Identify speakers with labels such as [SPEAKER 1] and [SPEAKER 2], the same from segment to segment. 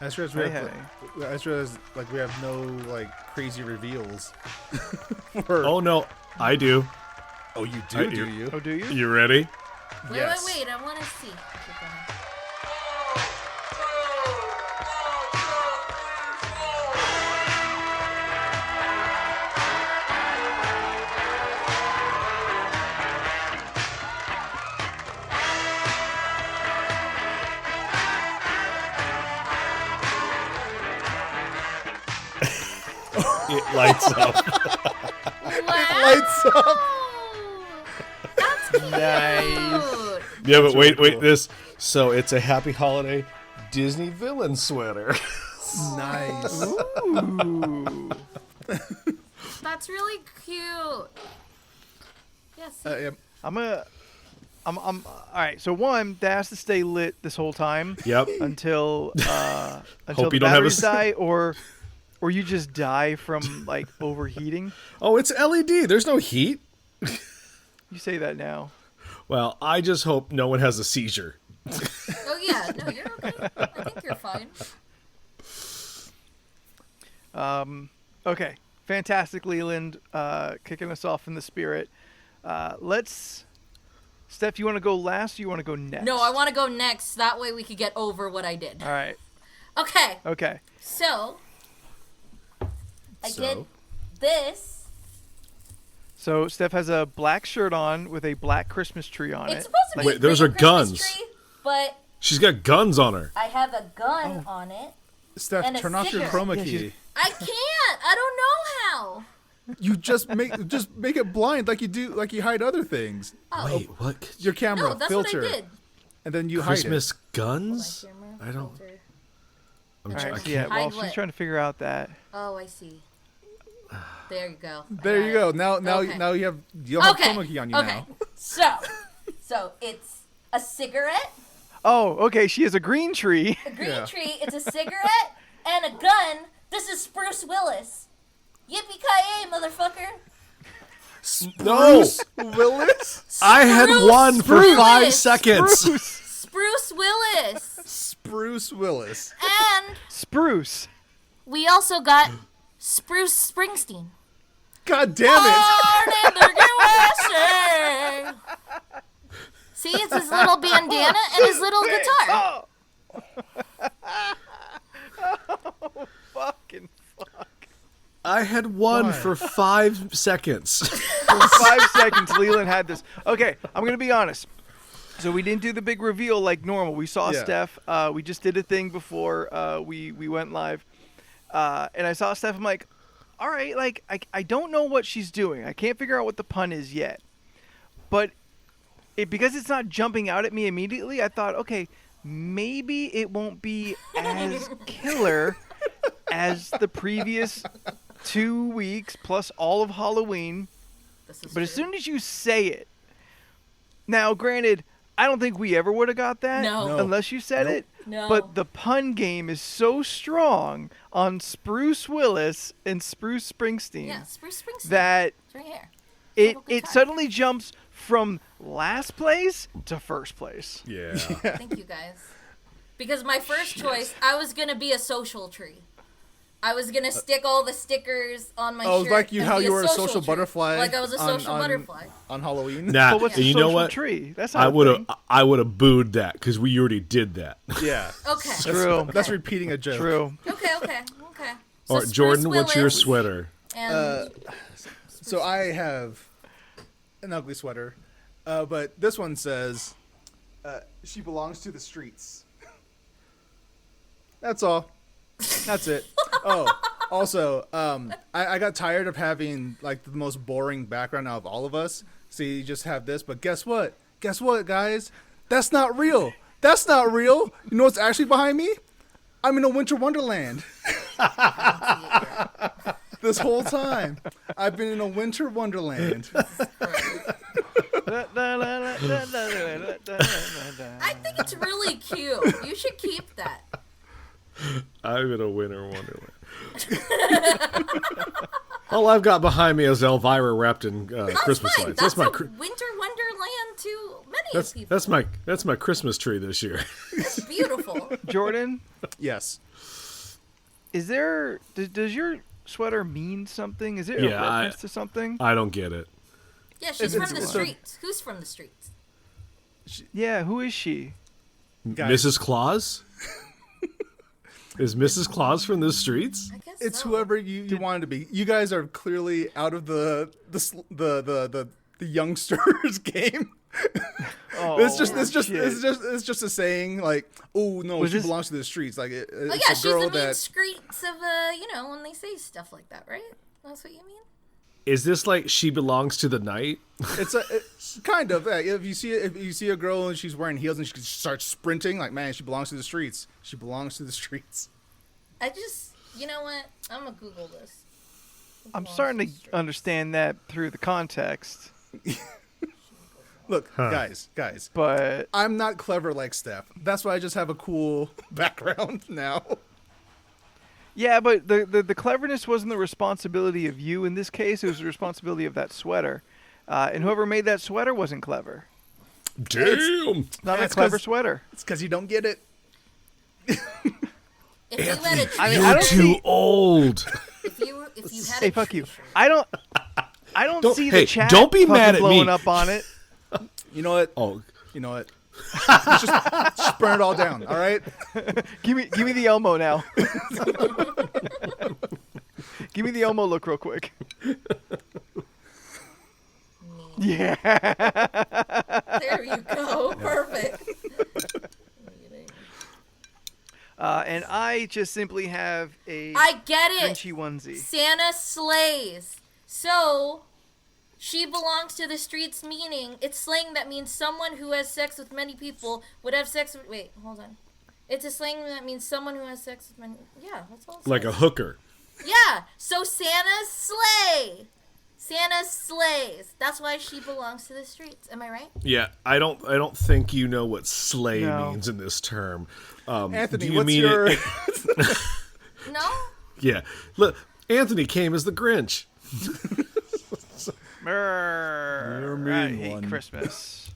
[SPEAKER 1] I just realized we have no like crazy reveals.
[SPEAKER 2] Oh no, I do.
[SPEAKER 1] Oh, you do? Do you?
[SPEAKER 3] Oh, do you?
[SPEAKER 2] You ready?
[SPEAKER 1] Yes.
[SPEAKER 4] Wait, I want to see. Okay, go ahead.
[SPEAKER 2] It lights up.
[SPEAKER 4] Wow.
[SPEAKER 1] Lights up.
[SPEAKER 4] That's cute.
[SPEAKER 3] Nice.
[SPEAKER 2] Yeah, but wait,
[SPEAKER 1] really cool.
[SPEAKER 2] this. So it's a Happy Holiday Disney villain sweater.
[SPEAKER 1] Nice.
[SPEAKER 3] Ooh.
[SPEAKER 4] That's really cute. Yes.
[SPEAKER 1] Yeah.
[SPEAKER 3] I'm all right. So one, that has to stay lit this whole time
[SPEAKER 2] Yep.
[SPEAKER 3] until
[SPEAKER 2] Hope
[SPEAKER 3] the
[SPEAKER 2] you don't have a
[SPEAKER 3] batteries
[SPEAKER 2] s-
[SPEAKER 3] die, or you just die from like overheating.
[SPEAKER 2] Oh, it's LED. There's no heat.
[SPEAKER 3] You say that now.
[SPEAKER 2] Well, I just hope no one has a seizure.
[SPEAKER 4] Oh yeah, no, you're okay. I think you're fine.
[SPEAKER 3] Okay, fantastic, Leland, kicking us off in the spirit. Steph, you want to go last, or you want to go next?
[SPEAKER 4] No, I want to go next. That way we could get over what I did.
[SPEAKER 3] All right.
[SPEAKER 4] Okay. So I did this.
[SPEAKER 3] So Steph has a black shirt on with a black Christmas tree on
[SPEAKER 4] It's
[SPEAKER 3] it.
[SPEAKER 4] supposed to be
[SPEAKER 2] Wait,
[SPEAKER 4] a
[SPEAKER 2] those
[SPEAKER 4] green
[SPEAKER 2] are guns.
[SPEAKER 4] Christmas tree, but
[SPEAKER 2] She's got guns on her.
[SPEAKER 4] I have a gun on it.
[SPEAKER 1] Steph,
[SPEAKER 4] And a
[SPEAKER 1] turn off your
[SPEAKER 4] sticker.
[SPEAKER 1] chroma
[SPEAKER 3] Yeah,
[SPEAKER 1] key.
[SPEAKER 3] she's-
[SPEAKER 4] I can't. I don't know how.
[SPEAKER 1] You just make it blind like you hide other things.
[SPEAKER 4] Oh,
[SPEAKER 2] Wait, what?
[SPEAKER 1] Your camera
[SPEAKER 4] no, that's
[SPEAKER 1] filter,
[SPEAKER 4] what I did.
[SPEAKER 1] and then you
[SPEAKER 2] Christmas
[SPEAKER 4] My
[SPEAKER 2] guns?
[SPEAKER 4] camera,
[SPEAKER 2] I don't.
[SPEAKER 4] filter.
[SPEAKER 2] I'm
[SPEAKER 3] All
[SPEAKER 2] trying.
[SPEAKER 3] right, so yeah,
[SPEAKER 4] Hide
[SPEAKER 3] well,
[SPEAKER 4] what?
[SPEAKER 3] she's trying to figure out that.
[SPEAKER 4] Oh, I see. There you go. I
[SPEAKER 1] there
[SPEAKER 4] got
[SPEAKER 1] you go.
[SPEAKER 4] it.
[SPEAKER 1] Now
[SPEAKER 4] Okay.
[SPEAKER 1] you'll have
[SPEAKER 4] Okay.
[SPEAKER 1] chroma key on you
[SPEAKER 4] Okay.
[SPEAKER 1] now.
[SPEAKER 4] So it's a cigarette,
[SPEAKER 3] Oh, okay, she has a green tree.
[SPEAKER 4] a green
[SPEAKER 1] Yeah.
[SPEAKER 4] tree. It's a cigarette and a gun. This is Spruce Willis. Yippee-ki-yay, motherfucker!
[SPEAKER 2] No!
[SPEAKER 1] Bruce Willis.
[SPEAKER 2] I had
[SPEAKER 4] Spruce
[SPEAKER 2] one for
[SPEAKER 4] Willis.
[SPEAKER 2] 5 seconds.
[SPEAKER 4] Spruce Willis.
[SPEAKER 1] Spruce Willis.
[SPEAKER 4] And
[SPEAKER 3] Spruce.
[SPEAKER 4] we also got Spruce Springsteen.
[SPEAKER 1] God damn it!
[SPEAKER 4] Born in the USA. See, it's his little bandana and his little guitar.
[SPEAKER 3] Fucking fuck.
[SPEAKER 2] I had one
[SPEAKER 1] Why?
[SPEAKER 2] for 5 seconds.
[SPEAKER 3] For 5 seconds, Leland had this. Okay, I'm going to be honest. So we didn't do the big reveal like normal. We saw
[SPEAKER 1] Yeah.
[SPEAKER 3] Steph. We just did a thing before we went live. And I saw Steph. I'm like, all right, like, I don't know what she's doing. I can't figure out what the pun is yet. But because it's not jumping out at me immediately, I thought, okay, maybe it won't be as killer as the previous 2 weeks plus all of Halloween.
[SPEAKER 4] This is
[SPEAKER 3] But as
[SPEAKER 4] true.
[SPEAKER 3] soon as you say it, now granted, I don't think we ever would have got that
[SPEAKER 4] No.
[SPEAKER 3] unless you said
[SPEAKER 1] Nope.
[SPEAKER 3] it.
[SPEAKER 4] No.
[SPEAKER 3] But the pun game is so strong on Spruce Willis and Spruce Springsteen
[SPEAKER 4] Yeah, Spruce Springsteen.
[SPEAKER 3] that
[SPEAKER 4] It's right here.
[SPEAKER 3] it
[SPEAKER 4] Little
[SPEAKER 3] it
[SPEAKER 4] guitar.
[SPEAKER 3] suddenly jumps from last place to first place.
[SPEAKER 2] Yeah.
[SPEAKER 4] Thank you guys. Because my first choice, I was gonna be a social tree. I was gonna stick all the stickers on my
[SPEAKER 1] Oh,
[SPEAKER 4] shirt.
[SPEAKER 1] like
[SPEAKER 4] and
[SPEAKER 1] how
[SPEAKER 4] be
[SPEAKER 1] you were a
[SPEAKER 4] social
[SPEAKER 1] social
[SPEAKER 4] tree.
[SPEAKER 1] butterfly.
[SPEAKER 4] Like I was a social butterfly.
[SPEAKER 1] on Halloween.
[SPEAKER 2] Nah,
[SPEAKER 3] But what's
[SPEAKER 2] and
[SPEAKER 3] a
[SPEAKER 2] you
[SPEAKER 3] social
[SPEAKER 2] know what?
[SPEAKER 3] tree? That's not
[SPEAKER 2] I
[SPEAKER 3] a
[SPEAKER 2] would have
[SPEAKER 3] thing.
[SPEAKER 2] I would have booed that because we already did that.
[SPEAKER 1] Yeah.
[SPEAKER 4] Okay.
[SPEAKER 3] True.
[SPEAKER 1] That's repeating a joke.
[SPEAKER 3] True.
[SPEAKER 4] Okay. So
[SPEAKER 2] Or
[SPEAKER 4] Spruce
[SPEAKER 2] Jordan, what's your
[SPEAKER 4] Willis
[SPEAKER 2] sweater?
[SPEAKER 4] And
[SPEAKER 1] So I have an ugly sweater, but this one says, "She belongs to the streets." That's all. That's it. Oh, also, I got tired of having like the most boring background out of all of us. So you just have this, but guess what? Guess what, guys? That's not real. That's not real. You know what's actually behind me? I'm in a winter wonderland. This whole time, I've been in a winter wonderland.
[SPEAKER 4] I think it's really cute. You should keep that.
[SPEAKER 2] I'm in a winter wonderland. All I've got behind me is Elvira wrapped in Christmas
[SPEAKER 4] fine.
[SPEAKER 2] lights.
[SPEAKER 4] That's
[SPEAKER 2] my
[SPEAKER 4] a winter wonderland to many people.
[SPEAKER 2] that's my Christmas tree this year.
[SPEAKER 4] It's beautiful. people.
[SPEAKER 3] Jordan,
[SPEAKER 1] Yes.
[SPEAKER 3] is there? Does your sweater mean something? Is it a
[SPEAKER 2] Yeah,
[SPEAKER 3] reference to something?
[SPEAKER 2] I don't get it.
[SPEAKER 4] Yeah, she's
[SPEAKER 1] It's-
[SPEAKER 4] from the
[SPEAKER 1] it's a-
[SPEAKER 4] streets. Who's from the streets?
[SPEAKER 3] Yeah, who is she?
[SPEAKER 1] Guys.
[SPEAKER 2] Mrs. Claus? Is Mrs. Claus from the streets?
[SPEAKER 4] I guess
[SPEAKER 1] It's
[SPEAKER 4] so.
[SPEAKER 1] whoever you want it to be. You guys are clearly out of the youngsters game.
[SPEAKER 3] Oh,
[SPEAKER 1] It's just
[SPEAKER 3] shit.
[SPEAKER 1] it's just a saying like, oh no,
[SPEAKER 3] Was
[SPEAKER 1] she
[SPEAKER 3] this-
[SPEAKER 1] belongs to the streets. Like
[SPEAKER 4] Oh
[SPEAKER 1] it's
[SPEAKER 4] yeah,
[SPEAKER 1] a
[SPEAKER 4] she's
[SPEAKER 1] girl
[SPEAKER 4] the mean
[SPEAKER 1] that
[SPEAKER 4] streets of when they say stuff like that, right? That's what you mean?
[SPEAKER 2] Is this like she belongs to the night?
[SPEAKER 1] it's kind of if you see a girl and she's wearing heels and she starts sprinting, like man, she belongs to the streets. She belongs to the streets.
[SPEAKER 4] I just, you know what? I'm gonna Google this.
[SPEAKER 3] I'm starting to understand that through the context,
[SPEAKER 1] Look, guys,
[SPEAKER 3] but
[SPEAKER 1] I'm not clever like Steph. That's why I just have a cool background now.
[SPEAKER 3] yeah, but the cleverness wasn't the responsibility of you in this case. It was the responsibility of that sweater, and whoever made that sweater wasn't clever.
[SPEAKER 2] Damn!
[SPEAKER 3] Not a
[SPEAKER 1] That's
[SPEAKER 3] clever
[SPEAKER 1] 'cause-
[SPEAKER 3] sweater.
[SPEAKER 1] It's because you don't get it.
[SPEAKER 4] If you had a tree,
[SPEAKER 3] I
[SPEAKER 2] You're
[SPEAKER 3] don't
[SPEAKER 2] too
[SPEAKER 3] see-
[SPEAKER 2] old.
[SPEAKER 4] if you had
[SPEAKER 3] Hey,
[SPEAKER 4] a
[SPEAKER 3] fuck
[SPEAKER 4] tree
[SPEAKER 3] you.
[SPEAKER 4] shirt.
[SPEAKER 3] I don't
[SPEAKER 2] Don't-
[SPEAKER 3] see
[SPEAKER 2] hey,
[SPEAKER 3] the chat.
[SPEAKER 2] don't be
[SPEAKER 3] fucking
[SPEAKER 2] mad at
[SPEAKER 3] blowing
[SPEAKER 2] me.
[SPEAKER 3] up on it.
[SPEAKER 1] You know what?
[SPEAKER 2] Oh,
[SPEAKER 1] You know what? just burn it all down. All right.
[SPEAKER 3] Give me the Elmo now. Give me the Elmo look real quick. Yeah.
[SPEAKER 4] There you go. Perfect.
[SPEAKER 3] And I just simply have a
[SPEAKER 4] I get it.
[SPEAKER 3] Grinchy onesie.
[SPEAKER 4] Santa slays. So, she belongs to the streets, meaning it's slang that means someone who has sex with many people would have sex with. Wait, hold on. It's a slang that means someone who has sex with many. Yeah, that's all. It
[SPEAKER 2] like
[SPEAKER 4] says.
[SPEAKER 2] a hooker.
[SPEAKER 4] Yeah. So Santa slay. Santa slays. That's why she belongs to the streets. Am I right?
[SPEAKER 2] Yeah, I don't think you know what slay
[SPEAKER 3] No.
[SPEAKER 2] means in this term.
[SPEAKER 1] Anthony,
[SPEAKER 2] do you
[SPEAKER 1] what's
[SPEAKER 2] mean
[SPEAKER 1] your?
[SPEAKER 4] No.
[SPEAKER 2] Yeah. Look, Anthony came as the Grinch.
[SPEAKER 3] You're
[SPEAKER 1] mean
[SPEAKER 3] I hate
[SPEAKER 1] one.
[SPEAKER 3] Christmas.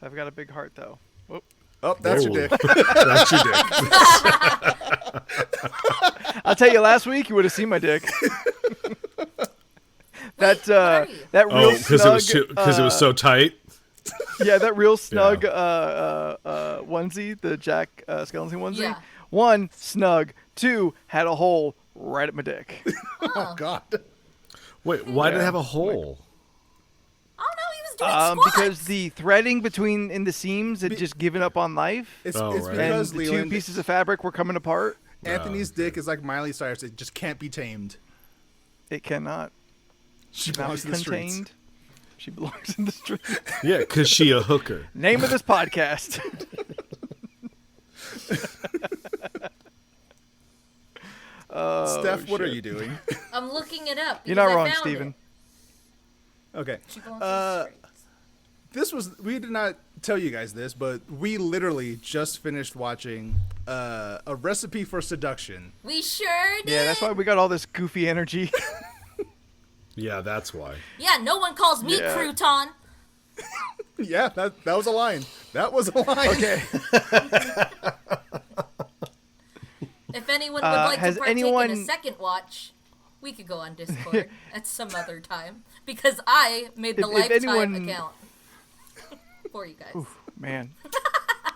[SPEAKER 3] I've got a big heart though. Whoop.
[SPEAKER 1] Oh, that's your
[SPEAKER 2] Whoa.
[SPEAKER 1] dick.
[SPEAKER 2] That's your dick.
[SPEAKER 3] I'll tell you, last week you would have seen my dick.
[SPEAKER 4] Wait, what are you?
[SPEAKER 3] That real
[SPEAKER 2] Oh, because it was
[SPEAKER 3] snug,
[SPEAKER 2] because it was so tight.
[SPEAKER 3] yeah, that real snug onesie, the Jack Skellington onesie.
[SPEAKER 4] Yeah.
[SPEAKER 3] 1, snug. 2, had a hole right at my dick.
[SPEAKER 1] Oh God.
[SPEAKER 2] Wait, why did it
[SPEAKER 3] Yeah.
[SPEAKER 2] have a hole?
[SPEAKER 4] Oh no, he was doing squats.
[SPEAKER 3] Because the threading between in the seams had just given up on life,
[SPEAKER 1] It's,
[SPEAKER 2] Oh,
[SPEAKER 1] it's
[SPEAKER 2] right.
[SPEAKER 3] and
[SPEAKER 1] because
[SPEAKER 3] the two
[SPEAKER 1] Leland,
[SPEAKER 3] pieces of fabric were coming apart.
[SPEAKER 1] Anthony's dick is like Miley Cyrus. It just can't be tamed.
[SPEAKER 3] It cannot
[SPEAKER 1] She
[SPEAKER 3] not
[SPEAKER 1] belongs
[SPEAKER 3] be
[SPEAKER 1] to the streets.
[SPEAKER 3] contained. She belongs in the street.
[SPEAKER 2] Yeah, because she a hooker.
[SPEAKER 3] Name of this podcast.
[SPEAKER 1] Steph, what are
[SPEAKER 3] shit.
[SPEAKER 1] you doing?
[SPEAKER 4] I'm looking it up.
[SPEAKER 3] You're not
[SPEAKER 4] because I
[SPEAKER 3] wrong,
[SPEAKER 4] found
[SPEAKER 3] Steven.
[SPEAKER 4] it.
[SPEAKER 1] Okay.
[SPEAKER 4] She belongs to the streets.
[SPEAKER 1] We did not tell you guys this, but we literally just finished watching a recipe for seduction.
[SPEAKER 4] We sure did.
[SPEAKER 3] Yeah, that's why we got all this goofy energy.
[SPEAKER 2] Yeah, that's why.
[SPEAKER 4] Yeah, no one calls me
[SPEAKER 3] Yeah.
[SPEAKER 4] crouton.
[SPEAKER 1] Yeah, that was a line. That was a line.
[SPEAKER 3] Okay.
[SPEAKER 4] If anyone would like
[SPEAKER 3] has
[SPEAKER 4] to partake in
[SPEAKER 3] anyone-
[SPEAKER 4] a second watch, we could go on Discord at some other time because I made the
[SPEAKER 3] If
[SPEAKER 4] lifetime
[SPEAKER 3] anyone-
[SPEAKER 4] account for you guys.
[SPEAKER 3] Man.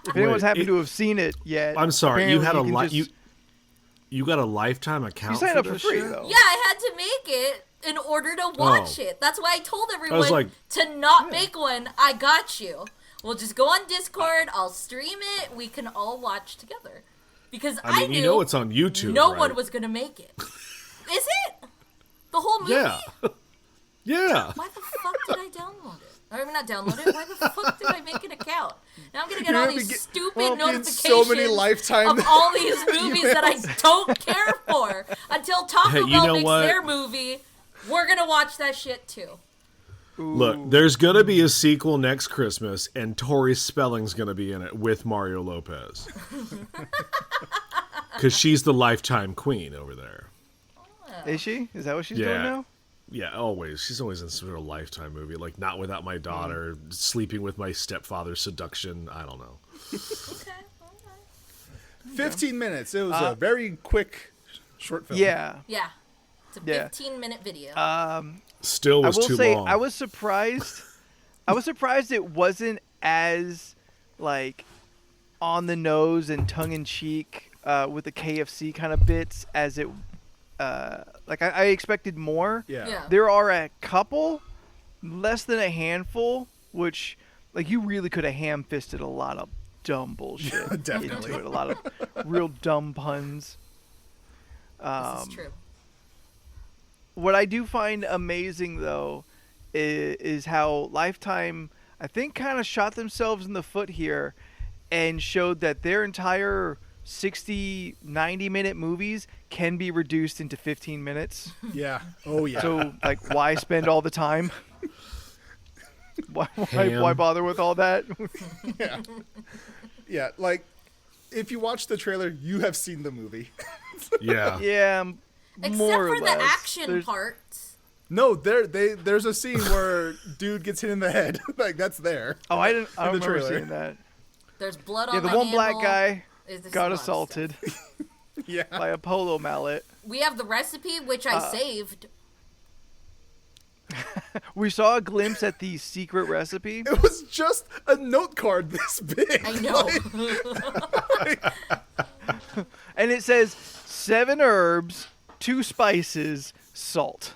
[SPEAKER 3] If anyone's happened to have seen it yet,
[SPEAKER 2] I'm sorry. You had a
[SPEAKER 3] apparently
[SPEAKER 2] you you got a lifetime account.
[SPEAKER 3] You signed up for
[SPEAKER 2] this
[SPEAKER 3] free
[SPEAKER 2] shit?
[SPEAKER 3] though.
[SPEAKER 4] Yeah, I had to make it in order to watch
[SPEAKER 2] Oh.
[SPEAKER 4] it. That's why I told everyone
[SPEAKER 2] like,
[SPEAKER 4] to not make one. I got you. We'll just go on Discord. I'll stream it. We can all watch together. Because
[SPEAKER 2] I mean,
[SPEAKER 4] knew
[SPEAKER 2] you know it's on YouTube.
[SPEAKER 4] no
[SPEAKER 2] right?
[SPEAKER 4] one was going to make it. Is it? The whole movie?
[SPEAKER 2] Yeah. Yeah.
[SPEAKER 4] Why the fuck did I download it? Or not download it. Why the fuck did I make an account? Now I'm gonna get
[SPEAKER 1] You're
[SPEAKER 4] all
[SPEAKER 1] gonna
[SPEAKER 4] these
[SPEAKER 1] get-
[SPEAKER 4] stupid
[SPEAKER 1] well,
[SPEAKER 4] notifications
[SPEAKER 1] so many Lifetime
[SPEAKER 4] of all these movies that I don't care for. Until Taco
[SPEAKER 2] Hey, you
[SPEAKER 4] Bell
[SPEAKER 2] know
[SPEAKER 4] makes
[SPEAKER 2] what?
[SPEAKER 4] their movie, we're gonna watch that shit too.
[SPEAKER 2] Look, there's gonna be a sequel next Christmas, and Tori Spelling's gonna be in it with Mario Lopez, because she's the lifetime queen over there.
[SPEAKER 3] Is she? Is that what she's doing
[SPEAKER 2] Yeah.
[SPEAKER 3] now?
[SPEAKER 2] Yeah, always. She's always in some sort of Lifetime movie, like Not Without My Daughter, Sleeping with My Stepfather, Seduction. I don't know.
[SPEAKER 4] Okay.
[SPEAKER 1] 15 minutes. It was a very quick short film.
[SPEAKER 3] Yeah.
[SPEAKER 4] Yeah. It's a
[SPEAKER 3] Yeah.
[SPEAKER 4] 15-minute video.
[SPEAKER 2] Still was
[SPEAKER 3] I will
[SPEAKER 2] too
[SPEAKER 3] say
[SPEAKER 2] long.
[SPEAKER 3] I was surprised. I was surprised it wasn't as like on the nose and tongue in cheek with the KFC kind of bits as it. Like I expected more.
[SPEAKER 1] Yeah.
[SPEAKER 3] There are a couple, less than a handful, which like you really could have ham-fisted a lot of dumb bullshit.
[SPEAKER 1] Definitely.
[SPEAKER 3] Into it. A lot of real dumb puns.
[SPEAKER 4] This is true.
[SPEAKER 3] What I do find amazing, though, is how Lifetime, I think, kind of shot themselves in the foot here and showed that their entire 60, 90-minute movies can be reduced into 15 minutes.
[SPEAKER 1] Yeah. Oh, yeah.
[SPEAKER 3] So, like, why spend all the time? Why
[SPEAKER 2] Ham.
[SPEAKER 3] bother with all that?
[SPEAKER 1] Yeah. Yeah. Like, if you watch the trailer, you have seen the movie.
[SPEAKER 2] Yeah.
[SPEAKER 3] Yeah,
[SPEAKER 4] Except
[SPEAKER 3] more or
[SPEAKER 4] for
[SPEAKER 3] less.
[SPEAKER 4] the action
[SPEAKER 3] There's-
[SPEAKER 4] parts.
[SPEAKER 1] No, there's a scene where dude gets hit in the head. Like, that's there.
[SPEAKER 3] Oh, I don't
[SPEAKER 1] the
[SPEAKER 3] remember
[SPEAKER 1] trailer.
[SPEAKER 3] seeing that.
[SPEAKER 4] There's blood on
[SPEAKER 3] Yeah,
[SPEAKER 4] the
[SPEAKER 3] the one black
[SPEAKER 4] handle.
[SPEAKER 3] guy
[SPEAKER 4] There's a
[SPEAKER 3] got
[SPEAKER 4] lot of
[SPEAKER 3] assaulted
[SPEAKER 4] stuff.
[SPEAKER 1] Yeah.
[SPEAKER 3] by a polo mallet.
[SPEAKER 4] We have the recipe, which I saved.
[SPEAKER 3] We saw a glimpse at the secret recipe.
[SPEAKER 1] It was just a note card this big.
[SPEAKER 4] I know.
[SPEAKER 3] And it says 7 herbs, 2 spices, salt.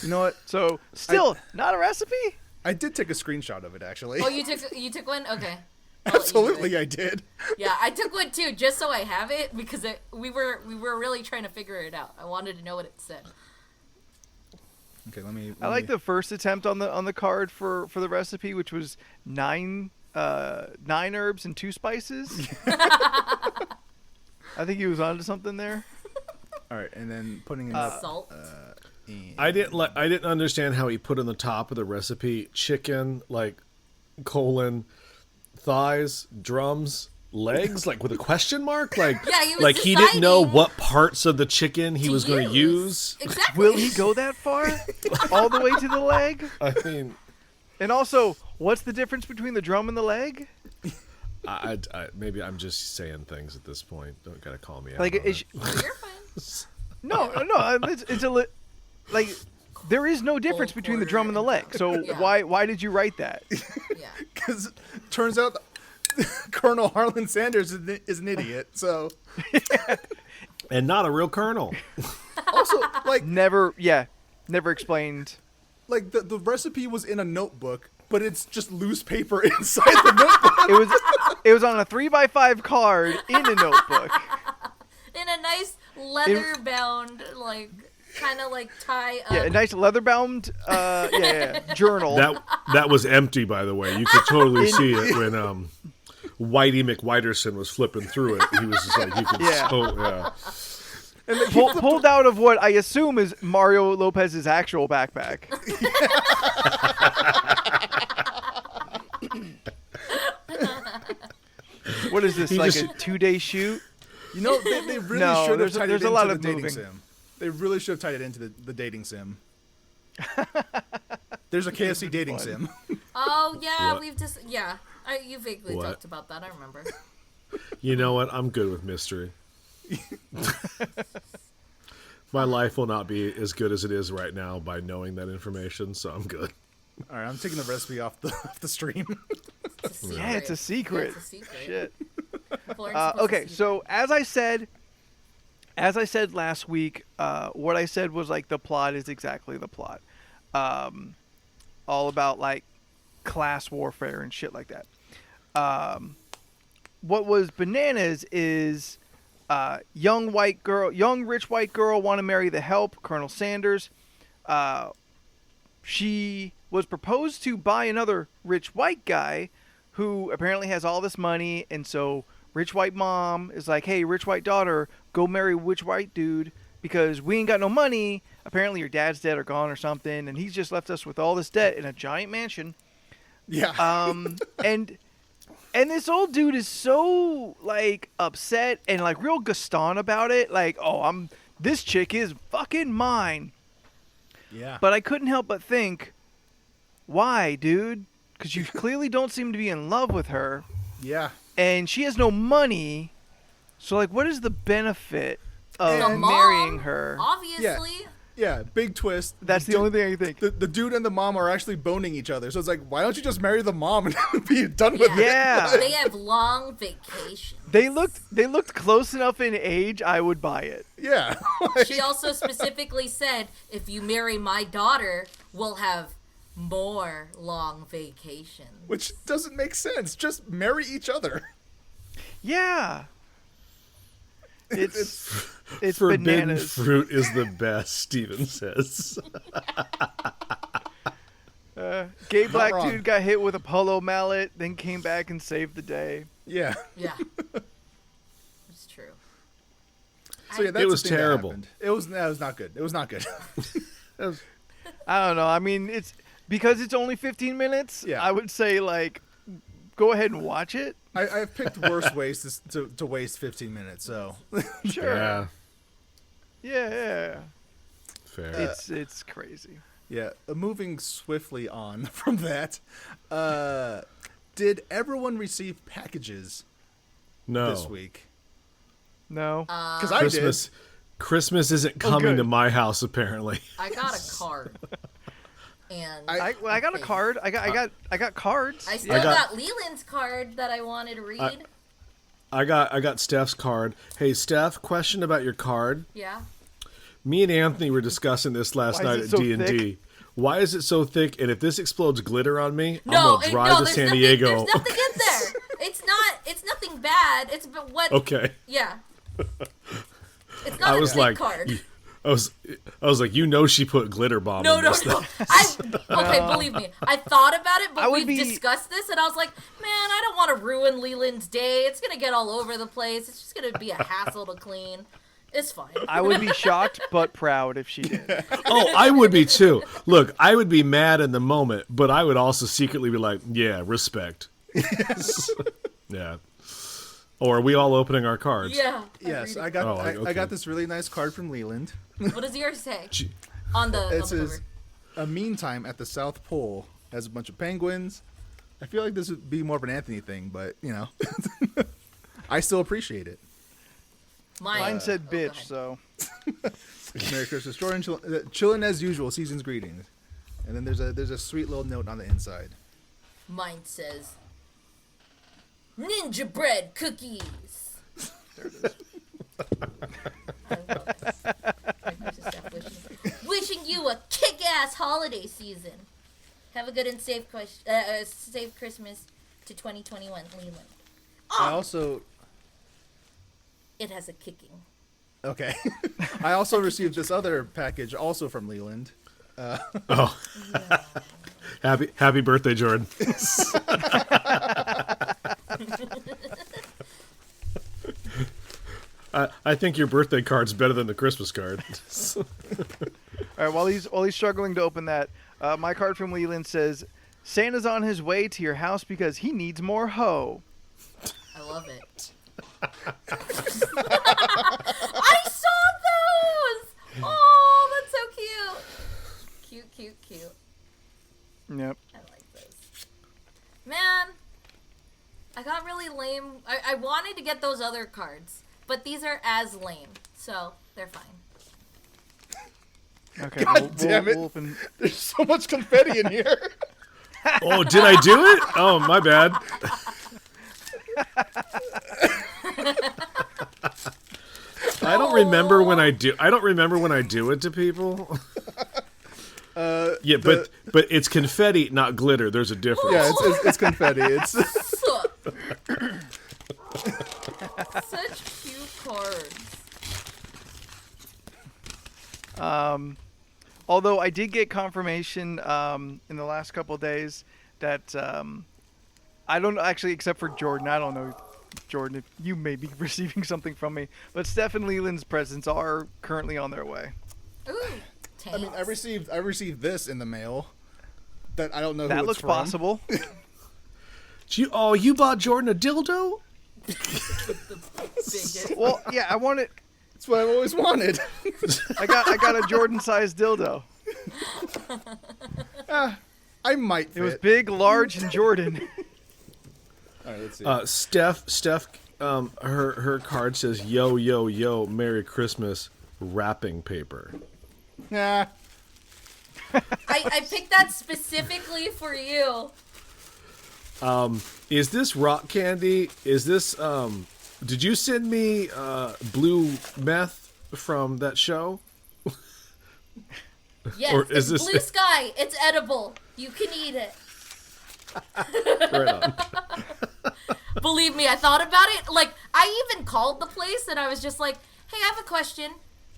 [SPEAKER 3] You know what? So still not a recipe?
[SPEAKER 1] I did take a screenshot of it, actually.
[SPEAKER 4] Oh, you took one? Okay. I'll let you do
[SPEAKER 1] Absolutely,
[SPEAKER 4] it.
[SPEAKER 1] I did.
[SPEAKER 4] Yeah, I took one too, just so I have it because we were really trying to figure it out. I wanted to know what it said.
[SPEAKER 1] Okay, let me.
[SPEAKER 3] I like the first attempt on the card for the recipe, which was 9 herbs and 2 spices. I think he was onto something there.
[SPEAKER 1] All right, and then putting in
[SPEAKER 4] Salt.
[SPEAKER 2] I didn't understand how he put in the top of the recipe chicken, like, colon, thighs, drums, legs, like with a question mark, like
[SPEAKER 4] Yeah, he was
[SPEAKER 2] like he didn't know
[SPEAKER 4] deciding
[SPEAKER 2] what parts of the chicken he was going to use.
[SPEAKER 4] Exactly.
[SPEAKER 3] Will he go that far? All the way to the leg?
[SPEAKER 2] I mean,
[SPEAKER 3] And also, what's the difference between the drum and the leg?
[SPEAKER 2] I maybe I'm just saying things at this point. Don't gotta call me out.
[SPEAKER 3] Like,
[SPEAKER 2] on
[SPEAKER 3] is,
[SPEAKER 2] it.
[SPEAKER 4] You're fine.
[SPEAKER 3] no, it's like there is no difference
[SPEAKER 4] Full
[SPEAKER 3] between the
[SPEAKER 4] quarter
[SPEAKER 3] drum and the
[SPEAKER 4] and
[SPEAKER 3] leg. So
[SPEAKER 4] Yeah.
[SPEAKER 3] why did you write that?
[SPEAKER 4] Yeah.
[SPEAKER 1] because turns out Colonel Harlan Sanders is an idiot. So
[SPEAKER 2] And not a real colonel.
[SPEAKER 1] also like
[SPEAKER 3] Never explained.
[SPEAKER 1] like the recipe was in a notebook, but it's just loose paper inside the notebook.
[SPEAKER 3] It was on a 3x5 card in a notebook.
[SPEAKER 4] In a nice leather bound, like kind of like tie up.
[SPEAKER 3] Yeah, a nice leather bound journal.
[SPEAKER 2] That was empty, by the way. You could totally see it when Whitey McWhiterson was flipping through it. He was just like, you could
[SPEAKER 3] Yeah.
[SPEAKER 2] yeah.
[SPEAKER 1] And then
[SPEAKER 3] pulled out of what I assume is Mario Lopez's actual backpack. What is this,
[SPEAKER 2] He
[SPEAKER 3] like
[SPEAKER 2] just-
[SPEAKER 3] a 2-day shoot?
[SPEAKER 1] you know they really
[SPEAKER 3] No,
[SPEAKER 1] should have
[SPEAKER 3] there's a-
[SPEAKER 1] tied
[SPEAKER 3] there's
[SPEAKER 1] it
[SPEAKER 3] a
[SPEAKER 1] into
[SPEAKER 3] lot
[SPEAKER 1] the
[SPEAKER 3] of
[SPEAKER 1] dating
[SPEAKER 3] moving.
[SPEAKER 1] sim. They really should have tied it into the dating sim. There's a KFC dating sim.
[SPEAKER 4] Oh yeah,
[SPEAKER 2] What?
[SPEAKER 4] we've just you vaguely
[SPEAKER 2] What?
[SPEAKER 4] talked about that. I remember.
[SPEAKER 2] You know what? I'm good with mystery. My life will not be as good as it is right now by knowing that information, so I'm good.
[SPEAKER 1] All right, I'm taking the recipe off the stream.
[SPEAKER 4] It's a secret.
[SPEAKER 3] Yeah, it's a secret.
[SPEAKER 4] Yeah, it's a secret.
[SPEAKER 3] Shit.
[SPEAKER 4] People aren't supposed to
[SPEAKER 3] Okay,
[SPEAKER 4] see
[SPEAKER 3] so as I said last week, what I said was like the plot is exactly the plot. All about like class warfare and shit like that. What was bananas is young rich white girl want to marry the help, Colonel Sanders. She was proposed to by another rich white guy who apparently has all this money, and so rich white mom is like, hey, rich white daughter, go marry rich white dude because we ain't got no money. Apparently your dad's dead or gone or something, and he's just left us with all this debt in a giant mansion.
[SPEAKER 1] Yeah.
[SPEAKER 3] And this old dude is so like upset and like real Gaston about it. Like, oh, this chick is fucking mine.
[SPEAKER 1] Yeah.
[SPEAKER 3] But I couldn't help but think, why, dude? Because you clearly don't seem to be in love with her,
[SPEAKER 1] Yeah.
[SPEAKER 3] and she has no money. So, like, what is the benefit of
[SPEAKER 4] The mom,
[SPEAKER 3] marrying her?
[SPEAKER 4] Obviously.
[SPEAKER 1] Yeah, big twist.
[SPEAKER 3] That's the only thing I think.
[SPEAKER 1] The dude and the mom are actually boning each other. So it's like, why don't you just marry the mom and be done with it?
[SPEAKER 3] Yeah.
[SPEAKER 4] They have long vacations.
[SPEAKER 3] They looked close enough in age, I would buy it.
[SPEAKER 1] Yeah.
[SPEAKER 4] She also specifically said, if you marry my daughter, we'll have more long vacations.
[SPEAKER 1] Which doesn't make sense. Just marry each other.
[SPEAKER 3] Yeah. It's
[SPEAKER 2] Forbidden
[SPEAKER 3] bananas.
[SPEAKER 2] fruit is the best, Steven says.
[SPEAKER 3] Gay black
[SPEAKER 1] wrong.
[SPEAKER 3] dude got hit with a polo mallet, then came back and saved the day.
[SPEAKER 1] Yeah.
[SPEAKER 4] Yeah. It's true.
[SPEAKER 1] So yeah, that's
[SPEAKER 2] It was
[SPEAKER 1] the thing that
[SPEAKER 2] terrible.
[SPEAKER 1] happened. It was not good. It was not good.
[SPEAKER 3] I don't know. I mean, it's because it's only 15 minutes.
[SPEAKER 1] Yeah.
[SPEAKER 3] I would say like, go ahead and watch it.
[SPEAKER 1] I've picked worse ways to waste 15 minutes. So
[SPEAKER 3] Sure.
[SPEAKER 2] Yeah,
[SPEAKER 3] Yeah.
[SPEAKER 2] fair.
[SPEAKER 3] It's crazy.
[SPEAKER 1] yeah, moving swiftly on from that. Did everyone receive packages
[SPEAKER 2] No.
[SPEAKER 1] this week?
[SPEAKER 3] No.
[SPEAKER 1] Because I
[SPEAKER 2] Christmas isn't coming
[SPEAKER 3] good.
[SPEAKER 2] to my house apparently.
[SPEAKER 4] I got a card. And
[SPEAKER 3] I got a card. I got cards.
[SPEAKER 4] I still
[SPEAKER 2] I got-
[SPEAKER 4] got Leland's card that I wanted to read.
[SPEAKER 2] I got Steph's card. Hey Steph, question about your card.
[SPEAKER 4] Yeah.
[SPEAKER 2] Me and Anthony were discussing this last
[SPEAKER 3] Why is
[SPEAKER 2] night
[SPEAKER 3] it
[SPEAKER 2] at
[SPEAKER 3] so
[SPEAKER 2] D&D.
[SPEAKER 3] thick?
[SPEAKER 2] Why is it so thick? And if this explodes glitter on me,
[SPEAKER 4] No,
[SPEAKER 2] I'm gonna drive to
[SPEAKER 4] there's
[SPEAKER 2] San
[SPEAKER 4] nothing,
[SPEAKER 2] Diego.
[SPEAKER 4] There's nothing in there. It's nothing bad. It's what.
[SPEAKER 2] Okay.
[SPEAKER 4] Yeah. It's not
[SPEAKER 2] I
[SPEAKER 4] a
[SPEAKER 2] was
[SPEAKER 4] thick
[SPEAKER 2] like,
[SPEAKER 4] card.
[SPEAKER 2] I was like, you know, she put glitter bomb.
[SPEAKER 4] No,
[SPEAKER 2] in
[SPEAKER 4] no,
[SPEAKER 2] this
[SPEAKER 4] no.
[SPEAKER 2] thing.
[SPEAKER 4] Okay, believe me. I thought about it,
[SPEAKER 3] I
[SPEAKER 4] but
[SPEAKER 3] would
[SPEAKER 4] we
[SPEAKER 3] be-
[SPEAKER 4] discussed this, and I was like, man, I don't want to ruin Leland's day. It's gonna get all over the place. It's just gonna be a hassle to clean. It's fine.
[SPEAKER 3] I would be shocked but proud if she did.
[SPEAKER 2] Oh, I would be too. Look, I would be mad in the moment, but I would also secretly be like, yeah, respect. Yeah. Or are we all opening our cards?
[SPEAKER 4] Yeah.
[SPEAKER 1] Yes,
[SPEAKER 4] agreed.
[SPEAKER 1] I got
[SPEAKER 2] Oh,
[SPEAKER 1] I
[SPEAKER 2] okay.
[SPEAKER 1] got this really nice card from Leland.
[SPEAKER 4] What does yours say?
[SPEAKER 2] Gee.
[SPEAKER 4] On the
[SPEAKER 1] It
[SPEAKER 4] cover.
[SPEAKER 1] says, "A meantime at the South Pole has a bunch of penguins." I feel like this would be more of an Anthony thing, but you know, I still appreciate it.
[SPEAKER 3] Mine said
[SPEAKER 4] oh, go
[SPEAKER 3] bitch,
[SPEAKER 4] ahead.
[SPEAKER 3] so
[SPEAKER 1] Merry Christmas, Jordan. Chillin' as usual. Season's greetings. And then there's a sweet little note on the inside.
[SPEAKER 4] Mine says, Ninja bread cookies.
[SPEAKER 3] there it is.
[SPEAKER 4] I love this. Merry Christmas, Steph. Wishing you a kick-ass holiday season. Have a good and safe safe Christmas to 2021, Leland.
[SPEAKER 1] I also
[SPEAKER 4] It has a kicking.
[SPEAKER 1] okay. I also received this other package also from Leland.
[SPEAKER 2] Oh. Happy birthday, Jordan. I think your birthday card's better than the Christmas card.
[SPEAKER 3] All right, while he's struggling to open that, my card from Leland says, "Santa's on his way to your house because he needs more hoe."
[SPEAKER 4] I love it. I saw those! Oh, that's so cute. Cute.
[SPEAKER 3] Yep.
[SPEAKER 4] I like those. Man, I got really lame. I wanted to get those other cards, but these are as lame, so they're fine.
[SPEAKER 3] Okay.
[SPEAKER 1] God damn it.
[SPEAKER 3] We'll open.
[SPEAKER 1] There's so much confetti in here.
[SPEAKER 2] Oh, did I do it? Oh, my bad. I don't remember when I do. I don't remember when I do it to people. Yeah, but it's confetti, not glitter. There's a difference.
[SPEAKER 1] Yeah, it's confetti. It's
[SPEAKER 4] Such cute cards.
[SPEAKER 3] Although I did get confirmation in the last couple of days that I don't actually, except for Jordan, I don't know, Jordan, if you may be receiving something from me, but Steph and Leland's presents are currently on their way.
[SPEAKER 4] Ooh,
[SPEAKER 1] I mean, I received this in the mail that I don't know who
[SPEAKER 3] That
[SPEAKER 1] it's
[SPEAKER 3] looks
[SPEAKER 1] from.
[SPEAKER 3] possible.
[SPEAKER 2] You bought Jordan a dildo?
[SPEAKER 4] biggest.
[SPEAKER 3] Well, yeah, I want it.
[SPEAKER 1] It's what I've always wanted.
[SPEAKER 3] I got a Jordan-sized dildo.
[SPEAKER 1] I might fit.
[SPEAKER 3] It was big, large, and Jordan.
[SPEAKER 1] All right, let's see.
[SPEAKER 2] Steph, her card says "Yo, yo, yo, Merry Christmas," wrapping paper.
[SPEAKER 1] Nah.
[SPEAKER 4] I picked that specifically for you.
[SPEAKER 2] Is this rock candy? Is this did you send me blue meth from that show?
[SPEAKER 4] Yes,
[SPEAKER 2] Or
[SPEAKER 4] it's
[SPEAKER 2] is this-
[SPEAKER 4] blue sky. It's edible. You can eat it.
[SPEAKER 2] Right on.
[SPEAKER 4] Believe me, I thought about it. Like, I even called the place and I was just like, hey, I have a question.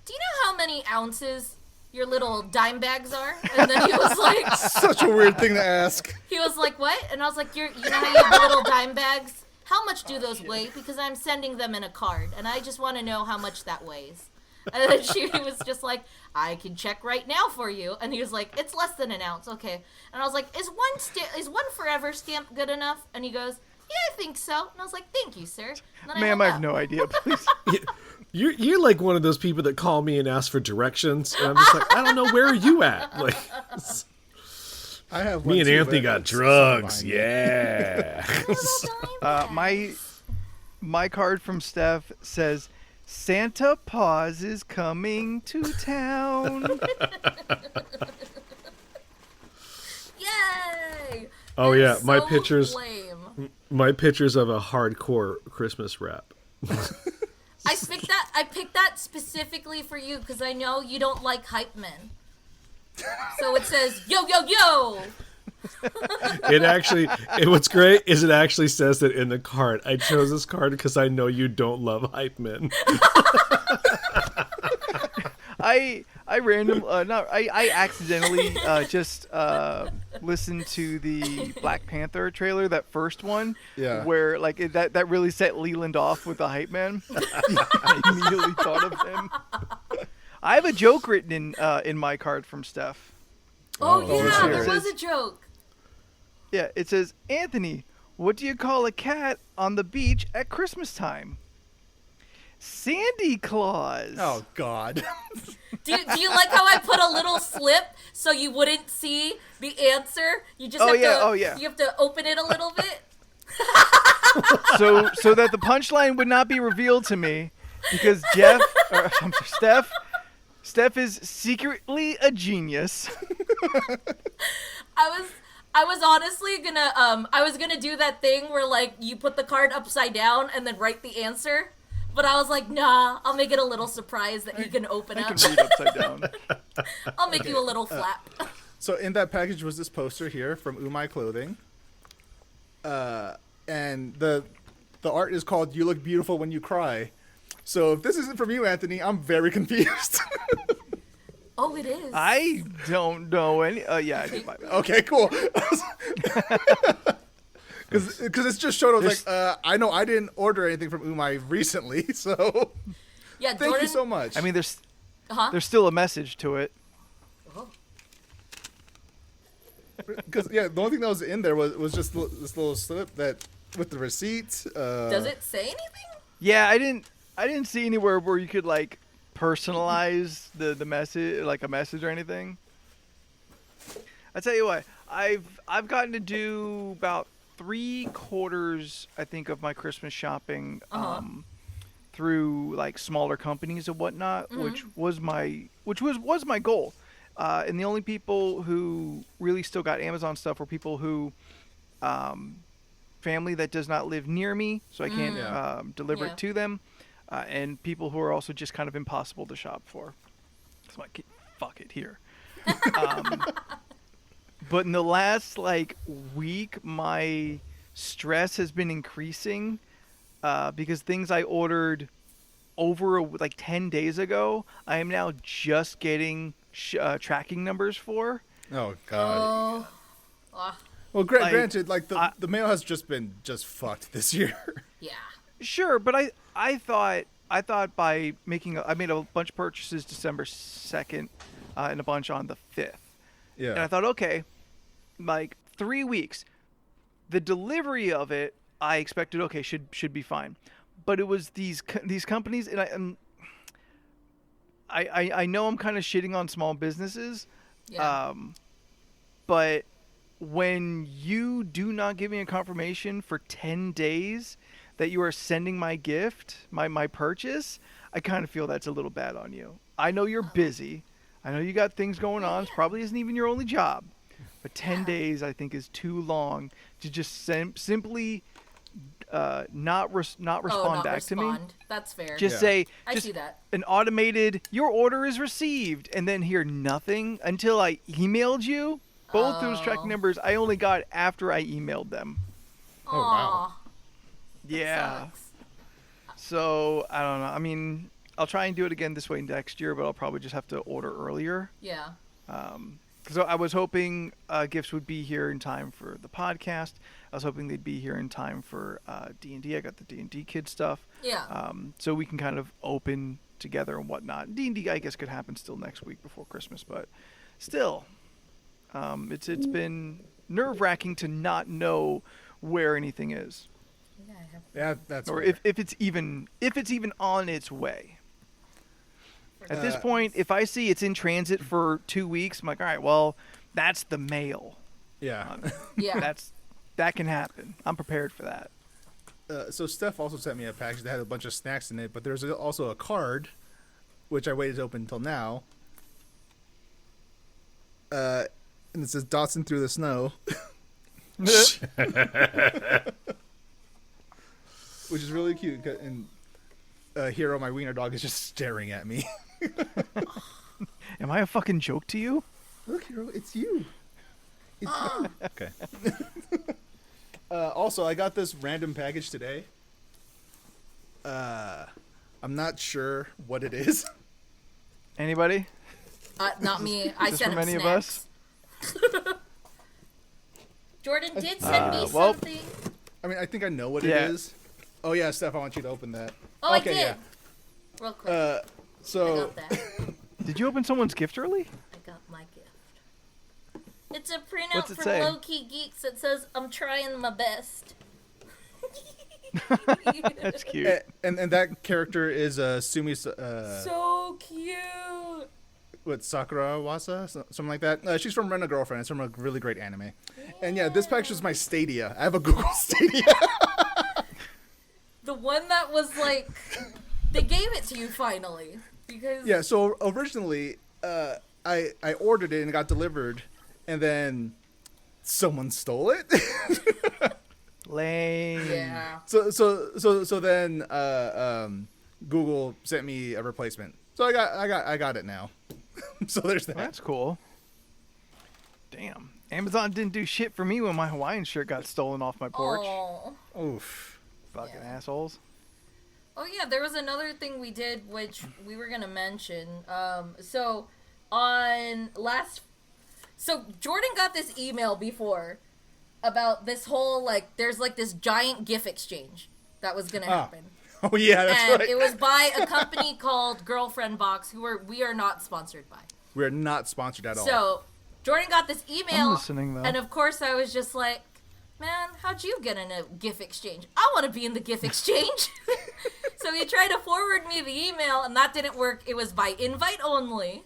[SPEAKER 4] Do you know how many ounces your little dime bags are? And then he was like,
[SPEAKER 1] Such a weird thing to ask.
[SPEAKER 4] he was like, what? And I was like, you know how you have the little dime bags? How much do those weigh? Because I'm sending them in a card and I just want to know how much that weighs. And then she was just like, I can check right now for you. And he was like, it's less than an ounce. Okay. And I was like, is one forever stamp good enough? And he goes, yeah, I think so. And I was like, thank you, sir. And then
[SPEAKER 3] Ma'am,
[SPEAKER 4] hung
[SPEAKER 3] I have
[SPEAKER 4] up.
[SPEAKER 3] no idea. Please.
[SPEAKER 2] You're like one of those people that call me and ask for directions, and I'm just like, I don't know, where are you at? Like,
[SPEAKER 1] I have
[SPEAKER 2] me
[SPEAKER 1] one
[SPEAKER 2] and
[SPEAKER 1] too,
[SPEAKER 2] Anthony
[SPEAKER 1] but
[SPEAKER 2] got
[SPEAKER 1] it's
[SPEAKER 2] drugs,
[SPEAKER 1] behind me.
[SPEAKER 2] yeah.
[SPEAKER 4] Little dime bags.
[SPEAKER 3] My card from Steph says, Santa Paws is coming to town.
[SPEAKER 4] Yay!
[SPEAKER 2] Oh
[SPEAKER 4] That
[SPEAKER 2] yeah,
[SPEAKER 4] is
[SPEAKER 2] my
[SPEAKER 4] so
[SPEAKER 2] pictures,
[SPEAKER 4] lame.
[SPEAKER 2] my pictures of a hardcore Christmas wrap.
[SPEAKER 4] I picked that specifically for you because I know you don't like hype men. So it says yo yo yo.
[SPEAKER 2] What's great is it actually says that in the card. I chose this card because I know you don't love hype men.
[SPEAKER 3] I accidentally just listened to the Black Panther trailer, that first one,
[SPEAKER 1] Yeah.
[SPEAKER 3] where like that really set Leland off with the hype man. I immediately thought of him. I have a joke written in my card from Steph.
[SPEAKER 4] Oh,
[SPEAKER 1] Oh,
[SPEAKER 4] yeah,
[SPEAKER 1] sure.
[SPEAKER 4] there was a joke.
[SPEAKER 3] Yeah, it says, Anthony, what do you call a cat on the beach at Christmas time? Sandy Claus.
[SPEAKER 1] Oh God.
[SPEAKER 4] Do you like how I put a little slip so you wouldn't see the answer? You just have to you have to open it a little bit.
[SPEAKER 3] So that the punchline would not be revealed to me, because Steph is secretly a genius.
[SPEAKER 4] I was honestly gonna I was gonna do that thing where like you put the card upside down and then write the answer. But I was like, nah, I'll make it a little surprise that you can open
[SPEAKER 3] I
[SPEAKER 4] up.
[SPEAKER 3] can read upside down.
[SPEAKER 4] I'll make you a little flap.
[SPEAKER 1] So in that package was this poster here from Umai Clothing. And the art is called "You Look Beautiful When You Cry." So if this isn't from you, Anthony, I'm very confused.
[SPEAKER 4] Oh, it is.
[SPEAKER 3] I don't know any. Yeah, I did buy that.
[SPEAKER 1] Okay, cool. Because it's just showed. I was like, I know I didn't order anything from Umai recently, so
[SPEAKER 4] Yeah,
[SPEAKER 1] thank
[SPEAKER 4] Jordan.
[SPEAKER 1] you so much.
[SPEAKER 3] I mean, there's
[SPEAKER 4] Uh-huh.
[SPEAKER 3] still a message to it.
[SPEAKER 1] Because the only thing that was in there was just this little slip that with the receipt.
[SPEAKER 4] Does it say anything?
[SPEAKER 3] Yeah, I didn't see anywhere where you could like personalize the message, like a message or anything. I tell you what, I've gotten to do about 3/4, I think, of my Christmas shopping through like smaller companies and whatnot, which was my goal. And the only people who really still got Amazon stuff were people who family that does not live near me, so I can't deliver
[SPEAKER 4] Yeah.
[SPEAKER 3] it to them, and people who are also just kind of impossible to shop for. So I'm like, fuck it, here. But in the last like week, my stress has been increasing because things I ordered over like 10 days ago, I am now just getting tracking numbers for.
[SPEAKER 1] Oh God.
[SPEAKER 4] Oh. Ah,
[SPEAKER 1] Well,
[SPEAKER 3] like,
[SPEAKER 1] granted, like the mail has just been fucked this year.
[SPEAKER 4] yeah.
[SPEAKER 3] Sure, but I thought by I made a bunch of purchases December 2nd and a bunch on the 5th.
[SPEAKER 1] Yeah.
[SPEAKER 3] And I thought, okay, like 3 weeks. The delivery of it, I expected, okay, should be fine. But it was these companies, and I know I'm kind of shitting on small businesses,
[SPEAKER 4] Yeah.
[SPEAKER 3] But when you do not give me a confirmation for 10 days that you are sending my gift, my purchase, I kind of feel that's a little bad on you. I know you're busy. I know you got things going on. It probably isn't even your only job. But 10 days, I think, is too long to just simply not respond back to me.
[SPEAKER 4] That's fair.
[SPEAKER 3] Just say,
[SPEAKER 4] I see that.
[SPEAKER 3] An automated, your order is received, and then hear nothing until I emailed you. Both those tracking numbers I only got after I emailed them.
[SPEAKER 1] Oh, wow.
[SPEAKER 3] Yeah.
[SPEAKER 4] Sucks.
[SPEAKER 3] So, I don't know. I mean, I'll try and do it again this way next year, but I'll probably just have to order earlier.
[SPEAKER 4] Yeah.
[SPEAKER 3] Because I was hoping gifts would be here in time for the podcast. I was hoping they'd be here in time for D&D. I got the D&D kid stuff.
[SPEAKER 4] Yeah.
[SPEAKER 3] So we can kind of open together and whatnot. D&D, I guess, could happen still next week before Christmas, but still, it's been nerve-wracking to not know where anything is,
[SPEAKER 1] Yeah, that's
[SPEAKER 3] or
[SPEAKER 1] fair.
[SPEAKER 3] if it's even on its way. At this point, if I see it's in transit for 2 weeks, I'm like, all right, well, that's the mail.
[SPEAKER 1] Yeah.
[SPEAKER 4] Yeah.
[SPEAKER 3] That can happen. I'm prepared for that.
[SPEAKER 1] So Steph also sent me a package that had a bunch of snacks in it, but there's also a card, which I waited to open until now. And it says Dotson through the snow. Which is really cute. And Hero, my wiener dog, is just staring at me.
[SPEAKER 3] Am I a fucking joke to you?
[SPEAKER 1] Look, Hero, it's you. It's you. Okay. Also, I got this random package today. I'm not sure what it is.
[SPEAKER 3] Anybody?
[SPEAKER 4] Not me. I
[SPEAKER 3] Just
[SPEAKER 4] sent
[SPEAKER 3] from
[SPEAKER 4] him
[SPEAKER 3] any of
[SPEAKER 4] snacks.
[SPEAKER 3] us?
[SPEAKER 4] Jordan did send me
[SPEAKER 3] well-
[SPEAKER 4] something.
[SPEAKER 1] I mean, I think I know what
[SPEAKER 3] Yeah.
[SPEAKER 1] it is. Oh, yeah, Steph, I want you to open that.
[SPEAKER 4] Oh,
[SPEAKER 1] okay,
[SPEAKER 4] I did.
[SPEAKER 1] yeah.
[SPEAKER 4] Real quick. I
[SPEAKER 1] So,
[SPEAKER 4] got that.
[SPEAKER 3] Did you open someone's gift early?
[SPEAKER 4] I got my gift. It's a printout
[SPEAKER 3] What's it
[SPEAKER 4] from
[SPEAKER 3] say?
[SPEAKER 4] Low Key Geeks that says, "I'm trying my best."
[SPEAKER 3] That's cute.
[SPEAKER 1] and that character is Sumi,
[SPEAKER 4] So cute.
[SPEAKER 1] what, Sakurawasa? Something like that. She's from Rent a Girlfriend. It's from a really great anime. And yeah, this package is my Stadia. I have a Google Stadia.
[SPEAKER 4] The one that was like, they gave it to you finally because
[SPEAKER 1] Yeah, so originally, I ordered it and it got delivered, and then someone stole it.
[SPEAKER 3] Lame.
[SPEAKER 4] Yeah.
[SPEAKER 1] So then Google sent me a replacement. So I got it now. So there's that.
[SPEAKER 3] That's cool. Damn. Amazon didn't do shit for me when my Hawaiian shirt got stolen off my porch.
[SPEAKER 4] Oh.
[SPEAKER 1] Oof.
[SPEAKER 3] Fucking assholes.
[SPEAKER 4] Oh yeah, there was another thing we did which we were gonna mention. So Jordan got this email before about this whole there's this giant GIF exchange that was gonna happen.
[SPEAKER 1] Oh yeah, that's
[SPEAKER 4] And
[SPEAKER 1] right.
[SPEAKER 4] it was by a company called Girlfriend Box, we are not sponsored by.
[SPEAKER 1] We're not sponsored at all.
[SPEAKER 4] So Jordan got this email,
[SPEAKER 3] I'm listening, though.
[SPEAKER 4] and of course I was just like, "Man, how'd you get in a GIF exchange? I want to be in the GIF exchange." So he tried to forward me the email, and that didn't work. It was by invite only.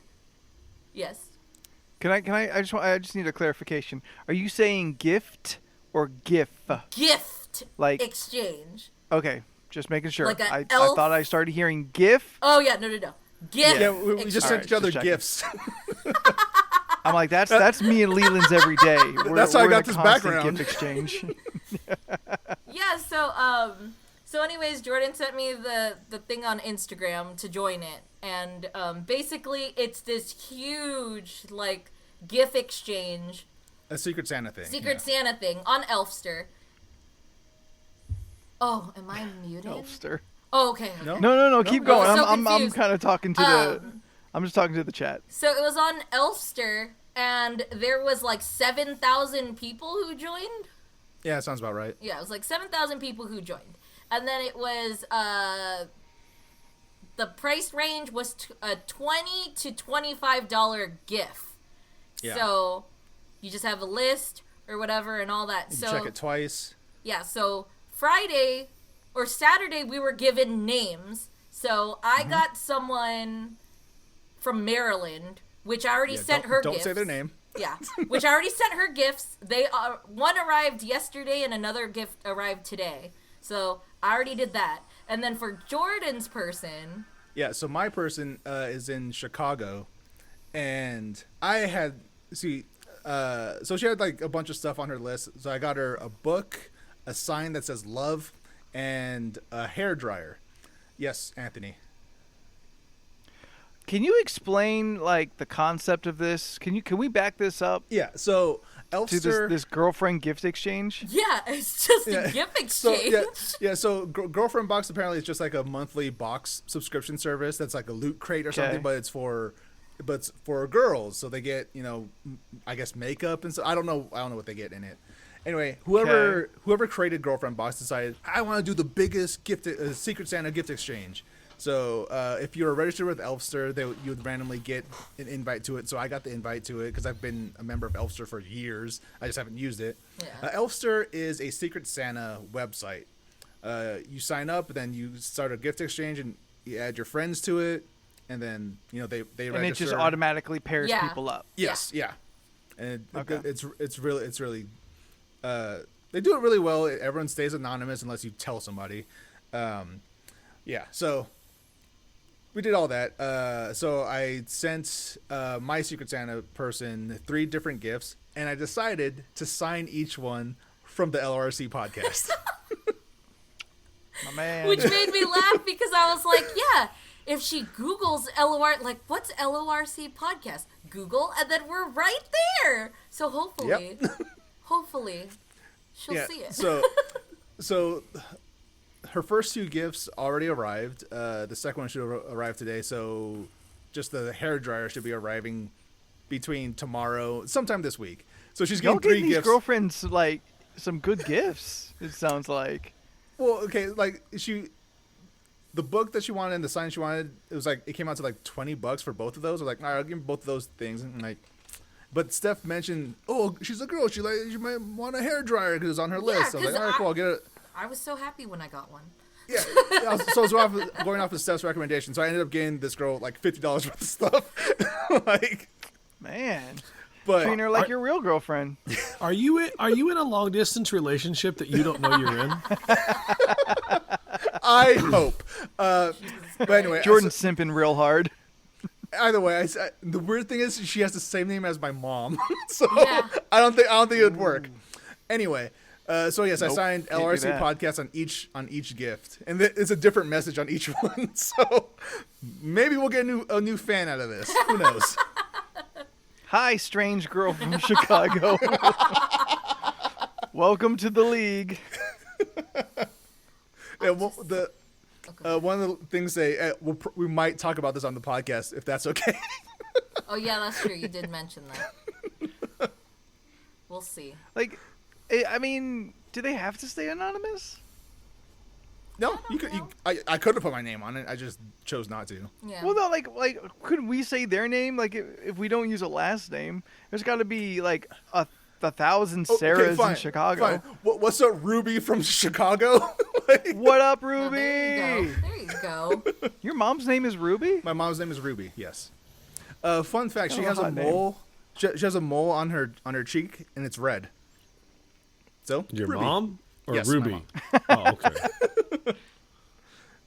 [SPEAKER 4] Yes.
[SPEAKER 3] Can I I just need a clarification. Are you saying gift or GIF?
[SPEAKER 4] Gift
[SPEAKER 3] Like-
[SPEAKER 4] exchange.
[SPEAKER 3] Okay, just making sure.
[SPEAKER 4] Like a
[SPEAKER 3] I
[SPEAKER 4] elf?
[SPEAKER 3] thought I started hearing GIF.
[SPEAKER 4] Oh yeah, no. Gift.
[SPEAKER 1] yeah, we just sent
[SPEAKER 3] Alright,
[SPEAKER 1] each other
[SPEAKER 3] just checking.
[SPEAKER 1] gifts.
[SPEAKER 3] I'm like, that's me and Leland's every day.
[SPEAKER 1] That's how I
[SPEAKER 3] we're in
[SPEAKER 1] got
[SPEAKER 3] a
[SPEAKER 1] this
[SPEAKER 3] constant
[SPEAKER 1] background.
[SPEAKER 3] GIF exchange.
[SPEAKER 4] Yeah. So anyways, Jordan sent me the thing on Instagram to join it, and basically it's this huge GIF exchange.
[SPEAKER 1] A Secret Santa thing.
[SPEAKER 4] Secret Santa thing on Elfster. Oh, am I muted?
[SPEAKER 3] Elfster.
[SPEAKER 4] Oh, okay.
[SPEAKER 1] No?
[SPEAKER 3] No. Keep going.
[SPEAKER 4] I'm so
[SPEAKER 3] I'm
[SPEAKER 4] confused.
[SPEAKER 3] kind of talking to the. I'm just talking to the chat.
[SPEAKER 4] So it was on Elfster, and there was 7,000 people who joined.
[SPEAKER 1] Yeah, that sounds about right.
[SPEAKER 4] Yeah, it was 7,000 people who joined, and then it was the price range was a $20 to $25 GIF.
[SPEAKER 1] Yeah.
[SPEAKER 4] So you just have a list or whatever and all that.
[SPEAKER 1] You
[SPEAKER 4] So
[SPEAKER 1] check it twice.
[SPEAKER 4] yeah, so Friday or Saturday we were given names. So I got someone from Maryland which I already sent her
[SPEAKER 1] Don't
[SPEAKER 4] gifts.
[SPEAKER 1] say their name.
[SPEAKER 4] Yeah, which I already sent her gifts. They one arrived yesterday and another gift arrived today. So I already did that. And then for Jordan's person,
[SPEAKER 1] Yeah, so my person is in Chicago, and I had so she had like a bunch of stuff on her list. So I got her a book, a sign that says love, and a hair dryer. Yes, Anthony.
[SPEAKER 3] Can you explain like the concept of this? Can we back this up
[SPEAKER 1] Yeah, so
[SPEAKER 3] to
[SPEAKER 1] Elfster.
[SPEAKER 3] this girlfriend gift exchange?
[SPEAKER 4] yeah, it's just a gift
[SPEAKER 1] So
[SPEAKER 4] exchange.
[SPEAKER 1] so Girlfriend Box apparently is just like a monthly box subscription service that's like a loot crate or something,
[SPEAKER 3] Okay.
[SPEAKER 1] but it's for girls, so they get I guess makeup and so I don't know what they get in it. Anyway, whoever created Girlfriend Box decided I want to do the biggest Secret Santa gift exchange. So if you were registered with Elfster, you would randomly get an invite to it. So I got the invite to it because I've been a member of Elfster for years. I just haven't used it.
[SPEAKER 4] Yeah.
[SPEAKER 1] Elfster is a Secret Santa website. You sign up, then you start a gift exchange, and you add your friends to it, and then they register.
[SPEAKER 3] And it just automatically pairs
[SPEAKER 4] Yeah.
[SPEAKER 3] people up.
[SPEAKER 1] Yes, yeah. And
[SPEAKER 3] Okay.
[SPEAKER 1] it's really they do it really well. Everyone stays anonymous unless you tell somebody. Yeah, so we did all that. So I sent my Secret Santa person 3 different gifts, and I decided to sign each one from the LRC podcast.
[SPEAKER 3] My man.
[SPEAKER 4] Which made me laugh because I was like, yeah, if she Googles LOR, like, what's LORC podcast? Google, and then we're right there. So hopefully, she'll see it.
[SPEAKER 1] So her first 2 gifts already arrived. The second one should arrive today. So just the hair dryer should be arriving between tomorrow, sometime this week. So she's
[SPEAKER 3] Y'all
[SPEAKER 1] getting 3
[SPEAKER 3] getting these
[SPEAKER 1] gifts.
[SPEAKER 3] girlfriends like some good gifts. It sounds like.
[SPEAKER 1] Well, okay, like the book that she wanted and the sign she wanted, it came out to like $20 for both of those. I was like, all right, I'll give both of those things. And like, but Steph mentioned, oh, she's a girl. She might want a hair dryer because it's on her list. So I was
[SPEAKER 4] 'cause
[SPEAKER 1] like, all right, cool, I'll get it.
[SPEAKER 4] I was so happy when I got one.
[SPEAKER 1] Yeah, so I was going off of Steph's recommendation. So I ended up getting this girl like $50 worth of stuff. Like,
[SPEAKER 3] Man.
[SPEAKER 1] but
[SPEAKER 3] Treating her like your real girlfriend.
[SPEAKER 2] Are you in a long distance relationship that you don't know you're in?
[SPEAKER 1] I hope. But anyway,
[SPEAKER 3] Jordan's simping real hard.
[SPEAKER 1] either way, the weird thing is she has the same name as my mom, so
[SPEAKER 4] Yeah.
[SPEAKER 1] I don't think it would work. Anyway, so yes, I
[SPEAKER 3] Nope,
[SPEAKER 1] signed
[SPEAKER 3] can't do
[SPEAKER 1] LRC
[SPEAKER 3] that.
[SPEAKER 1] podcast on each gift, and it's a different message on each one. So maybe we'll get a new fan out of this. Who knows?
[SPEAKER 3] Hi, strange girl from Chicago. Welcome to the league.
[SPEAKER 1] Yeah, well, one of the things we might talk about this on the podcast if that's okay.
[SPEAKER 4] Oh yeah, that's true. You did mention that. We'll see.
[SPEAKER 3] Like, I mean, do they have to stay anonymous?
[SPEAKER 1] No, I could have put my name on it. I just chose not to.
[SPEAKER 4] Yeah.
[SPEAKER 3] Well, no, like, could we say their name? Like, if we don't use a last name, there's got to be like a 1,000 Sarahs in Chicago.
[SPEAKER 1] Fine. What's up, Ruby from Chicago? Like,
[SPEAKER 3] What up,
[SPEAKER 4] Oh,
[SPEAKER 3] Ruby?
[SPEAKER 4] there you go.
[SPEAKER 3] Your mom's name is Ruby?
[SPEAKER 1] my mom's name is Ruby. Yes. Fun fact: she
[SPEAKER 3] Oh,
[SPEAKER 1] has a
[SPEAKER 3] hot name.
[SPEAKER 1] mole. She has a mole on her cheek, and it's red. So
[SPEAKER 2] Your
[SPEAKER 1] Ruby.
[SPEAKER 2] mom or
[SPEAKER 1] Yes, my
[SPEAKER 2] Ruby?
[SPEAKER 1] mom.
[SPEAKER 2] Oh, okay.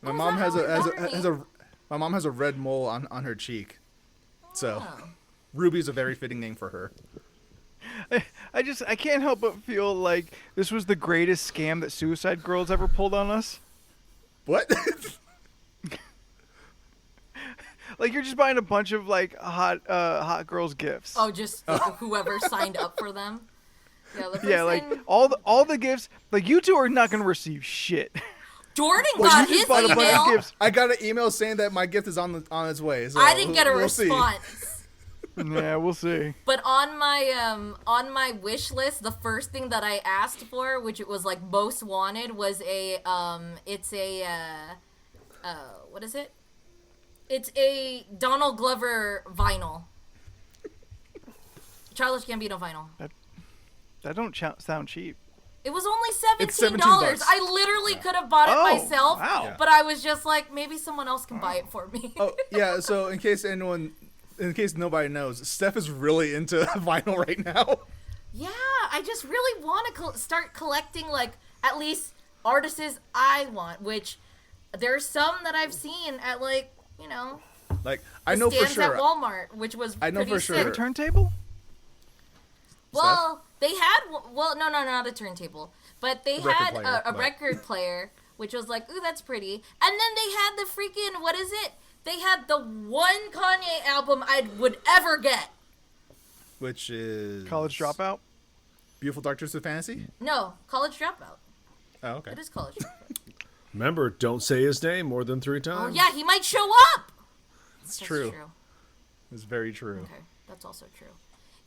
[SPEAKER 1] My
[SPEAKER 4] Oh,
[SPEAKER 1] mom
[SPEAKER 4] is that how it
[SPEAKER 1] my mom has a red mole on her cheek. So
[SPEAKER 4] Oh.
[SPEAKER 1] Ruby's a very fitting name for her.
[SPEAKER 3] I can't help but feel like this was the greatest scam that Suicide Girls ever pulled on us.
[SPEAKER 1] What?
[SPEAKER 3] Like, you're just buying a bunch of like hot girls gifts.
[SPEAKER 4] Oh, just whoever signed up for them. Yeah, the
[SPEAKER 3] Yeah, like
[SPEAKER 4] person-
[SPEAKER 3] all the gifts. Like, you two are not gonna receive shit.
[SPEAKER 4] Jordan
[SPEAKER 1] Well,
[SPEAKER 4] got
[SPEAKER 1] you
[SPEAKER 4] his
[SPEAKER 1] just bought a bunch of
[SPEAKER 4] email.
[SPEAKER 3] gifts.
[SPEAKER 1] I got an email saying that my gift is on its way. So
[SPEAKER 4] I didn't get a
[SPEAKER 1] we'll see.
[SPEAKER 4] response.
[SPEAKER 3] Yeah, we'll see.
[SPEAKER 4] But on my wish list, the first thing that I asked for, which it was like most wanted, was what is it? It's a Donald Glover vinyl. Childish Gambino vinyl.
[SPEAKER 3] That don't sound cheap.
[SPEAKER 4] It was only
[SPEAKER 1] It's
[SPEAKER 4] $17.
[SPEAKER 1] $17.
[SPEAKER 4] I literally could have bought it
[SPEAKER 3] Oh,
[SPEAKER 4] myself,
[SPEAKER 3] wow.
[SPEAKER 4] but I was just like, maybe someone else can buy it for me.
[SPEAKER 1] Oh yeah. So in case anyone in case nobody knows, Steph is really into vinyl right now.
[SPEAKER 4] Yeah, I just really want to start collecting, like, at least artists I want, which there's some that I've seen at, like, you know,
[SPEAKER 1] Like, I know for
[SPEAKER 4] stands
[SPEAKER 1] sure.
[SPEAKER 4] at Walmart, which was
[SPEAKER 1] I know
[SPEAKER 4] pretty
[SPEAKER 1] for
[SPEAKER 4] sick.
[SPEAKER 1] sure.
[SPEAKER 3] A turntable?
[SPEAKER 4] Well, they had, well, no, not a turntable, but they
[SPEAKER 1] Record
[SPEAKER 4] had
[SPEAKER 1] player,
[SPEAKER 4] a
[SPEAKER 1] but-
[SPEAKER 4] record player, which was like, ooh, that's pretty. And then they had the freaking, what is it? They had the one Kanye album I would ever get.
[SPEAKER 1] Which is
[SPEAKER 3] College Dropout?
[SPEAKER 1] Beautiful Dark Twisted Fantasy.
[SPEAKER 4] No, College Dropout.
[SPEAKER 1] Oh, okay.
[SPEAKER 4] It is College Dropout.
[SPEAKER 2] Remember, don't say his name more than 3
[SPEAKER 4] Oh,
[SPEAKER 2] times.
[SPEAKER 4] yeah, he might show up.
[SPEAKER 1] It's
[SPEAKER 4] That's
[SPEAKER 1] true. It's very true.
[SPEAKER 4] Okay, that's also true.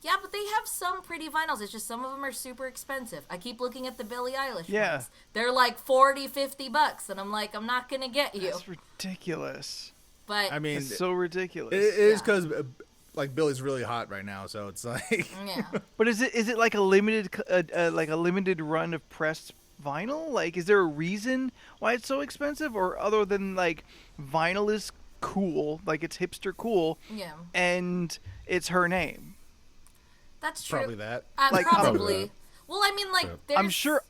[SPEAKER 4] Yeah, but they have some pretty vinyls. It's just some of them are super expensive. I keep looking at the Billie Eilish
[SPEAKER 3] Yeah.
[SPEAKER 4] ones. They're like $40-$50, and I'm like, I'm not gonna get you.
[SPEAKER 3] That's ridiculous.
[SPEAKER 4] But
[SPEAKER 1] I mean,
[SPEAKER 3] It's so ridiculous.
[SPEAKER 1] it is
[SPEAKER 4] Yeah.
[SPEAKER 1] because like Billy's really hot right now, so it's like
[SPEAKER 4] yeah,
[SPEAKER 3] But is it like a limited run of pressed vinyl? Like, is there a reason why it's so expensive, or other than like vinyl is cool, like it's hipster cool,
[SPEAKER 4] yeah,
[SPEAKER 3] and it's her name?
[SPEAKER 4] that's true.
[SPEAKER 1] probably that.
[SPEAKER 3] Like,
[SPEAKER 4] probably. Well, I mean, like, there's,
[SPEAKER 3] I'm sure.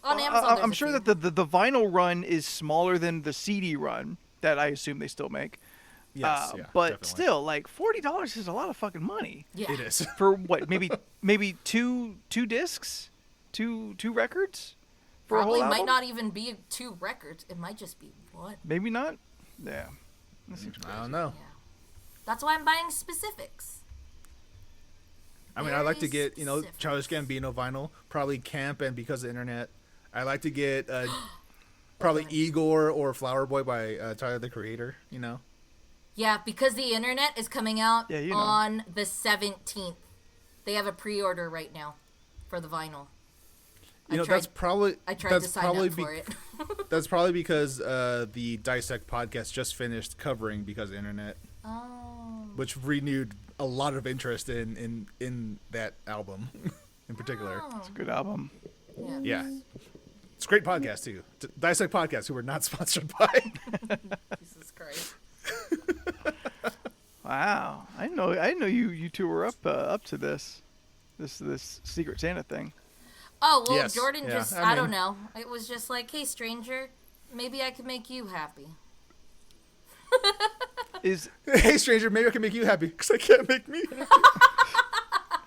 [SPEAKER 4] on Amazon.
[SPEAKER 3] I'm sure that the vinyl run is smaller than the CD run that I assume they still make.
[SPEAKER 1] Yes, yeah,
[SPEAKER 3] but
[SPEAKER 1] definitely.
[SPEAKER 3] still, like $40 is a lot of fucking money
[SPEAKER 4] yeah.
[SPEAKER 1] It is.
[SPEAKER 3] for what? Maybe two discs, two records for
[SPEAKER 4] Probably
[SPEAKER 3] a whole
[SPEAKER 4] might
[SPEAKER 3] album.
[SPEAKER 4] not even be 2 records. It might just be 1.
[SPEAKER 3] Maybe not. Yeah. That seems
[SPEAKER 1] I don't know.
[SPEAKER 4] Yeah, that's why I'm buying specifics.
[SPEAKER 1] I mean, I like to
[SPEAKER 4] Very
[SPEAKER 1] get
[SPEAKER 4] specific.
[SPEAKER 1] Childish Gambino vinyl, probably Camp, and Because of the Internet. I like to get probably Igor or Flower Boy by Tyler the Creator. You know.
[SPEAKER 4] Yeah, because the internet is coming out
[SPEAKER 3] Yeah, you know.
[SPEAKER 4] on the 17th. They have a pre-order right now for the vinyl.
[SPEAKER 1] You know, that's probably
[SPEAKER 4] I tried
[SPEAKER 1] that's
[SPEAKER 4] to sign
[SPEAKER 1] probably
[SPEAKER 4] up for it.
[SPEAKER 1] that's probably because the Dissect podcast just finished covering Because of the Internet,
[SPEAKER 4] Oh.
[SPEAKER 1] which renewed a lot of interest in that album in particular.
[SPEAKER 4] Oh.
[SPEAKER 3] It's a good album.
[SPEAKER 4] Yeah.
[SPEAKER 1] Yeah, it's a great podcast too. Dissect podcast, who we're not sponsored by.
[SPEAKER 4] Jesus Christ.
[SPEAKER 3] Wow, I didn't know you two were up to this Secret Santa thing.
[SPEAKER 4] Oh, well,
[SPEAKER 1] Yes,
[SPEAKER 4] Jordan
[SPEAKER 1] yeah,
[SPEAKER 4] just,
[SPEAKER 1] I
[SPEAKER 4] I don't
[SPEAKER 1] mean-
[SPEAKER 4] know. It was just like, hey, stranger, maybe I could make you happy.
[SPEAKER 3] Is
[SPEAKER 1] Hey, stranger, maybe I can make you happy because I can't make me happy.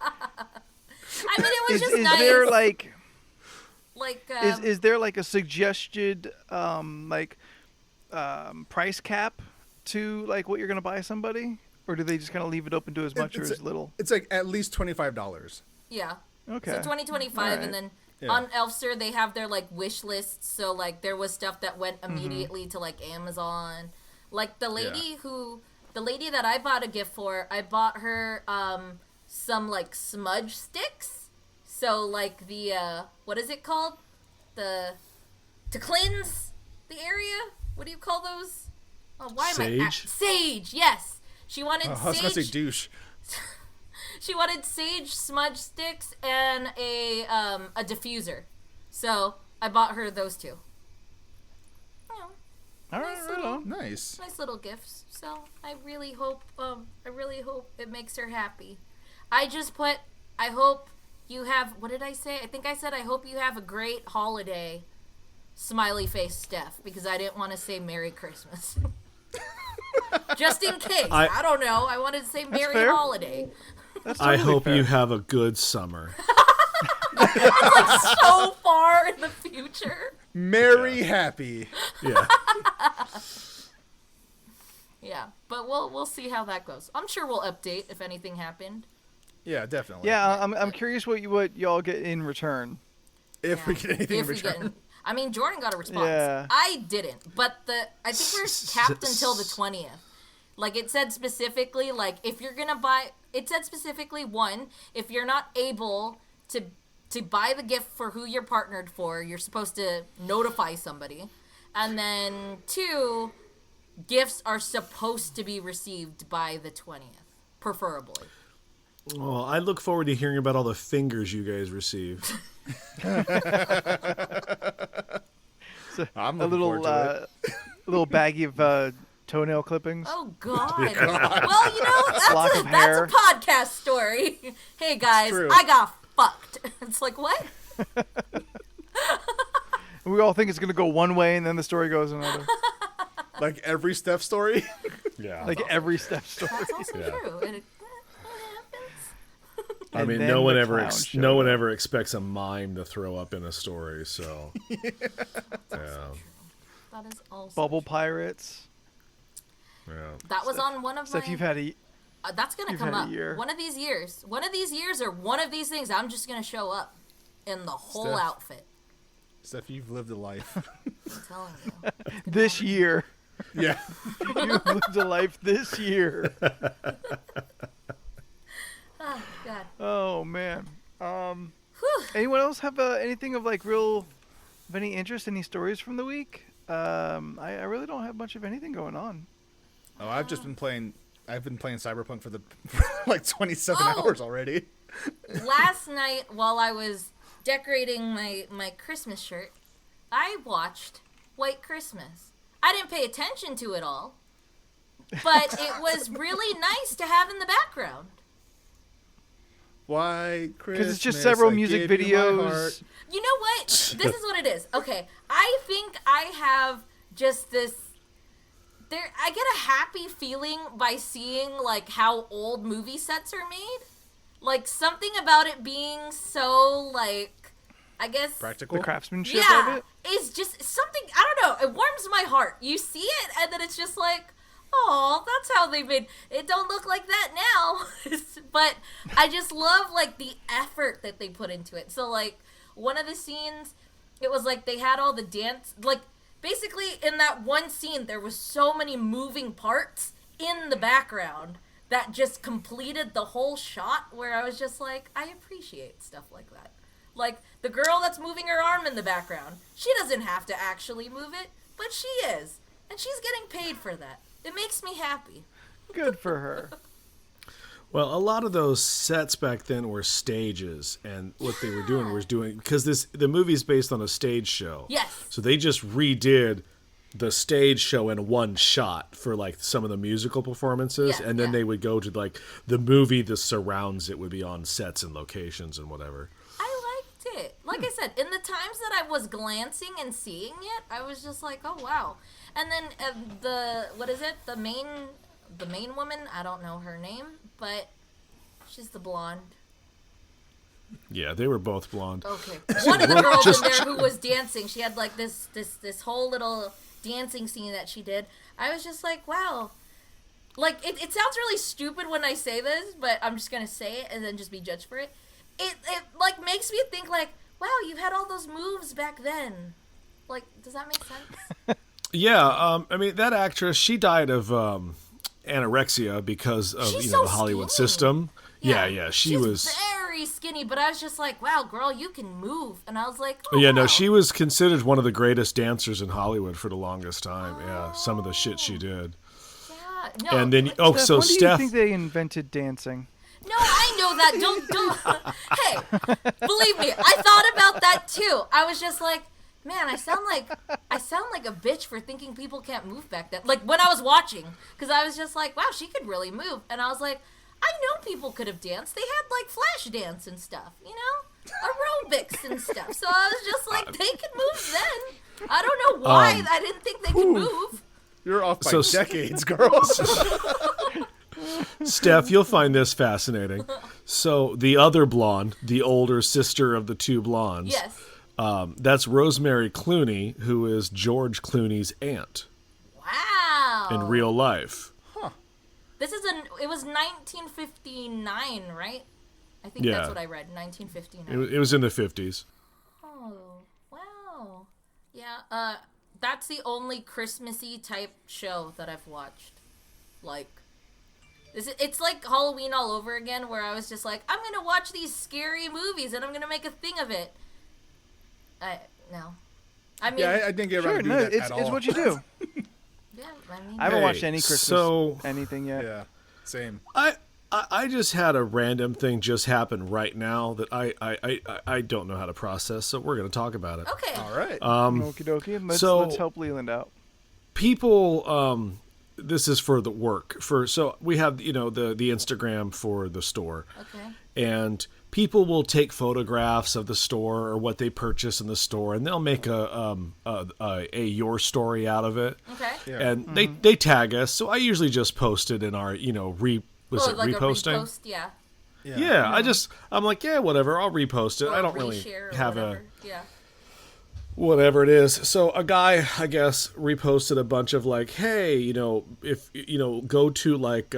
[SPEAKER 4] I mean, it was just
[SPEAKER 3] is
[SPEAKER 4] nice.
[SPEAKER 3] there like
[SPEAKER 4] like,
[SPEAKER 3] is there like a suggested price cap to like what you're gonna buy somebody, or do they just kind of leave it open to as much or
[SPEAKER 1] It's
[SPEAKER 3] as little?
[SPEAKER 1] It's like at least $25.
[SPEAKER 4] yeah.
[SPEAKER 3] Okay.
[SPEAKER 4] So 2025,
[SPEAKER 3] Alright.
[SPEAKER 4] and then
[SPEAKER 1] Yeah.
[SPEAKER 4] on Elfster they have their like wish lists. So like there was stuff that went
[SPEAKER 3] Mm-hmm.
[SPEAKER 4] immediately to like Amazon. Like the lady that I bought a gift for, I bought her some like smudge sticks. So like the what is it called? To cleanse the area. What do you call those? Oh, why am I
[SPEAKER 2] Sage?
[SPEAKER 4] sage? Yes. She wanted
[SPEAKER 1] I was gonna say
[SPEAKER 4] sage.
[SPEAKER 1] douche.
[SPEAKER 4] She wanted sage smudge sticks and a diffuser. So I bought her those 2. Oh,
[SPEAKER 3] All right,
[SPEAKER 4] nice
[SPEAKER 3] right
[SPEAKER 4] little-
[SPEAKER 3] on.
[SPEAKER 1] Nice.
[SPEAKER 4] nice little gifts. So I really hope it makes her happy. I hope you have, what did I say? I think I said I hope you have a great holiday. Smiley face Steph, because I didn't want to say Merry Christmas. Just in case. I don't know. I wanted to say Merry
[SPEAKER 3] fair.
[SPEAKER 4] Holiday.
[SPEAKER 3] That's
[SPEAKER 2] I
[SPEAKER 3] totally
[SPEAKER 2] hope
[SPEAKER 3] fair.
[SPEAKER 2] you have a good summer.
[SPEAKER 4] So far in the future.
[SPEAKER 1] Merry happy.
[SPEAKER 2] Yeah.
[SPEAKER 4] Yeah, but we'll see how that goes. I'm sure we'll update if anything happened.
[SPEAKER 1] Yeah, definitely.
[SPEAKER 3] Yeah, I'm curious what y'all get in return.
[SPEAKER 1] If we get anything in
[SPEAKER 4] If we
[SPEAKER 1] return.
[SPEAKER 4] get, I mean, Jordan got a response.
[SPEAKER 3] Yeah.
[SPEAKER 4] I didn't, but I think we're capped until the 20th. Like it said specifically, like if you're gonna buy, it said specifically 1, if you're not able to buy the gift for who you're partnered for, you're supposed to notify somebody, and then 2, gifts are supposed to be received by the 20th, preferably.
[SPEAKER 2] Well, I look forward to hearing about all the fingers you guys received.
[SPEAKER 1] I'm
[SPEAKER 3] A
[SPEAKER 1] looking
[SPEAKER 3] little
[SPEAKER 1] forward to it.
[SPEAKER 3] little baggie of toenail clippings.
[SPEAKER 4] Oh God. Well,
[SPEAKER 3] Lock of
[SPEAKER 4] that's
[SPEAKER 3] hair.
[SPEAKER 4] a podcast story. Hey guys,
[SPEAKER 1] true.
[SPEAKER 4] I got fucked. It's like what?
[SPEAKER 3] We all think it's gonna go one way, and then the story goes another.
[SPEAKER 1] Like every Steph story.
[SPEAKER 2] Yeah.
[SPEAKER 3] Like every step story.
[SPEAKER 4] That's also
[SPEAKER 2] Yeah.
[SPEAKER 4] true. It happens.
[SPEAKER 2] I
[SPEAKER 3] And
[SPEAKER 2] mean,
[SPEAKER 3] then
[SPEAKER 2] no one
[SPEAKER 3] the
[SPEAKER 2] ever
[SPEAKER 3] clown showed
[SPEAKER 2] no one
[SPEAKER 3] up.
[SPEAKER 2] ever expects a mime to throw up in a story. So yeah.
[SPEAKER 4] That is also
[SPEAKER 3] Bubble
[SPEAKER 4] true.
[SPEAKER 3] pirates.
[SPEAKER 2] Yeah.
[SPEAKER 4] That was on one of
[SPEAKER 3] Stuff
[SPEAKER 4] my.
[SPEAKER 3] you've had a
[SPEAKER 4] That's gonna
[SPEAKER 3] you've
[SPEAKER 4] come
[SPEAKER 3] had a
[SPEAKER 4] up.
[SPEAKER 3] year.
[SPEAKER 4] One of these years. One of these years, or one of these things. I'm just gonna show up in the whole
[SPEAKER 1] Steph.
[SPEAKER 4] outfit.
[SPEAKER 1] Steph, you've lived a life.
[SPEAKER 4] I'm telling you.
[SPEAKER 3] this year.
[SPEAKER 1] Yeah.
[SPEAKER 3] You've lived a life this year.
[SPEAKER 4] Oh God.
[SPEAKER 3] Oh man.
[SPEAKER 4] Whew.
[SPEAKER 3] Anyone else have anything of like of any interest, any stories from the week? I really don't have much of anything going on.
[SPEAKER 1] Oh, I've just been playing. I've been playing Cyberpunk for like 27
[SPEAKER 4] Oh.
[SPEAKER 1] hours already.
[SPEAKER 4] Last night, while I was decorating my Christmas shirt, I watched White Christmas. I didn't pay attention to it all, but it was really nice to have in the background.
[SPEAKER 1] Why Christmas?
[SPEAKER 3] Because it's just several
[SPEAKER 1] I
[SPEAKER 3] music
[SPEAKER 1] gave you my heart.
[SPEAKER 3] videos.
[SPEAKER 4] You know what? This is what it is. Okay, I think I have just this. I get a happy feeling by seeing like how old movie sets are made. Like something about it being so like, I guess.
[SPEAKER 1] Practical.
[SPEAKER 3] The craftsmanship of
[SPEAKER 4] Yeah,
[SPEAKER 3] it.
[SPEAKER 4] it's just something. I don't know. It warms my heart. You see it, and then it's just like, oh, that's how they made. It don't look like that now, but I just love like the effort that they put into it. So like one of the scenes, it was like they had all the dance. Like basically in that one scene, there was so many moving parts in the background that just completed the whole shot. Where I was just like, I appreciate stuff like that. Like, the girl that's moving her arm in the background, she doesn't have to actually move it, but she is. And she's getting paid for that. It makes me happy.
[SPEAKER 3] Good for her.
[SPEAKER 2] Well, a lot of those sets back then were stages, and what they were doing was because the movie's based on a stage show.
[SPEAKER 4] Yes.
[SPEAKER 2] So they just redid the stage show in one shot for like some of the musical performances,
[SPEAKER 4] Yeah,
[SPEAKER 2] and then
[SPEAKER 4] yeah.
[SPEAKER 2] they would go to like the movie that surrounds it would be on sets and locations and whatever.
[SPEAKER 4] I liked it. Like I said, in the times that I was glancing and seeing it, I was just like, oh, wow. And then the main woman, I don't know her name, but she's the blonde.
[SPEAKER 2] Yeah, they were both blonde.
[SPEAKER 4] Okay. One of the girls in there who was dancing, she had like this whole little dancing scene that she did. I was just like, wow. Like, it sounds really stupid when I say this, but I'm just going to say it and then just be judged for it. It like makes me think like, wow, you had all those moves back then. Like, does that make sense?
[SPEAKER 2] Yeah, I mean that actress, she died of anorexia because of
[SPEAKER 4] She's
[SPEAKER 2] the
[SPEAKER 4] so
[SPEAKER 2] Hollywood
[SPEAKER 4] skinny.
[SPEAKER 2] system. Yeah, she
[SPEAKER 4] She's
[SPEAKER 2] was.
[SPEAKER 4] very skinny, but I was just like, wow, girl, you can move. And I was like, oh,
[SPEAKER 2] Yeah, no,
[SPEAKER 4] wow.
[SPEAKER 2] she was considered one of the greatest dancers in Hollywood for the longest time. Yeah, some of the shit she did.
[SPEAKER 4] Yeah. No,
[SPEAKER 2] And then,
[SPEAKER 3] Steph,
[SPEAKER 2] so
[SPEAKER 3] when do you
[SPEAKER 2] Steph,
[SPEAKER 3] think they invented dancing?
[SPEAKER 4] No, I know that. Don't. Hey, believe me, I thought about that too. I was just like, man, I sound like a bitch for thinking people can't move back then. Like when I was watching, because I was just like, wow, she could really move, and I was like, I know people could have danced. They had like flash dance and stuff, aerobics and stuff. So I was just like, they could move then. I don't know why I didn't think they could move.
[SPEAKER 1] You're off by
[SPEAKER 2] So-
[SPEAKER 1] decades, girls.
[SPEAKER 2] Steph, you'll find this fascinating. So the other blonde, the older sister of the two blondes,
[SPEAKER 4] Yes.
[SPEAKER 2] that's Rosemary Clooney, who is George Clooney's aunt
[SPEAKER 4] Wow.
[SPEAKER 2] in real life.
[SPEAKER 4] It was 1959, right? I think
[SPEAKER 2] Yeah.
[SPEAKER 4] that's what I read. 1959.
[SPEAKER 2] It was in the 50s.
[SPEAKER 4] Oh, wow. Yeah, that's the only Christmassy type show that I've watched. Like, it's like Halloween all over again, where I was just like, I'm gonna watch these scary movies and I'm gonna make a thing of it. No. I mean,
[SPEAKER 1] Yeah, I didn't get around
[SPEAKER 3] Sure,
[SPEAKER 1] to
[SPEAKER 3] no,
[SPEAKER 1] doing that
[SPEAKER 3] it's
[SPEAKER 1] at all.
[SPEAKER 3] it's what you do.
[SPEAKER 4] yeah, I mean,
[SPEAKER 3] I haven't
[SPEAKER 2] Hey,
[SPEAKER 3] watched any Christmas
[SPEAKER 2] so-
[SPEAKER 3] anything yet.
[SPEAKER 1] Yeah, same.
[SPEAKER 2] I just had a random thing just happen right now that I don't know how to process, so we're going to talk about it.
[SPEAKER 4] okay.
[SPEAKER 1] All right.
[SPEAKER 3] Okie dokie. Let's
[SPEAKER 2] so-
[SPEAKER 3] let's help Leland out.
[SPEAKER 2] People this is for the work. So we have, the Instagram for the store.
[SPEAKER 4] Okay.
[SPEAKER 2] And people will take photographs of the store or what they purchase in the store, and they'll make a your story out of it.
[SPEAKER 4] Okay.
[SPEAKER 1] Yeah.
[SPEAKER 2] And they tag us. So I usually just post it in our,
[SPEAKER 4] like
[SPEAKER 2] reposting?
[SPEAKER 4] A repost, yeah.
[SPEAKER 2] Yeah, I'm like, yeah, whatever, I'll repost it.
[SPEAKER 4] Or
[SPEAKER 2] I don't really
[SPEAKER 4] reshare or
[SPEAKER 2] have
[SPEAKER 4] whatever. Yeah.
[SPEAKER 2] whatever it is. So a guy, I guess, reposted a bunch of like, hey, if go to like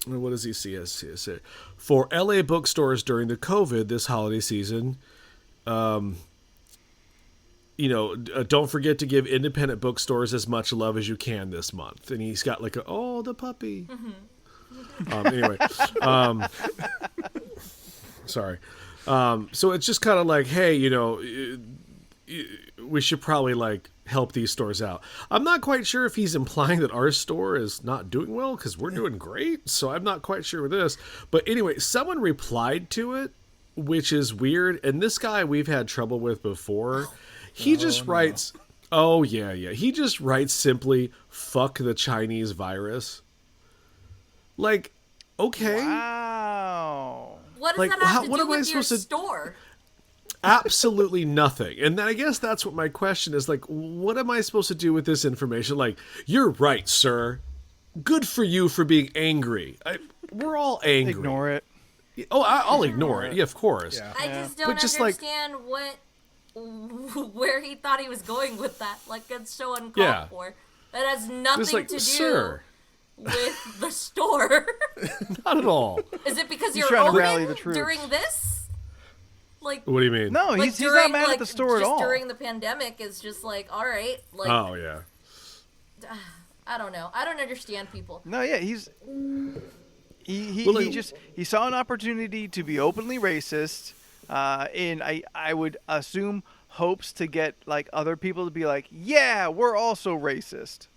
[SPEAKER 2] what does he see as it for LA bookstores during the COVID this holiday season, don't forget to give independent bookstores as much love as you can this month. And he's got like the puppy. Anyway, sorry. So it's just kind of like, hey, we should probably like help these stores out. I'm not quite sure if he's implying that our store is not doing well because we're doing great. So I'm not quite sure with this. But anyway, someone replied to it, which is weird. And this guy we've had trouble with before. He just writes, oh, yeah. He just writes simply, fuck the Chinese virus. Like, okay.
[SPEAKER 3] Wow.
[SPEAKER 4] What does
[SPEAKER 2] Like,
[SPEAKER 4] that have to
[SPEAKER 2] what
[SPEAKER 4] do
[SPEAKER 2] am I
[SPEAKER 4] with your
[SPEAKER 2] supposed to-
[SPEAKER 4] store?
[SPEAKER 2] Absolutely nothing. And then I guess that's what my question is, like, what am I supposed to do with this information? Like, you're right, sir. Good for you for being angry. We're all angry.
[SPEAKER 3] Ignore it.
[SPEAKER 2] Oh, I'll ignore it. Yeah, of course.
[SPEAKER 1] Yeah.
[SPEAKER 4] I just don't
[SPEAKER 2] But just, like-
[SPEAKER 4] understand where he thought he was going with that. Like, it's so uncalled
[SPEAKER 2] Yeah.
[SPEAKER 4] for. That has nothing
[SPEAKER 2] Just like,
[SPEAKER 4] to do
[SPEAKER 2] sir,
[SPEAKER 4] with the store.
[SPEAKER 2] not at all.
[SPEAKER 4] Is it because
[SPEAKER 3] He's
[SPEAKER 4] you're
[SPEAKER 3] trying to
[SPEAKER 4] open
[SPEAKER 3] rally the troops.
[SPEAKER 4] during this? Like,
[SPEAKER 2] What do you mean?
[SPEAKER 3] No,
[SPEAKER 4] like
[SPEAKER 3] he's
[SPEAKER 4] during,
[SPEAKER 3] not mad at the store at
[SPEAKER 4] just
[SPEAKER 3] all.
[SPEAKER 4] during the pandemic, is just like, all right, like,
[SPEAKER 2] Oh, yeah.
[SPEAKER 4] I don't know. I don't understand people.
[SPEAKER 3] No, yeah, he
[SPEAKER 2] Well, like-
[SPEAKER 3] he saw an opportunity to be openly racist, and I would assume hopes to get like other people to be like, yeah, we're also racist.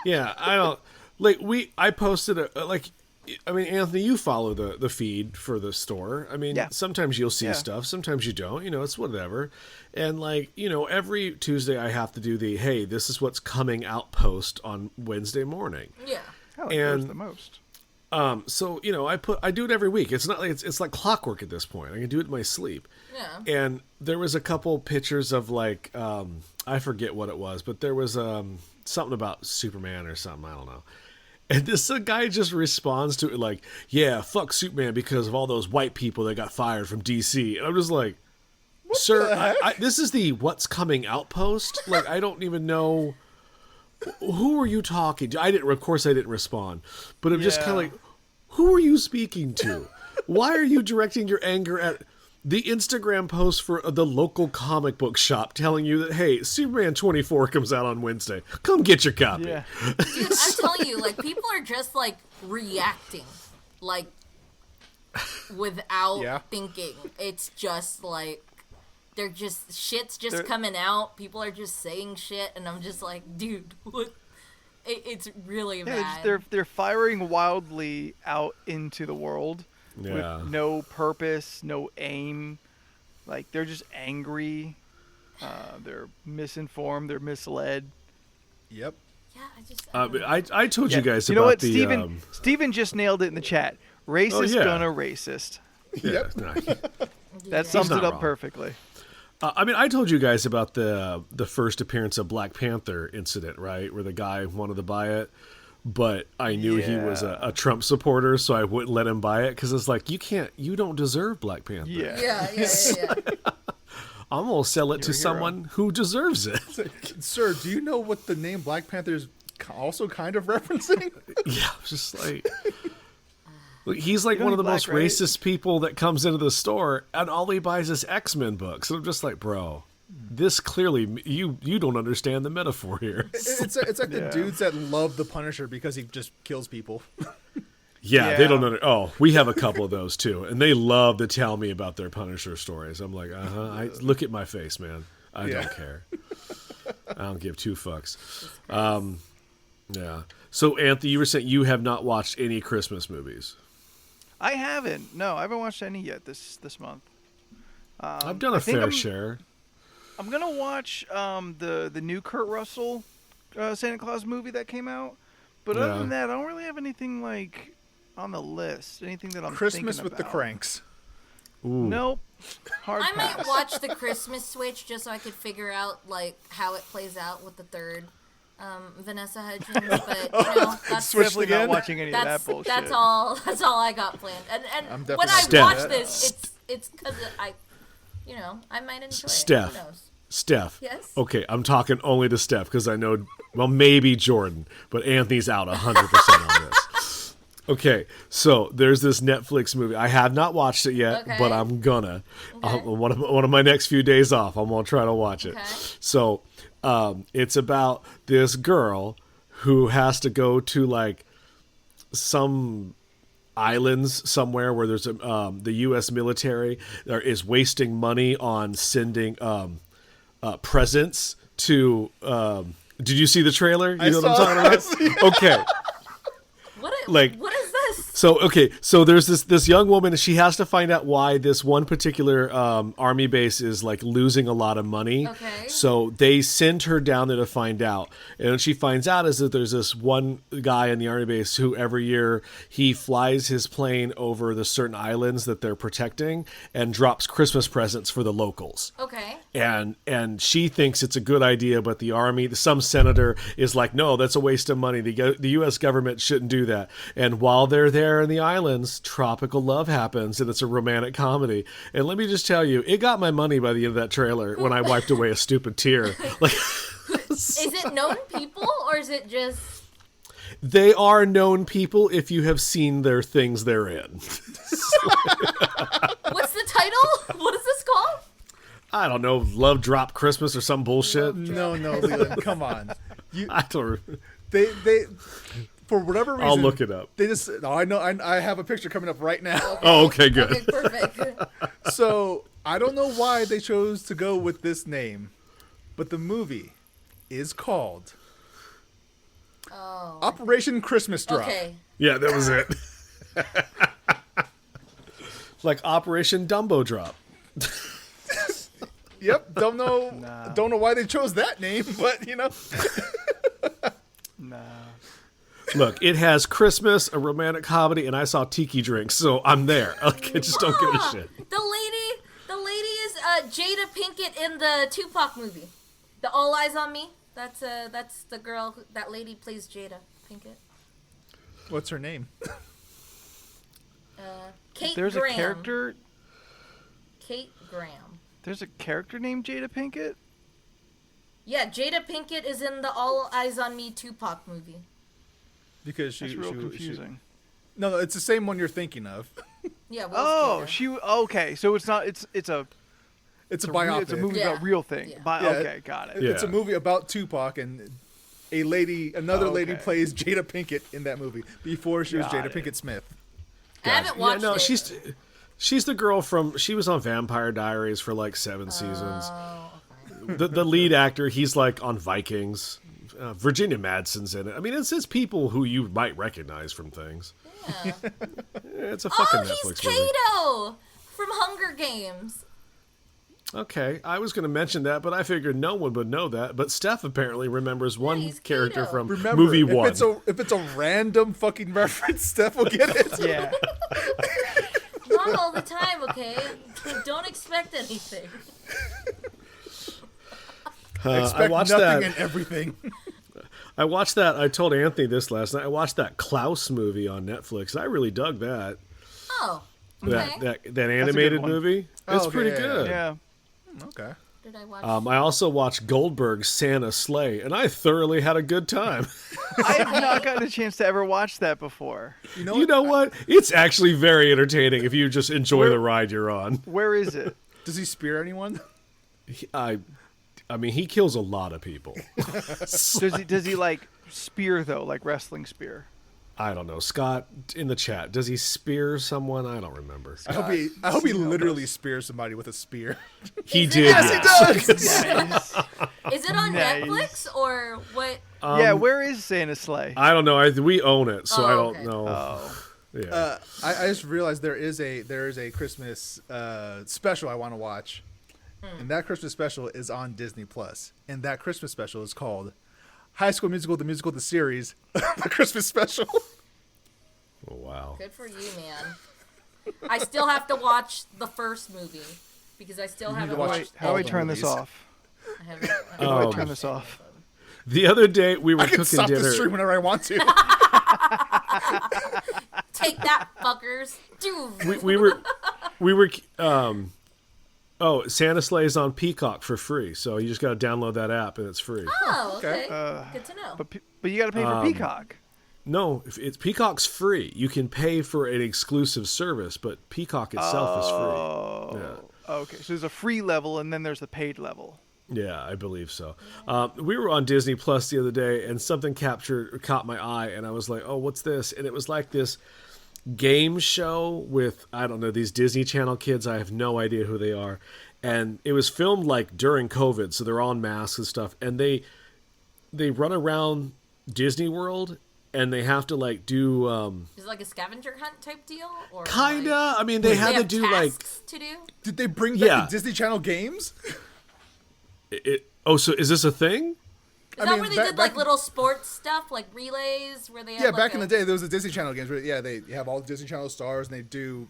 [SPEAKER 2] Yeah, I don't... Like, I posted Anthony, you follow the feed for the store. I mean,
[SPEAKER 3] Yeah.
[SPEAKER 2] sometimes you'll see
[SPEAKER 3] Yeah.
[SPEAKER 2] stuff, sometimes you don't. It's whatever. And like, every Tuesday I have to do the, hey, this is what's coming out post on Wednesday morning.
[SPEAKER 4] Yeah.
[SPEAKER 3] I like those
[SPEAKER 2] And-
[SPEAKER 3] the most.
[SPEAKER 2] So I do it every week. It's not like it's like clockwork at this point. I can do it in my sleep.
[SPEAKER 4] Yeah.
[SPEAKER 2] And there was a couple pictures of like I forget what it was, but there was something about Superman or something. I don't know. And this guy just responds to it like, yeah, fuck Superman because of all those white people that got fired from DC. And I'm just like, sir, this is the what's coming out post. Like, I don't even know. Who are you talking to? Of course I didn't respond. But I'm just kind of
[SPEAKER 3] Yeah.
[SPEAKER 2] like, who are you speaking to? Why are you directing your anger at the Instagram post for the local comic book shop telling you that, hey, Superman 24 comes out on Wednesday. Come get your copy.
[SPEAKER 3] Yeah.
[SPEAKER 4] Dude, I'm telling you, like, people are just, like, reacting, like, without
[SPEAKER 1] Yeah.
[SPEAKER 4] thinking. It's just, like, shit's just
[SPEAKER 3] They're-
[SPEAKER 4] coming out. People are just saying shit, and I'm just like, dude, what? It's really
[SPEAKER 3] Yeah,
[SPEAKER 4] bad.
[SPEAKER 3] they're firing wildly out into the world
[SPEAKER 2] Yeah.
[SPEAKER 3] with no purpose, no aim. Like they're just angry. They're misinformed. They're misled.
[SPEAKER 1] Yep.
[SPEAKER 4] Yeah, I just.
[SPEAKER 2] I told you guys
[SPEAKER 3] You know
[SPEAKER 2] about
[SPEAKER 3] what,
[SPEAKER 2] the...
[SPEAKER 3] Steven? Steven just nailed it in the chat. Racist
[SPEAKER 2] yeah.
[SPEAKER 3] gonna racist.
[SPEAKER 2] yeah, no.
[SPEAKER 3] That sums
[SPEAKER 2] not
[SPEAKER 3] it up
[SPEAKER 2] wrong.
[SPEAKER 3] perfectly.
[SPEAKER 2] I told you guys about the first appearance of Black Panther incident, right? Where the guy wanted to buy it, but I knew he was a Trump supporter, so I wouldn't let him buy it because it's like, you don't deserve Black Panther.
[SPEAKER 3] Yeah.
[SPEAKER 4] Yeah.
[SPEAKER 2] I'm going to sell it to
[SPEAKER 3] You're a hero.
[SPEAKER 2] someone who deserves it.
[SPEAKER 1] Sir, do you know what the name Black Panther is also kind of referencing?
[SPEAKER 2] Yeah, it's just like... Look, he's like
[SPEAKER 3] You
[SPEAKER 2] one of
[SPEAKER 3] know
[SPEAKER 2] the
[SPEAKER 3] he's
[SPEAKER 2] most
[SPEAKER 3] black, right?
[SPEAKER 2] racist people that comes into the store, and all he buys is X-Men books. And I'm just like, bro, this clearly, you don't understand the metaphor here.
[SPEAKER 1] It's like the
[SPEAKER 3] Yeah.
[SPEAKER 1] dudes that love the Punisher because he just kills people.
[SPEAKER 2] Yeah, they
[SPEAKER 3] Yeah.
[SPEAKER 2] don't under. Oh, we have a couple of those too, and they love to tell me about their Punisher stories. I'm like, I look at my face, man. I
[SPEAKER 1] Yeah.
[SPEAKER 2] don't care. I don't give two fucks. Yeah. So, Anthony, you were saying you have not watched any Christmas movies.
[SPEAKER 3] I haven't. No, I haven't watched any yet this month.
[SPEAKER 2] I've done
[SPEAKER 3] I
[SPEAKER 2] a
[SPEAKER 3] think
[SPEAKER 2] fair
[SPEAKER 3] I'm-
[SPEAKER 2] share.
[SPEAKER 3] I'm gonna watch the new Kurt Russell Santa Claus movie that came out. But other than that, I don't really have anything like on the list. Anything that I'm
[SPEAKER 1] Christmas
[SPEAKER 3] thinking
[SPEAKER 1] with the
[SPEAKER 3] about.
[SPEAKER 1] Cranks.
[SPEAKER 2] Ooh.
[SPEAKER 3] Nope. Hard
[SPEAKER 4] I
[SPEAKER 3] pass.
[SPEAKER 4] might watch the Christmas Switch just so I could figure out like how it plays out with the third Vanessa Hudgens. But that's
[SPEAKER 1] Switched
[SPEAKER 3] Definitely
[SPEAKER 1] again?
[SPEAKER 3] not watching any of that bullshit.
[SPEAKER 4] That's all I got planned.
[SPEAKER 1] I'm
[SPEAKER 4] And
[SPEAKER 1] definitely
[SPEAKER 4] when I
[SPEAKER 2] Steph.
[SPEAKER 4] watch this, it's because I might enjoy it.
[SPEAKER 2] Steph.
[SPEAKER 4] Who knows?
[SPEAKER 2] Steph.
[SPEAKER 4] Yes?
[SPEAKER 2] Okay, I'm talking only to Steph because I know, well, maybe Jordan, but Anthony's out 100% on this. Okay, so there's this Netflix movie. I have not watched it yet,
[SPEAKER 4] Okay.
[SPEAKER 2] but I'm gonna.
[SPEAKER 4] Okay.
[SPEAKER 2] One of my next few days off, I'm gonna try to watch it.
[SPEAKER 4] Okay.
[SPEAKER 2] So, it's about this girl who has to go to like some islands somewhere where there's the U.S. military is wasting money on sending presents to. Did you see the trailer? You know what I'm talking about? Okay.
[SPEAKER 4] What is this?
[SPEAKER 2] So there's this young woman, and she has to find out why this one particular army base is like losing a lot of money.
[SPEAKER 4] Okay.
[SPEAKER 2] So they send her down there to find out, and what she finds out is that there's this one guy in the army base who every year he flies his plane over the certain islands that they're protecting and drops Christmas presents for the locals.
[SPEAKER 4] Okay.
[SPEAKER 2] And she thinks it's a good idea, but the army, some senator is like, no, that's a waste of money. The U.S. government shouldn't do that. And while they're there in the islands, tropical love happens, and it's a romantic comedy. And let me just tell you, it got my money by the end of that trailer when I wiped away a stupid tear. Like,
[SPEAKER 4] Is it known people or is it just?
[SPEAKER 2] they are known people if you have seen their things they're in.
[SPEAKER 4] What's the title? What is this called?
[SPEAKER 2] I don't know, Love Drop Christmas or some bullshit.
[SPEAKER 1] No, Leland, come on.
[SPEAKER 2] I don't.
[SPEAKER 1] They for whatever reason.
[SPEAKER 2] I'll look it up.
[SPEAKER 1] They just. Oh, I know. I have a picture coming up right now.
[SPEAKER 2] Oh, okay, good.
[SPEAKER 4] Okay, perfect.
[SPEAKER 1] So I don't know why they chose to go with this name, but the movie is called Operation Christmas Drop.
[SPEAKER 4] Okay.
[SPEAKER 2] Yeah, that was it. Like Operation Dumbo Drop.
[SPEAKER 1] Yep. Don't know why they chose that name, but
[SPEAKER 3] Nah.
[SPEAKER 2] Look, it has Christmas, a romantic comedy, and I saw Tiki Drinks, so I'm there. Like, I just don't give a shit.
[SPEAKER 4] The lady is Jada Pinkett in the Tupac movie, The All Eyes on Me. That's the girl. That lady plays Jada Pinkett.
[SPEAKER 1] What's her name?
[SPEAKER 4] Kate
[SPEAKER 3] There's
[SPEAKER 4] Graham.
[SPEAKER 3] a character.
[SPEAKER 4] Kate Graham.
[SPEAKER 3] There's a character named Jada Pinkett.
[SPEAKER 4] Yeah, Jada Pinkett is in the All Eyes on Me Tupac movie.
[SPEAKER 1] Because
[SPEAKER 3] That's real confusing.
[SPEAKER 1] No, it's the same one you're thinking of.
[SPEAKER 4] Yeah. Will
[SPEAKER 3] Oh,
[SPEAKER 4] Smith.
[SPEAKER 3] okay. So it's not. It's a
[SPEAKER 1] It's a
[SPEAKER 3] biopic.
[SPEAKER 1] biopic.
[SPEAKER 3] It's a movie
[SPEAKER 4] Yeah.
[SPEAKER 3] about real thing.
[SPEAKER 4] Yeah.
[SPEAKER 3] Okay, got it.
[SPEAKER 2] Yeah.
[SPEAKER 1] It's a movie about Tupac, and another lady
[SPEAKER 3] Okay.
[SPEAKER 1] plays Jada Pinkett in that movie before she was
[SPEAKER 3] Got
[SPEAKER 1] Jada
[SPEAKER 3] it.
[SPEAKER 1] Pinkett Smith.
[SPEAKER 4] I haven't watched
[SPEAKER 2] no,
[SPEAKER 4] it.
[SPEAKER 2] she's the girl from. She was on Vampire Diaries for like 7 seasons.
[SPEAKER 4] Oh, okay.
[SPEAKER 2] The lead actor, he's like on Vikings. Virginia Madsen's in it. I mean, it's people who you might recognize from things.
[SPEAKER 4] Yeah.
[SPEAKER 2] It's a fucking
[SPEAKER 4] Oh, he's
[SPEAKER 2] Netflix movie.
[SPEAKER 4] Kato from Hunger Games.
[SPEAKER 2] Okay, I was going to mention that, but I figured no one would know that. But Steph apparently remembers one
[SPEAKER 4] he's
[SPEAKER 2] character
[SPEAKER 4] Kato.
[SPEAKER 2] from
[SPEAKER 1] Remember,
[SPEAKER 2] movie one.
[SPEAKER 1] if it's a random fucking reference, Steph will get it.
[SPEAKER 3] Yeah.
[SPEAKER 4] Not all the time, okay? Don't expect anything.
[SPEAKER 2] I
[SPEAKER 1] Expect
[SPEAKER 2] watched
[SPEAKER 1] nothing
[SPEAKER 2] that.
[SPEAKER 1] and everything.
[SPEAKER 2] I watched that. I told Anthony this last night. I watched that Klaus movie on Netflix. I really dug that.
[SPEAKER 4] Oh, okay.
[SPEAKER 2] That animated
[SPEAKER 3] one.
[SPEAKER 2] movie.
[SPEAKER 1] Oh,
[SPEAKER 2] It's
[SPEAKER 1] okay,
[SPEAKER 2] pretty
[SPEAKER 1] yeah,
[SPEAKER 2] good.
[SPEAKER 3] Yeah.
[SPEAKER 1] Okay.
[SPEAKER 4] Did I watch?
[SPEAKER 2] I also watched Goldberg's Santa Sleigh, and I thoroughly had a good time.
[SPEAKER 3] I have not gotten a chance to ever watch that before.
[SPEAKER 1] You know,
[SPEAKER 2] You know what? It's actually very entertaining if you just enjoy the ride you're on.
[SPEAKER 3] Where is it?
[SPEAKER 1] Does he spear anyone?
[SPEAKER 2] I mean, he kills a lot of people.
[SPEAKER 3] Does he like spear though, like wrestling spear?
[SPEAKER 2] I don't know. Scott, in the chat, does he spear someone? I don't remember.
[SPEAKER 1] I hope he literally spears somebody with a spear.
[SPEAKER 2] He
[SPEAKER 4] Is it-
[SPEAKER 2] did.
[SPEAKER 1] Yes, he
[SPEAKER 2] yes.
[SPEAKER 1] does.
[SPEAKER 3] Nice.
[SPEAKER 4] Is it on
[SPEAKER 3] Nice.
[SPEAKER 4] Netflix or what?
[SPEAKER 3] Yeah, where is Santa Sleigh?
[SPEAKER 2] I don't know. We own it, so
[SPEAKER 4] Oh,
[SPEAKER 2] I don't
[SPEAKER 4] okay.
[SPEAKER 2] know.
[SPEAKER 3] Oh.
[SPEAKER 2] Yeah.
[SPEAKER 1] I just realized there is a Christmas special I want to watch, and that Christmas special is on Disney Plus, and that Christmas special is called High School Musical, the series, the Christmas special.
[SPEAKER 2] Oh, wow.
[SPEAKER 4] Good for you, man. I still have to watch the first movie because I still haven't watched.
[SPEAKER 3] How do I turn this off?
[SPEAKER 4] I haven't
[SPEAKER 3] How do I turn this off?
[SPEAKER 2] The other day we were
[SPEAKER 1] I can
[SPEAKER 2] cooking
[SPEAKER 1] stop
[SPEAKER 2] dinner.
[SPEAKER 1] the stream whenever I want to.
[SPEAKER 4] Take that, fuckers. Dude.
[SPEAKER 2] We were Santa Sleigh's on Peacock for free, so you just got to download that app and it's free.
[SPEAKER 4] Oh, okay.
[SPEAKER 1] Okay.
[SPEAKER 4] Good to know.
[SPEAKER 3] But you got to pay for Peacock.
[SPEAKER 2] No, it's Peacock's free. You can pay for an exclusive service, but Peacock itself is free. Yeah.
[SPEAKER 3] Okay, so there's a free level and then there's the paid level.
[SPEAKER 2] Yeah, I believe so. We were on Disney Plus the other day, and something caught my eye, and I was like, "Oh, what's this?" And it was like this game show with, I don't know, these Disney Channel kids. I have no idea who they are, and it was filmed like during COVID, so they're all in masks and stuff, and they run around Disney World. And they have to like do
[SPEAKER 4] Is it like a scavenger hunt type deal? Or
[SPEAKER 2] kinda.
[SPEAKER 4] Like,
[SPEAKER 2] I mean, they had to
[SPEAKER 4] have
[SPEAKER 2] do like
[SPEAKER 4] tasks to do?
[SPEAKER 1] Did they bring back
[SPEAKER 2] Yeah.
[SPEAKER 1] the Disney Channel games?
[SPEAKER 2] So is this a thing?
[SPEAKER 4] Is
[SPEAKER 1] I
[SPEAKER 4] that
[SPEAKER 1] mean,
[SPEAKER 4] where they
[SPEAKER 1] back-
[SPEAKER 4] did like
[SPEAKER 1] back-
[SPEAKER 4] little sports stuff, like relays, where they had
[SPEAKER 1] Yeah,
[SPEAKER 4] like
[SPEAKER 1] back in the day, there was the Disney Channel games. Where, yeah, they have all the Disney Channel stars, and they do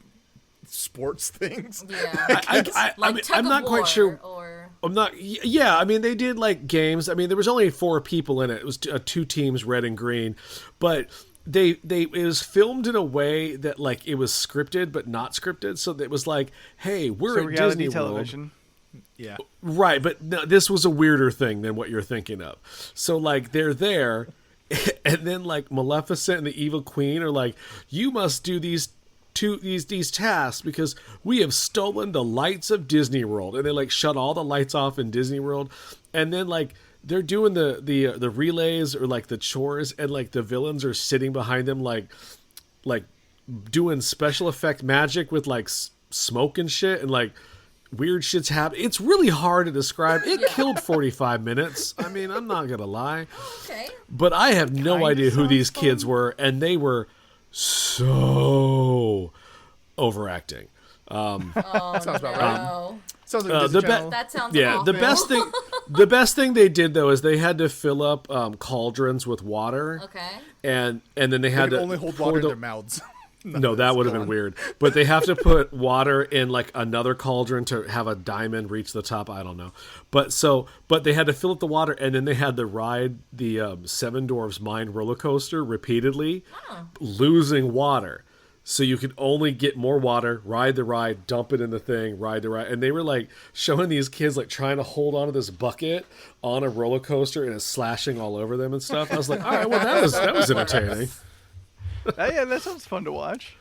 [SPEAKER 1] sports things.
[SPEAKER 4] Yeah,
[SPEAKER 2] I
[SPEAKER 4] like
[SPEAKER 2] mean,
[SPEAKER 4] tug
[SPEAKER 2] I'm
[SPEAKER 4] of
[SPEAKER 2] not quite
[SPEAKER 4] war,
[SPEAKER 2] sure.
[SPEAKER 4] Or
[SPEAKER 2] I'm not. Yeah, I mean, they did like games. I mean, there was only 4 people in it. It was two teams, red and green, but it was filmed in a way that like it was scripted but not scripted. So it was like, hey, we're
[SPEAKER 3] So
[SPEAKER 2] at
[SPEAKER 3] reality
[SPEAKER 2] Disney
[SPEAKER 3] television.
[SPEAKER 2] World.
[SPEAKER 1] Yeah.
[SPEAKER 2] Right, but no, this was a weirder thing than what you're thinking of. So like they're there, and then like Maleficent and the Evil Queen are like, you must do these tasks because we have stolen the lights of Disney World, and they like shut all the lights off in Disney World, and then like they're doing the relays or like the chores, and like the villains are sitting behind them like doing special effect magic with like smoke and shit, and like weird shit's happening. It's really hard to describe. It killed 45 minutes. I mean, I'm not gonna lie,
[SPEAKER 4] okay.
[SPEAKER 2] but I have no
[SPEAKER 3] Kinda
[SPEAKER 2] idea who
[SPEAKER 3] sounds
[SPEAKER 2] these
[SPEAKER 3] fun.
[SPEAKER 2] kids were, and they were so overacting.
[SPEAKER 4] Oh,
[SPEAKER 1] Sounds about
[SPEAKER 4] no.
[SPEAKER 1] right. Sounds like a Disney
[SPEAKER 2] the
[SPEAKER 1] Channel.
[SPEAKER 4] That sounds
[SPEAKER 2] Yeah,
[SPEAKER 4] awful.
[SPEAKER 2] the best thing they did though is they had to fill up cauldrons with water,
[SPEAKER 4] Okay.
[SPEAKER 2] and then they
[SPEAKER 1] They
[SPEAKER 2] had
[SPEAKER 1] can
[SPEAKER 2] to
[SPEAKER 1] only hold
[SPEAKER 2] pour
[SPEAKER 1] water in
[SPEAKER 2] the-
[SPEAKER 1] their mouths.
[SPEAKER 2] No, that would have been weird. But they have to put water in like another cauldron to have a diamond reach the top. I don't know. But they had to fill up the water, and then they had to ride the Seven Dwarfs Mine roller coaster repeatedly, losing water. So you could only get more water, ride the ride, dump it in the thing, ride the ride. And they were like showing these kids like trying to hold onto this bucket on a roller coaster, and it's slashing all over them and stuff. I was like, all right, well that was entertaining.
[SPEAKER 3] Yeah, that sounds fun to watch.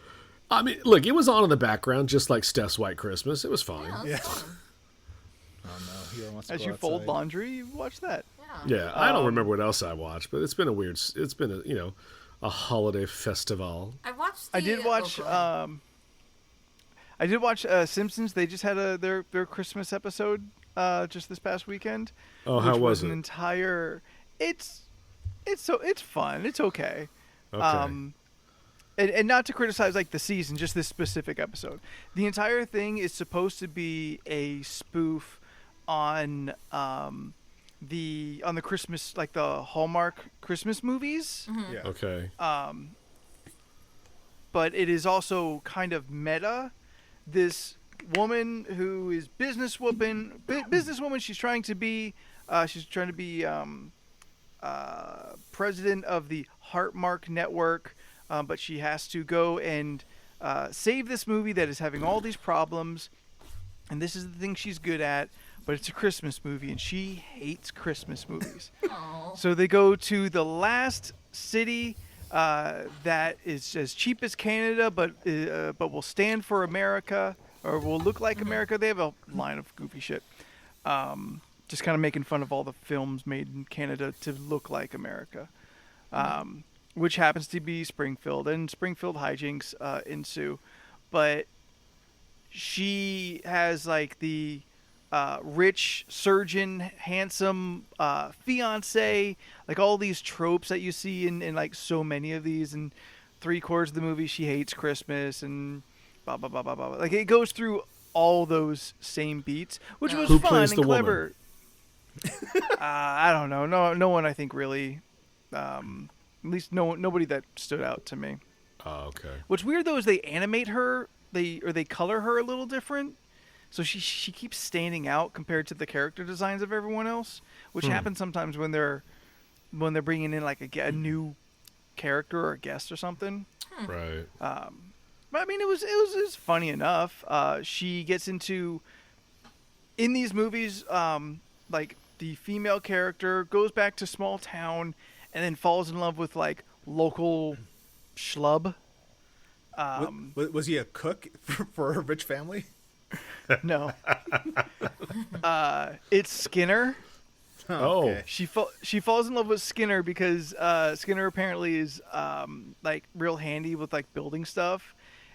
[SPEAKER 2] I mean, look, it was on in the background, just like Steph's White Christmas. It was fine.
[SPEAKER 4] Yeah,
[SPEAKER 1] Yeah.
[SPEAKER 4] that's fun.
[SPEAKER 1] Oh no, Hero wants to
[SPEAKER 3] As
[SPEAKER 1] go
[SPEAKER 3] you fold
[SPEAKER 1] outside.
[SPEAKER 3] laundry, you watch that.
[SPEAKER 4] Yeah.
[SPEAKER 2] Yeah, I don't remember what else I watched, but it's been a holiday festival.
[SPEAKER 4] I watched.
[SPEAKER 3] I did watch.
[SPEAKER 4] go ahead.
[SPEAKER 3] I did watch Simpsons. They just had their Christmas episode just this past weekend.
[SPEAKER 2] Oh, how
[SPEAKER 3] which
[SPEAKER 2] was
[SPEAKER 3] an
[SPEAKER 2] it?
[SPEAKER 3] entire. It's fun. It's okay.
[SPEAKER 2] Okay.
[SPEAKER 3] And not to criticize like the season, just this specific episode. The entire thing is supposed to be a spoof on the Christmas, like the Hallmark Christmas movies.
[SPEAKER 1] Yeah.
[SPEAKER 2] Okay.
[SPEAKER 3] But it is also kind of meta. This woman who is businesswoman. She's trying to be president of the Heartmark Network, but she has to go and save this movie that is having all these problems. And this is the thing she's good at, but it's a Christmas movie, and she hates Christmas movies.
[SPEAKER 4] Aw.
[SPEAKER 3] So they go to the last city that is as cheap as Canada, but will stand for America, or will look like America. They have a line of goofy shit, just kind of making fun of all the films made in Canada to look like America, which happens to be Springfield, and Springfield hijinks ensue. But she has like the rich surgeon, handsome fiance, like all these tropes that you see in like so many of these. And 3/4 of the movie, she hates Christmas and blah blah blah blah blah. Like it goes through all those same beats, which was
[SPEAKER 2] Who
[SPEAKER 3] fun
[SPEAKER 2] plays
[SPEAKER 3] and
[SPEAKER 2] the
[SPEAKER 3] clever.
[SPEAKER 2] woman?
[SPEAKER 3] I don't know. No one I think really. At least nobody that stood out to me.
[SPEAKER 2] Oh, okay.
[SPEAKER 3] What's weird though is they animate her, they color her a little different, so she keeps standing out compared to the character designs of everyone else, which happens sometimes when they're bringing in like a new character or a guest or something.
[SPEAKER 2] Right.
[SPEAKER 3] But I mean, it was funny enough. She gets into in these movies, like the female character goes back to small town and then falls in love with like local schlub.
[SPEAKER 1] Was he a cook for a rich family?
[SPEAKER 3] No. It's Skinner.
[SPEAKER 2] Oh.
[SPEAKER 1] Okay.
[SPEAKER 3] She falls in love with Skinner because Skinner apparently is like real handy with like building stuff,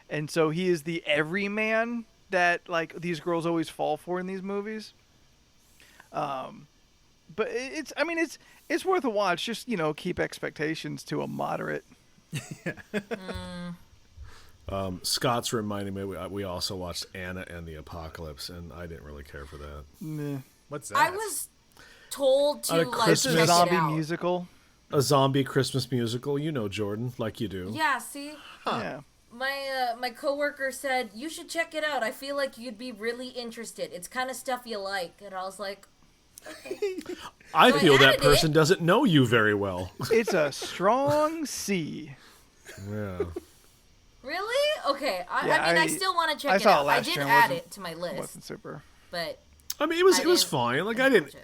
[SPEAKER 3] and so he is the everyman that like these girls always fall for in these movies. But it's worth a watch. Just keep expectations to a moderate.
[SPEAKER 2] Scott's reminding me we also watched Anna and the Apocalypse, and I didn't really care for that.
[SPEAKER 3] Meh.
[SPEAKER 1] What's that?
[SPEAKER 4] I was told to
[SPEAKER 2] A
[SPEAKER 4] like
[SPEAKER 2] Christmas-
[SPEAKER 4] check it
[SPEAKER 3] Zombie
[SPEAKER 4] out.
[SPEAKER 3] musical.
[SPEAKER 2] A zombie Christmas musical, Jordan, like you do.
[SPEAKER 4] Yeah, see,
[SPEAKER 3] Yeah.
[SPEAKER 4] my coworker said you should check it out. I feel like you'd be really interested. It's kind of stuff you like, and I was like,
[SPEAKER 2] I
[SPEAKER 4] So I
[SPEAKER 2] feel that
[SPEAKER 4] added
[SPEAKER 2] person
[SPEAKER 4] it.
[SPEAKER 2] doesn't know you very well.
[SPEAKER 3] It's a strong C.
[SPEAKER 2] Yeah.
[SPEAKER 4] really? Okay.
[SPEAKER 3] Yeah,
[SPEAKER 4] I mean, I
[SPEAKER 3] I-
[SPEAKER 4] still want to check
[SPEAKER 3] I
[SPEAKER 4] it
[SPEAKER 3] saw it
[SPEAKER 4] out. I
[SPEAKER 3] last
[SPEAKER 4] did
[SPEAKER 3] year and
[SPEAKER 4] add
[SPEAKER 3] wasn't-
[SPEAKER 4] it to my list,
[SPEAKER 3] Wasn't super.
[SPEAKER 4] but
[SPEAKER 2] I mean, it was
[SPEAKER 4] didn't-
[SPEAKER 2] fine. Like I
[SPEAKER 4] watch
[SPEAKER 2] didn't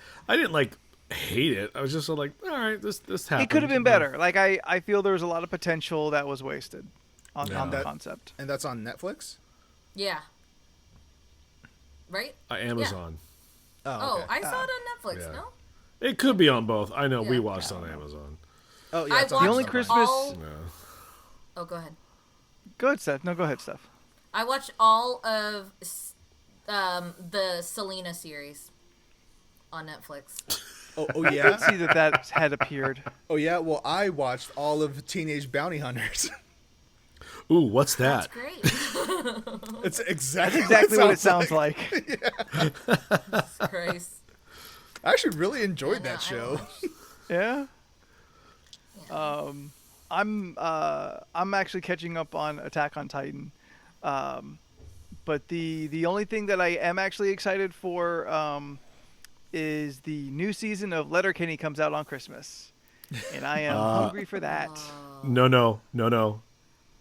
[SPEAKER 4] it.
[SPEAKER 2] like hate it. I was just like, all right, this happened.
[SPEAKER 3] It could have been better. Like I feel there was a lot of potential that was wasted on
[SPEAKER 2] Yeah.
[SPEAKER 3] the
[SPEAKER 1] That-
[SPEAKER 3] concept.
[SPEAKER 1] And that's on Netflix?
[SPEAKER 4] yeah. Right?
[SPEAKER 2] Amazon.
[SPEAKER 4] Oh,
[SPEAKER 1] okay.
[SPEAKER 4] I saw it on Netflix.
[SPEAKER 2] Yeah.
[SPEAKER 4] No.
[SPEAKER 2] It could be on both. I know we
[SPEAKER 4] Yeah.
[SPEAKER 2] watched on Amazon.
[SPEAKER 1] Oh, yeah.
[SPEAKER 4] I
[SPEAKER 1] it's on
[SPEAKER 4] watched
[SPEAKER 3] The only
[SPEAKER 1] Amazon.
[SPEAKER 3] Christmas-
[SPEAKER 4] all.
[SPEAKER 2] Yeah.
[SPEAKER 4] Oh, go ahead.
[SPEAKER 3] Go ahead, Steph. No, go ahead, Steph.
[SPEAKER 4] I watched all of the Selena series on Netflix.
[SPEAKER 1] Oh yeah.
[SPEAKER 3] See that had appeared.
[SPEAKER 1] Oh yeah. Well, I watched all of Teenage Bounty Hunters.
[SPEAKER 2] Ooh, what's
[SPEAKER 4] That's
[SPEAKER 2] that?
[SPEAKER 4] great.
[SPEAKER 1] It's exactly
[SPEAKER 3] Exactly what it sounds like.
[SPEAKER 4] Christ.
[SPEAKER 1] I actually really enjoyed
[SPEAKER 4] Yeah,
[SPEAKER 1] that
[SPEAKER 4] I
[SPEAKER 1] show.
[SPEAKER 4] watched.
[SPEAKER 3] Yeah.
[SPEAKER 4] Yeah.
[SPEAKER 3] I'm actually catching up on Attack on Titan. But the only thing that I am actually excited for is the new season of Letterkenny comes out on Christmas. And I am hungry for that.
[SPEAKER 2] No.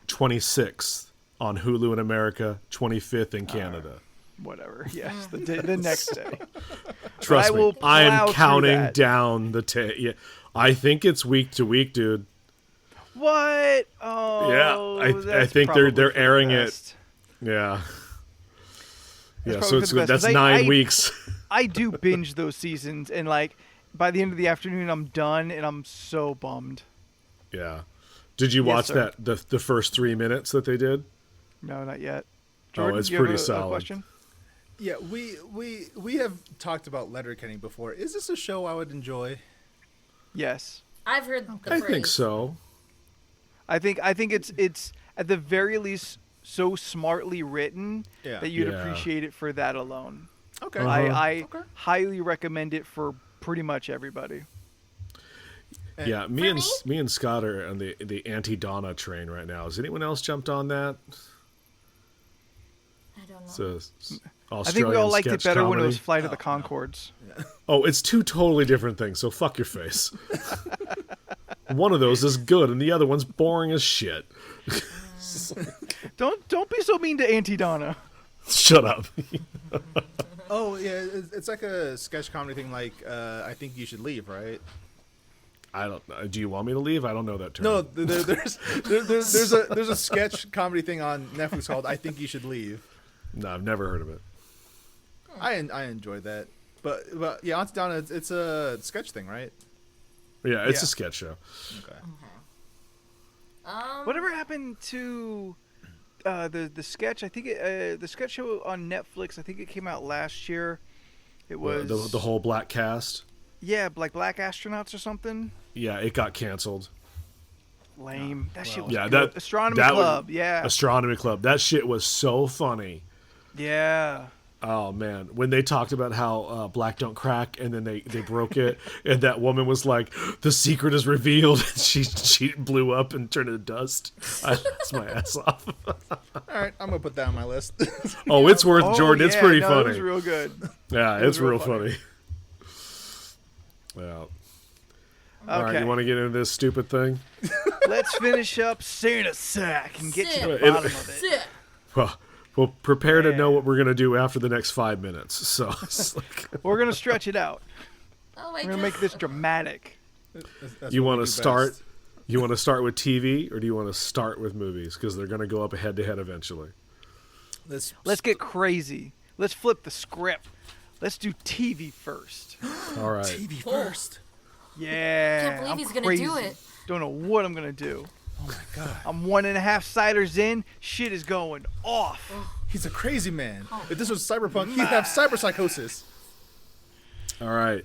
[SPEAKER 2] 26th on Hulu in America, 25th in Canada.
[SPEAKER 3] Whatever. Yes, the next day.
[SPEAKER 2] Trust
[SPEAKER 3] I
[SPEAKER 2] me,
[SPEAKER 3] will
[SPEAKER 2] I
[SPEAKER 3] plow
[SPEAKER 2] am
[SPEAKER 3] through
[SPEAKER 2] counting
[SPEAKER 3] that.
[SPEAKER 2] down the yeah, I think it's week to week, dude.
[SPEAKER 3] What? Oh,
[SPEAKER 2] Yeah, I
[SPEAKER 3] that's
[SPEAKER 2] think
[SPEAKER 3] probably
[SPEAKER 2] they're
[SPEAKER 3] for the
[SPEAKER 2] airing it.
[SPEAKER 3] best.
[SPEAKER 2] Yeah. Yeah,
[SPEAKER 3] probably
[SPEAKER 2] so
[SPEAKER 3] for
[SPEAKER 2] it's
[SPEAKER 3] the best,
[SPEAKER 2] that's
[SPEAKER 3] 'cause
[SPEAKER 2] 9
[SPEAKER 3] I-
[SPEAKER 2] weeks.
[SPEAKER 3] I do binge those seasons, and like by the end of the afternoon, I'm done, and I'm so bummed.
[SPEAKER 2] Yeah. Did you
[SPEAKER 3] Yes,
[SPEAKER 2] watch
[SPEAKER 3] sir.
[SPEAKER 2] that the first 3 minutes that they did?
[SPEAKER 3] No, not yet.
[SPEAKER 2] Oh,
[SPEAKER 3] Jordan,
[SPEAKER 2] it's
[SPEAKER 3] do you have
[SPEAKER 2] pretty
[SPEAKER 3] a
[SPEAKER 2] solid.
[SPEAKER 3] question?
[SPEAKER 1] Yeah, we have talked about Letterkenny before. Is this a show I would enjoy?
[SPEAKER 3] Yes,
[SPEAKER 4] I've heard the
[SPEAKER 2] I
[SPEAKER 4] phrase.
[SPEAKER 2] think so.
[SPEAKER 3] I think it's at the very least so smartly written
[SPEAKER 1] Yeah.
[SPEAKER 3] that you'd
[SPEAKER 2] Yeah.
[SPEAKER 3] appreciate it for that alone.
[SPEAKER 1] Okay.
[SPEAKER 2] Uh-huh.
[SPEAKER 3] I
[SPEAKER 1] Okay.
[SPEAKER 3] highly recommend it for pretty much everybody.
[SPEAKER 2] Yeah,
[SPEAKER 4] For
[SPEAKER 2] me and Scott are on the anti-Donna train right now. Has anyone else jumped on that?
[SPEAKER 4] I don't know.
[SPEAKER 2] It's a
[SPEAKER 3] I think we all
[SPEAKER 2] Australian
[SPEAKER 3] liked it
[SPEAKER 2] sketch
[SPEAKER 3] better when it
[SPEAKER 2] comedy.
[SPEAKER 3] was Flight of the Conchords.
[SPEAKER 2] Oh, it's two totally different things, so fuck your face. One of those is good, and the other one's boring as shit.
[SPEAKER 3] Don't be so mean to Auntie Donna.
[SPEAKER 2] Shut up.
[SPEAKER 1] Oh yeah, it's like a sketch comedy thing. Like I think you should leave, right?
[SPEAKER 2] I don't. Do you want me to leave? I don't know that term.
[SPEAKER 1] No, there's a sketch comedy thing on Netflix called I Think You Should Leave.
[SPEAKER 2] No, I've never heard of it.
[SPEAKER 1] I enjoyed that, but yeah, Auntie Donna, it's a sketch thing, right?
[SPEAKER 2] Yeah, it's
[SPEAKER 1] Yeah.
[SPEAKER 2] a sketch show.
[SPEAKER 1] Okay.
[SPEAKER 3] Whatever happened to the sketch? I think the sketch show on Netflix. I think it came out last year. It was
[SPEAKER 2] The whole black cast.
[SPEAKER 3] yeah, like Black Astronauts or something.
[SPEAKER 2] Yeah, it got canceled.
[SPEAKER 3] Lame. That shit was
[SPEAKER 2] Yeah,
[SPEAKER 3] good.
[SPEAKER 2] that
[SPEAKER 3] Astronomy
[SPEAKER 2] that was-
[SPEAKER 3] Club. Yeah.
[SPEAKER 2] Astronomy Club. That shit was so funny.
[SPEAKER 3] Yeah.
[SPEAKER 2] Oh man, when they talked about how black don't crack, and then they broke it, and that woman was like, "The secret is revealed." And she blew up and turned into dust. I laughed my ass off.
[SPEAKER 1] All right, I'm gonna put that on my list.
[SPEAKER 2] Oh, it's worth Jordan. It's pretty
[SPEAKER 3] no,
[SPEAKER 2] funny.
[SPEAKER 3] It was real good.
[SPEAKER 2] Yeah, it's real funny. Yeah. All right,
[SPEAKER 3] Okay.
[SPEAKER 2] you want to get into this stupid thing?
[SPEAKER 3] Let's finish up Santa Sack and get to the
[SPEAKER 4] Sick.
[SPEAKER 3] bottom of it.
[SPEAKER 4] Sick.
[SPEAKER 2] Well, prepare to know what we're gonna do after the next 5 minutes. So it's like,
[SPEAKER 3] We're gonna stretch it out.
[SPEAKER 4] Oh my
[SPEAKER 3] We're gonna
[SPEAKER 4] god.
[SPEAKER 3] make this dramatic.
[SPEAKER 1] That's
[SPEAKER 2] you
[SPEAKER 1] what
[SPEAKER 2] want
[SPEAKER 1] we
[SPEAKER 2] to
[SPEAKER 1] do
[SPEAKER 2] start?
[SPEAKER 1] best.
[SPEAKER 2] You want to start with TV, or do you want to start with movies? Because they're gonna go up head to head eventually.
[SPEAKER 3] Let's get crazy. Let's flip the script. Let's do TV first.
[SPEAKER 2] All right.
[SPEAKER 1] TV first.
[SPEAKER 3] Yeah.
[SPEAKER 4] Can't believe
[SPEAKER 3] I'm
[SPEAKER 4] he's gonna
[SPEAKER 3] crazy.
[SPEAKER 4] do it.
[SPEAKER 3] Don't know what I'm gonna do.
[SPEAKER 1] Oh my god,
[SPEAKER 3] I'm 1.5 ciders in. Shit is going off.
[SPEAKER 1] he's a crazy man. If this was cyberpunk, he'd have cyberpsychosis.
[SPEAKER 2] All right.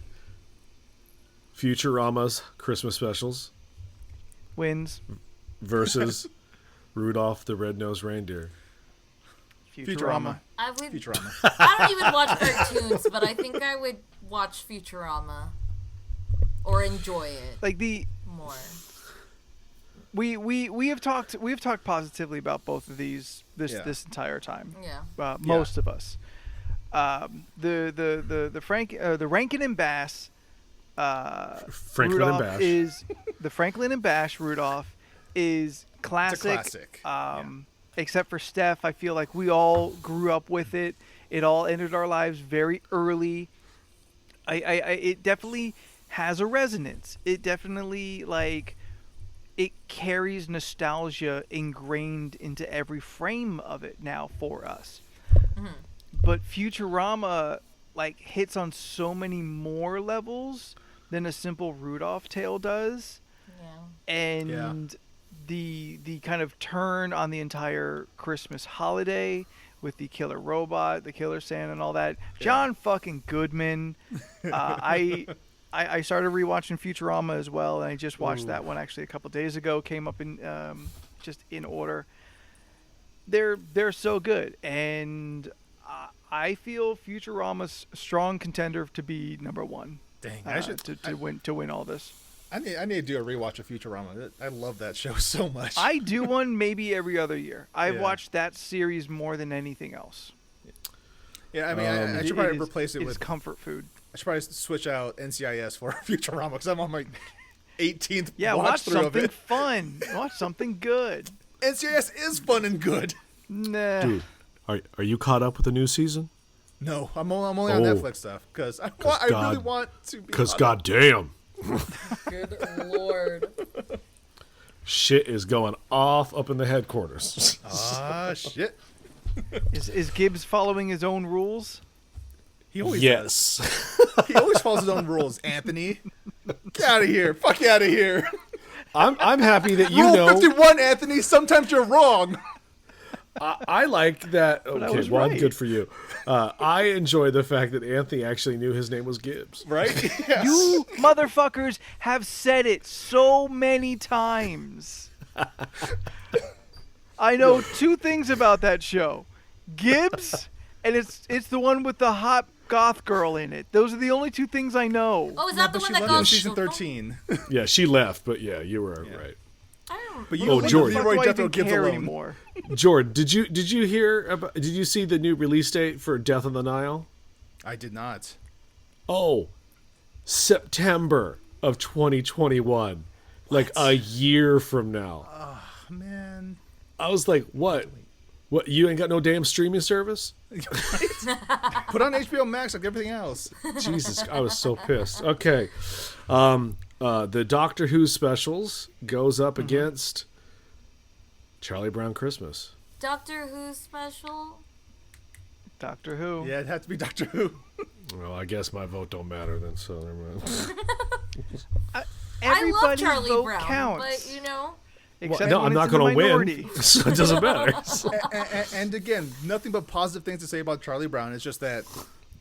[SPEAKER 2] Futurama's Christmas specials
[SPEAKER 3] Wins.
[SPEAKER 2] versus Rudolph the Red-Nosed Reindeer.
[SPEAKER 3] Futurama.
[SPEAKER 4] I would.
[SPEAKER 1] Futurama.
[SPEAKER 4] I don't even watch cartoons, but I think I would watch Futurama or enjoy it
[SPEAKER 3] Like
[SPEAKER 4] more.
[SPEAKER 3] we have talked positively about both of these
[SPEAKER 1] Yeah.
[SPEAKER 3] this entire time.
[SPEAKER 4] Yeah.
[SPEAKER 3] Most of us. The Rankin and Bass
[SPEAKER 2] Franklin
[SPEAKER 3] Rudolph
[SPEAKER 2] and Bash.
[SPEAKER 3] is the Franklin and Bash Rudolph is classic.
[SPEAKER 1] classic.
[SPEAKER 3] Except for Steph, I feel like we all grew up with it. It all entered our lives very early. It definitely has a resonance. It definitely it carries nostalgia ingrained into every frame of it now for us. But Futurama hits on so many more levels than a simple Rudolph tale does.
[SPEAKER 4] Yeah.
[SPEAKER 3] And the kind of turn on the entire Christmas holiday with the killer robot, the killer Santa, and all that. John fucking Goodman. I started rewatching Futurama as well, and I just watched that one actually a couple days ago. Came up in just in order. They're so good, and I feel Futurama's a strong contender to be number one.
[SPEAKER 1] Dang, I should
[SPEAKER 3] to win all this.
[SPEAKER 1] I need to do a rewatch of Futurama. I love that show so much.
[SPEAKER 3] I do one maybe every other year. I've
[SPEAKER 1] Yeah.
[SPEAKER 3] watched that series more than anything else.
[SPEAKER 1] Yeah, I mean, I should probably replace it
[SPEAKER 3] is
[SPEAKER 1] with.
[SPEAKER 3] comfort food.
[SPEAKER 1] I should probably switch out NCIS for Futurama because I'm on my 18th
[SPEAKER 3] Yeah,
[SPEAKER 1] watch
[SPEAKER 3] watch
[SPEAKER 1] through of
[SPEAKER 3] something
[SPEAKER 1] it.
[SPEAKER 3] fun. Watch something good.
[SPEAKER 1] NCIS is fun and good.
[SPEAKER 3] Nah.
[SPEAKER 2] Dude, are you caught up with the new season?
[SPEAKER 1] No, I'm only on
[SPEAKER 2] Oh.
[SPEAKER 1] Netflix stuff because I
[SPEAKER 2] God-
[SPEAKER 1] really want to be.
[SPEAKER 2] Because
[SPEAKER 1] caught up.
[SPEAKER 2] goddamn,
[SPEAKER 4] Good lord.
[SPEAKER 2] shit is going off up in the headquarters.
[SPEAKER 1] Ah, shit.
[SPEAKER 3] Is Gibbs following his own rules?
[SPEAKER 1] He always does.
[SPEAKER 2] Yes.
[SPEAKER 1] He always follows his own rules. Anthony, get out of here. Fuck you out of here.
[SPEAKER 2] I'm happy that you
[SPEAKER 1] Rule
[SPEAKER 2] know.
[SPEAKER 1] 51, Anthony. Sometimes you're wrong.
[SPEAKER 2] I like that. Okay,
[SPEAKER 3] was
[SPEAKER 2] well,
[SPEAKER 3] right.
[SPEAKER 2] good for you. I enjoy the fact that Anthony actually knew his name was Gibbs.
[SPEAKER 1] Right? Yes.
[SPEAKER 3] You motherfuckers have said it so many times. I know two things about that show. Gibbs, and it's the one with the hot goth girl in it. Those are the only two things I know.
[SPEAKER 4] Oh, is
[SPEAKER 1] Yeah,
[SPEAKER 4] that the
[SPEAKER 1] but
[SPEAKER 4] one
[SPEAKER 1] she
[SPEAKER 4] that
[SPEAKER 1] left in
[SPEAKER 4] goes
[SPEAKER 1] season 13.
[SPEAKER 2] Yeah, she left, but yeah, you were right.
[SPEAKER 4] I don't.
[SPEAKER 1] But you
[SPEAKER 2] Oh,
[SPEAKER 1] leave
[SPEAKER 2] George.
[SPEAKER 1] Leroy
[SPEAKER 3] Why do I
[SPEAKER 1] Jethro
[SPEAKER 3] even
[SPEAKER 1] Gibbs
[SPEAKER 3] care
[SPEAKER 1] alone.
[SPEAKER 3] anymore?
[SPEAKER 2] Jordan, did you hear about? Did you see the new release date for Death on the Nile?
[SPEAKER 1] I did not.
[SPEAKER 2] Oh, September of 2021, like a year from now.
[SPEAKER 1] Man.
[SPEAKER 2] I was like, what? What? You ain't got no damn streaming service?
[SPEAKER 1] Put on HBO Max like everything else.
[SPEAKER 2] Jesus, I was so pissed. Okay, the Doctor Who specials goes up against Charlie Brown Christmas.
[SPEAKER 4] Doctor Who special?
[SPEAKER 3] Doctor Who.
[SPEAKER 1] Yeah, it had to be Doctor Who.
[SPEAKER 2] Well, I guess my vote don't matter then. So never mind.
[SPEAKER 4] I love
[SPEAKER 3] Everybody's
[SPEAKER 4] Charlie
[SPEAKER 3] vote
[SPEAKER 4] Brown,
[SPEAKER 3] counts.
[SPEAKER 4] but you know.
[SPEAKER 3] Except
[SPEAKER 2] no,
[SPEAKER 3] when
[SPEAKER 2] I'm not
[SPEAKER 3] it's in the
[SPEAKER 2] going to win,
[SPEAKER 3] minority.
[SPEAKER 2] so it doesn't matter.
[SPEAKER 1] And again, nothing but positive things to say about Charlie Brown. It's just that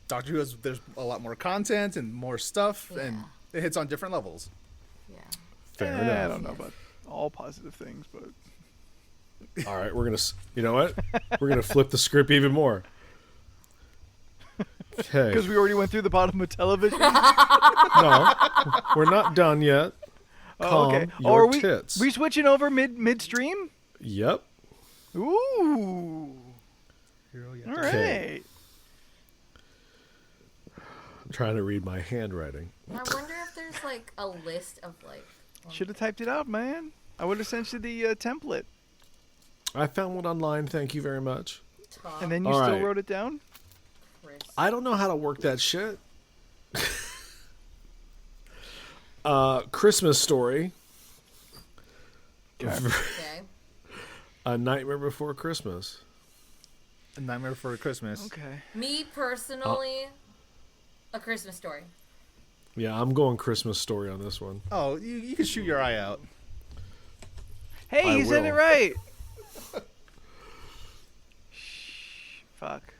[SPEAKER 1] Doctor Who there's a lot more content and more stuff, and it hits on different levels.
[SPEAKER 4] Yeah.
[SPEAKER 2] Fair
[SPEAKER 3] I
[SPEAKER 2] enough.
[SPEAKER 3] don't know about all positive things, but
[SPEAKER 2] All right, we're gonna. You know what? We're gonna flip the script even more. Okay.
[SPEAKER 3] Because we already went through the bottom of television.
[SPEAKER 2] No, we're not done yet.
[SPEAKER 3] Oh, okay.
[SPEAKER 2] Calm
[SPEAKER 3] Oh,
[SPEAKER 2] your
[SPEAKER 3] are we
[SPEAKER 2] tits.
[SPEAKER 3] we switching over midstream?
[SPEAKER 2] Yep.
[SPEAKER 3] Ooh. All right.
[SPEAKER 2] Okay. I'm trying to read my handwriting.
[SPEAKER 4] I wonder if there's like a list of like.
[SPEAKER 3] Should have typed it out, man. I would have sent you the template,
[SPEAKER 2] I found one online. Thank you very much.
[SPEAKER 4] Top
[SPEAKER 3] and then you
[SPEAKER 2] All
[SPEAKER 3] still
[SPEAKER 2] right.
[SPEAKER 3] wrote it down.
[SPEAKER 4] Chris.
[SPEAKER 2] I don't know how to work that shit. Christmas Story.
[SPEAKER 3] Okay.
[SPEAKER 4] Okay.
[SPEAKER 2] A Nightmare Before Christmas.
[SPEAKER 1] A Nightmare Before Christmas.
[SPEAKER 3] Okay.
[SPEAKER 4] Me personally, A Christmas Story.
[SPEAKER 2] Yeah, I'm going Christmas Story on this one.
[SPEAKER 1] Oh, you can shoot your eye out.
[SPEAKER 3] Hey,
[SPEAKER 2] I
[SPEAKER 3] you said it
[SPEAKER 2] will.
[SPEAKER 3] right. Fuck.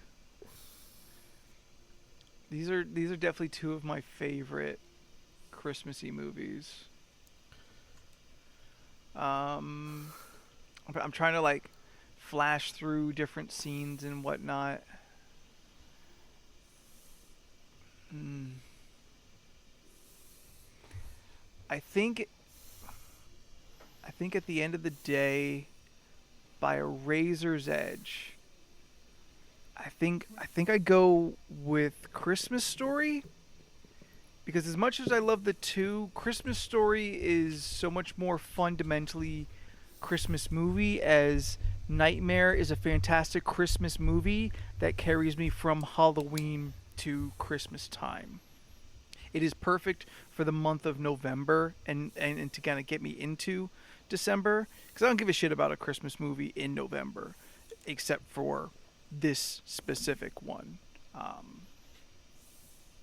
[SPEAKER 3] These are definitely two of my favorite Christmassy movies. I'm trying to like flash through different scenes and whatnot. I think at the end of the day, by a razor's edge, I think I go with Christmas Story, because as much as I love the two, Christmas Story is so much more fundamentally Christmas movie, as Nightmare is a fantastic Christmas movie that carries me from Halloween to Christmas time. It is perfect for the month of November and to kind of get me into December, because I don't give a shit about a Christmas movie in November except for this specific one.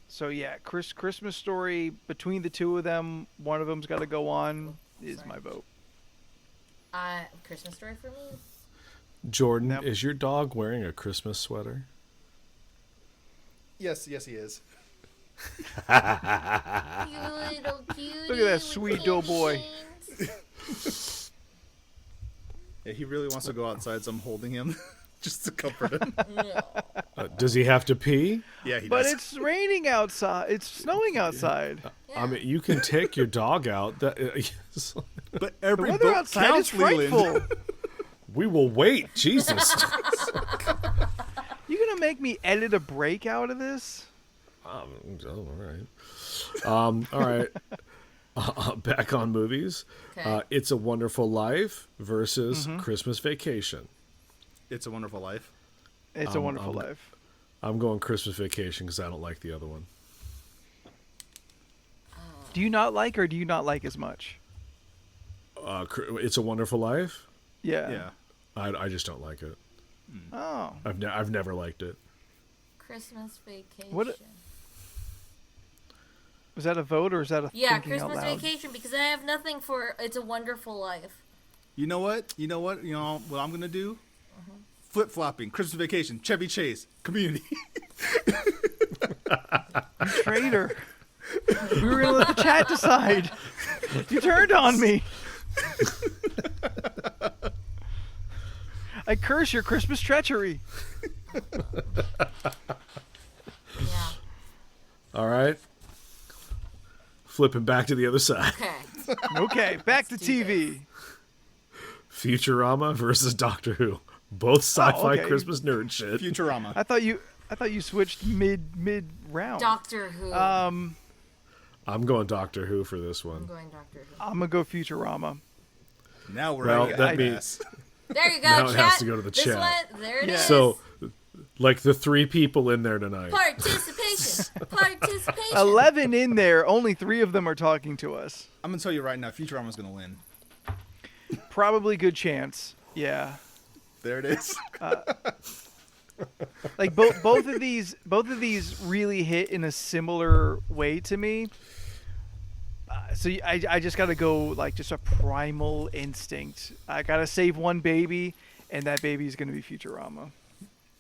[SPEAKER 3] So yeah, Christmas Story, between the two of them, one of them's got to go on, is my vote.
[SPEAKER 4] Christmas Story for me.
[SPEAKER 2] Jordan,
[SPEAKER 3] Yep.
[SPEAKER 2] is your dog wearing a Christmas sweater?
[SPEAKER 1] Yes, he is.
[SPEAKER 4] You little cutie.
[SPEAKER 3] Look at that sweet doughboy.
[SPEAKER 1] Yeah, he really wants to go outside, so I'm holding him just to comfort him.
[SPEAKER 2] Does he have to pee?
[SPEAKER 1] Yeah, he
[SPEAKER 3] But
[SPEAKER 1] does.
[SPEAKER 3] it's raining outside. It's snowing outside.
[SPEAKER 2] I mean, you can take your dog out.
[SPEAKER 1] But
[SPEAKER 3] The
[SPEAKER 1] every
[SPEAKER 3] weather
[SPEAKER 1] boat
[SPEAKER 3] outside is
[SPEAKER 1] counts, Leland.
[SPEAKER 3] frightful.
[SPEAKER 2] we will wait. Jesus.
[SPEAKER 3] You gonna make me edit a break out of this?
[SPEAKER 2] All right. All right. Back on movies.
[SPEAKER 4] Okay.
[SPEAKER 2] It's a Wonderful Life versus Christmas Vacation.
[SPEAKER 1] It's a Wonderful Life.
[SPEAKER 3] It's a Wonderful Life.
[SPEAKER 2] I'm going Christmas Vacation because I don't like the other one.
[SPEAKER 3] Do you not like, or do you not like as much?
[SPEAKER 2] It's a Wonderful Life.
[SPEAKER 3] Yeah.
[SPEAKER 1] Yeah.
[SPEAKER 2] I just don't like it.
[SPEAKER 3] Oh.
[SPEAKER 2] I've never liked it.
[SPEAKER 4] Christmas Vacation.
[SPEAKER 3] What- Was that a vote, or is that a
[SPEAKER 4] Yeah,
[SPEAKER 3] thinking out
[SPEAKER 4] Christmas
[SPEAKER 3] loud?
[SPEAKER 4] Vacation, because I have nothing for It's a Wonderful Life.
[SPEAKER 1] You know what? You know what I'm gonna do? Flip flopping. Christmas Vacation. Chevy Chase. Community.
[SPEAKER 3] Traitor. We were gonna let the chat decide. You turned on me. I curse your Christmas treachery.
[SPEAKER 4] Yeah.
[SPEAKER 2] All right. Flipping back to the other side.
[SPEAKER 4] Okay.
[SPEAKER 3] Okay, back to
[SPEAKER 4] Let's do
[SPEAKER 3] TV.
[SPEAKER 2] Futurama versus Doctor Who. Both sci-fi
[SPEAKER 3] okay.
[SPEAKER 2] Christmas nerd shit.
[SPEAKER 1] Futurama.
[SPEAKER 3] I thought you switched mid round.
[SPEAKER 4] Doctor Who.
[SPEAKER 3] Um,
[SPEAKER 2] I'm going Doctor Who for this
[SPEAKER 4] I'm
[SPEAKER 2] one.
[SPEAKER 4] going Doctor Who.
[SPEAKER 3] I'm gonna go Futurama.
[SPEAKER 1] Now we're
[SPEAKER 2] Well,
[SPEAKER 1] at
[SPEAKER 2] that
[SPEAKER 1] the
[SPEAKER 2] means-
[SPEAKER 1] ass.
[SPEAKER 4] There you go,
[SPEAKER 2] Now it
[SPEAKER 4] chat.
[SPEAKER 2] has to go to the
[SPEAKER 4] this
[SPEAKER 2] chat.
[SPEAKER 4] One, there it is.
[SPEAKER 3] Yeah.
[SPEAKER 2] So, like the three people in there tonight.
[SPEAKER 4] Participation. Participation.
[SPEAKER 3] 11 in there. Only 3 of them are talking to us.
[SPEAKER 1] I'm gonna tell you right now, Futurama's gonna win.
[SPEAKER 3] Probably good chance. Yeah.
[SPEAKER 1] There it is.
[SPEAKER 3] Like both of these really hit in a similar way to me. So I just gotta go like just a primal instinct. I gotta save one baby, and that baby is gonna be Futurama.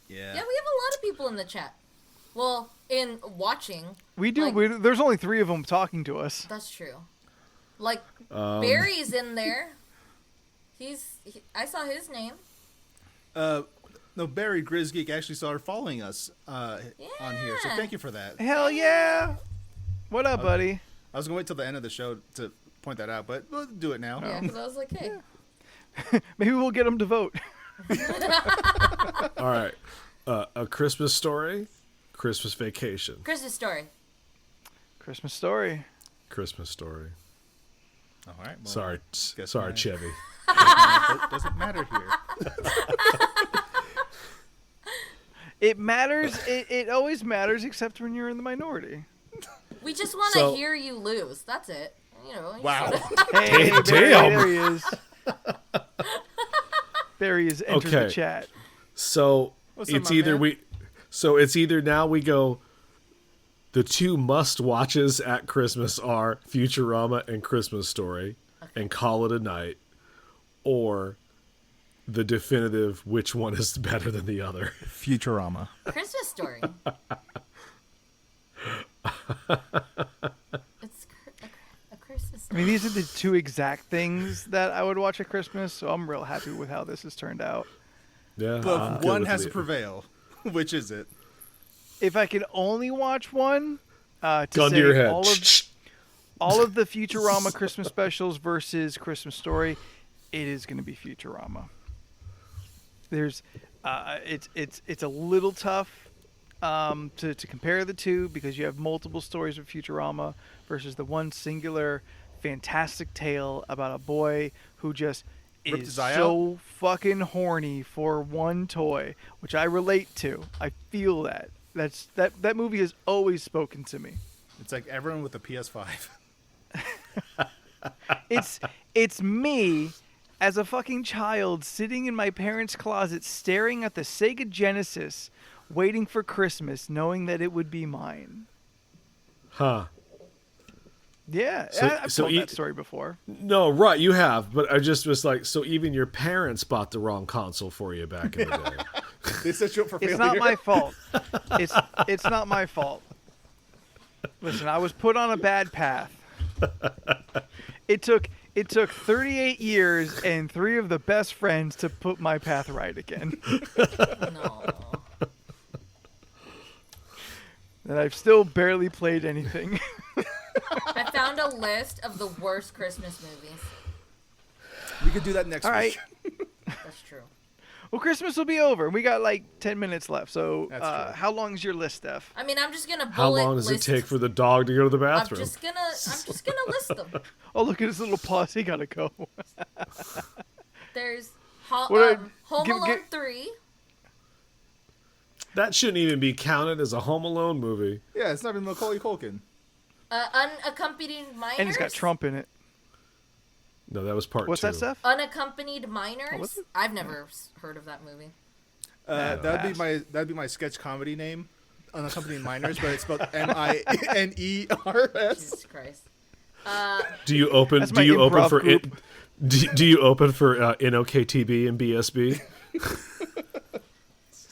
[SPEAKER 1] Yeah.
[SPEAKER 4] Yeah, we have a lot of people in the chat. Well, in watching.
[SPEAKER 3] We do.
[SPEAKER 4] Like-
[SPEAKER 3] There's only 3 of them talking to us.
[SPEAKER 4] That's true. Like, Barry's in there. I saw his name.
[SPEAKER 1] No, Barry Grizzgeek actually started following us on here, so thank you for that.
[SPEAKER 3] Hell yeah! What up, buddy?
[SPEAKER 1] I was gonna wait till the end of the show to point that out, but we'll do it now.
[SPEAKER 4] Yeah, because I was like, hey.
[SPEAKER 3] Maybe we'll get him to vote.
[SPEAKER 2] All right. A Christmas Story, Christmas Vacation.
[SPEAKER 4] Christmas Story.
[SPEAKER 3] Christmas Story.
[SPEAKER 2] Christmas Story.
[SPEAKER 1] All right. Well,
[SPEAKER 2] Sorry,
[SPEAKER 1] guess
[SPEAKER 2] sorry,
[SPEAKER 1] my-
[SPEAKER 2] Chevy.
[SPEAKER 1] It doesn't matter here.
[SPEAKER 3] It matters. It always matters, except when you're in the minority.
[SPEAKER 4] We just want to
[SPEAKER 2] So-
[SPEAKER 4] hear you lose. That's it. You know. you
[SPEAKER 1] Wow.
[SPEAKER 4] gotta-
[SPEAKER 3] Hey,
[SPEAKER 2] Damn.
[SPEAKER 3] Barry, there he is. Barry has entered the
[SPEAKER 2] Okay.
[SPEAKER 3] chat.
[SPEAKER 2] So
[SPEAKER 1] What's up,
[SPEAKER 2] it's
[SPEAKER 1] my
[SPEAKER 2] either
[SPEAKER 1] man?
[SPEAKER 2] it's either now we go. The two must watches at Christmas are Futurama and Christmas Story, and call it a night, or the definitive which one is better than the other.
[SPEAKER 1] Futurama.
[SPEAKER 4] Christmas Story. It's a Christmas
[SPEAKER 3] I
[SPEAKER 4] Story.
[SPEAKER 3] mean, these are the two exact things that I would watch at Christmas, so I'm real happy with how this has turned out.
[SPEAKER 2] Yeah, I'm
[SPEAKER 1] But
[SPEAKER 2] good
[SPEAKER 1] one
[SPEAKER 2] with
[SPEAKER 1] has to
[SPEAKER 2] the-
[SPEAKER 1] prevail. Which is it?
[SPEAKER 3] If I could only watch one, to
[SPEAKER 2] Gun
[SPEAKER 3] say
[SPEAKER 2] to your head.
[SPEAKER 3] all of the Futurama Christmas specials versus Christmas Story, it is going to be Futurama. There's, it's a little tough to compare the two because you have multiple stories of Futurama versus the one singular fantastic tale about a boy who just
[SPEAKER 1] Ripped
[SPEAKER 3] is
[SPEAKER 1] his eye
[SPEAKER 3] so fucking horny for one toy, which I relate to. I feel that. That movie has always spoken to me.
[SPEAKER 1] It's like everyone with a PS5.
[SPEAKER 3] It's me as a fucking child sitting in my parents' closet staring at the Sega Genesis waiting for Christmas knowing that it would be mine.
[SPEAKER 2] Huh.
[SPEAKER 3] Yeah, I've
[SPEAKER 2] so
[SPEAKER 3] told
[SPEAKER 2] e-
[SPEAKER 3] that story before.
[SPEAKER 2] No, right, you have, but I just was like, so even your parents bought the wrong console for you back in the day.
[SPEAKER 1] They set you up for failure.
[SPEAKER 3] It's not my fault. It's not my fault. Listen, I was put on a bad path. It took 38 years and 3 of the best friends to put my path right again.
[SPEAKER 4] No.
[SPEAKER 3] And I've still barely played anything.
[SPEAKER 4] I found a list of the worst Christmas movies.
[SPEAKER 1] We could do that next
[SPEAKER 3] All
[SPEAKER 1] week.
[SPEAKER 3] right.
[SPEAKER 4] That's true.
[SPEAKER 3] Well, Christmas will be over. We got like 10 minutes left. So
[SPEAKER 1] That's true.
[SPEAKER 3] how long is your list, Steph?
[SPEAKER 4] I mean, I'm just gonna bullet
[SPEAKER 2] How long does it
[SPEAKER 4] list-
[SPEAKER 2] take for the dog to go to the
[SPEAKER 4] I'm
[SPEAKER 2] bathroom?
[SPEAKER 4] just gonna list them.
[SPEAKER 3] Oh, look at his little paws. He got to go.
[SPEAKER 4] There's
[SPEAKER 3] What
[SPEAKER 4] Home
[SPEAKER 3] give-
[SPEAKER 4] Alone
[SPEAKER 3] give-
[SPEAKER 4] 3.
[SPEAKER 2] That shouldn't even be counted as a Home Alone movie.
[SPEAKER 1] Yeah, it's not even Macaulay Culkin.
[SPEAKER 4] Unaccompanied minors.
[SPEAKER 3] And it's got Trump in it.
[SPEAKER 2] No, that was part
[SPEAKER 3] What's
[SPEAKER 2] 2.
[SPEAKER 3] that, Steph?
[SPEAKER 4] Unaccompanied minors.
[SPEAKER 3] was it?
[SPEAKER 4] I've never heard of that movie.
[SPEAKER 1] That'd be my sketch comedy name, Unaccompanied Minors, but it's spelled Miners.
[SPEAKER 4] Jesus Christ.
[SPEAKER 2] Do you open?
[SPEAKER 3] That's
[SPEAKER 2] Do
[SPEAKER 3] my
[SPEAKER 2] you open
[SPEAKER 3] improv
[SPEAKER 2] for
[SPEAKER 3] group.
[SPEAKER 2] it? Do you open for NOKTB and BSB?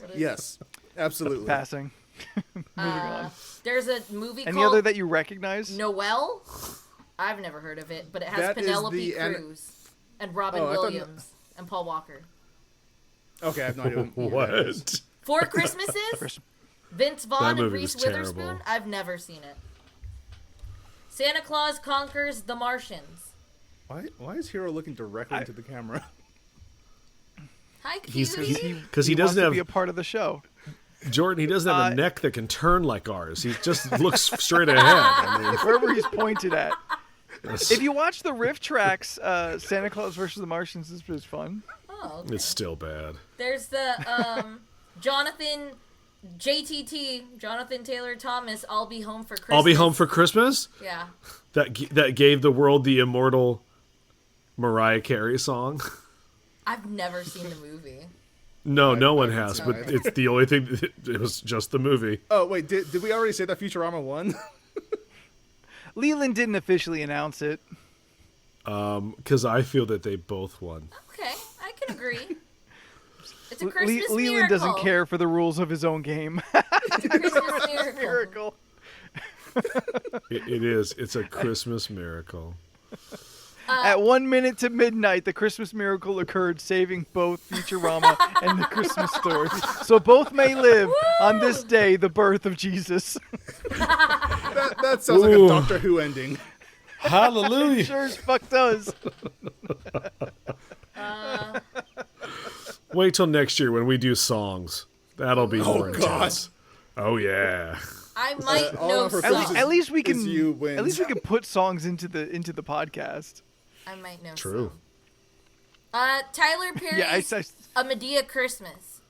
[SPEAKER 4] What is
[SPEAKER 1] Yes, absolutely.
[SPEAKER 3] Passing. Moving on.
[SPEAKER 4] it? There's a movie
[SPEAKER 3] Any
[SPEAKER 4] called
[SPEAKER 3] other that you recognize?
[SPEAKER 4] Noelle. I've never heard of it, but it has
[SPEAKER 1] That is
[SPEAKER 4] Penelope
[SPEAKER 1] the
[SPEAKER 4] Cruz and Robin
[SPEAKER 1] Oh, I thought-
[SPEAKER 4] Williams and Paul Walker.
[SPEAKER 1] Okay, I have no idea what
[SPEAKER 2] What?
[SPEAKER 1] that is.
[SPEAKER 4] Four Christmases. Vince Vaughn and
[SPEAKER 2] movie
[SPEAKER 4] Reese
[SPEAKER 2] was
[SPEAKER 4] Witherspoon.
[SPEAKER 2] terrible.
[SPEAKER 4] I've never seen it. Santa Claus Conquers the Martians.
[SPEAKER 1] Why is Hero looking directly into the camera?
[SPEAKER 4] Hi,
[SPEAKER 2] He's
[SPEAKER 4] cutie.
[SPEAKER 2] because he
[SPEAKER 3] wants
[SPEAKER 2] doesn't
[SPEAKER 3] to be a
[SPEAKER 2] have
[SPEAKER 3] part of the show.
[SPEAKER 2] Jordan. He doesn't have
[SPEAKER 3] Uh,
[SPEAKER 2] a neck that can turn like ours. He just looks straight ahead. I mean,
[SPEAKER 3] Wherever he's pointed at.
[SPEAKER 2] it's,
[SPEAKER 3] If you watch the riff tracks, Santa Claus versus the Martians is fun.
[SPEAKER 4] Oh, okay.
[SPEAKER 2] it's still bad.
[SPEAKER 4] There's the Jonathan Taylor Thomas. I'll be home for Christmas.
[SPEAKER 2] I'll be home for Christmas.
[SPEAKER 4] Yeah.
[SPEAKER 2] That gave the world the immortal Mariah Carey song.
[SPEAKER 4] I've never seen the movie.
[SPEAKER 2] No, no one
[SPEAKER 1] haven't
[SPEAKER 2] has,
[SPEAKER 1] seen
[SPEAKER 2] but
[SPEAKER 1] it.
[SPEAKER 2] it's the only thing. It was just the movie.
[SPEAKER 1] Oh wait, did we already say that Futurama won?
[SPEAKER 3] Leland didn't officially announce it.
[SPEAKER 2] Because I feel that they both won.
[SPEAKER 4] Okay, I can agree. It's a Christmas
[SPEAKER 3] Leland
[SPEAKER 4] miracle.
[SPEAKER 3] doesn't care for the rules of his own game.
[SPEAKER 4] It's a Christmas miracle.
[SPEAKER 3] Miracle.
[SPEAKER 2] It is. It's a Christmas miracle.
[SPEAKER 3] At 1 minute to midnight, the Christmas miracle occurred, saving both Futurama and the Christmas story. So both may live on this day, the birth of Jesus.
[SPEAKER 1] That sounds like a
[SPEAKER 2] Ooh.
[SPEAKER 1] Doctor Who ending.
[SPEAKER 2] Hallelujah.
[SPEAKER 3] Sure as fuck does.
[SPEAKER 2] Wait till next year when we do songs. That'll be more
[SPEAKER 1] God.
[SPEAKER 2] intense. Oh yeah.
[SPEAKER 4] I might
[SPEAKER 1] all
[SPEAKER 4] know
[SPEAKER 1] of her
[SPEAKER 3] At,
[SPEAKER 1] Christmas
[SPEAKER 4] some.
[SPEAKER 3] at least we
[SPEAKER 1] is
[SPEAKER 3] can.
[SPEAKER 1] you wins.
[SPEAKER 3] At least we can put songs into the podcast.
[SPEAKER 4] I might know
[SPEAKER 2] True.
[SPEAKER 4] some. Tyler Perry's A Medea Christmas.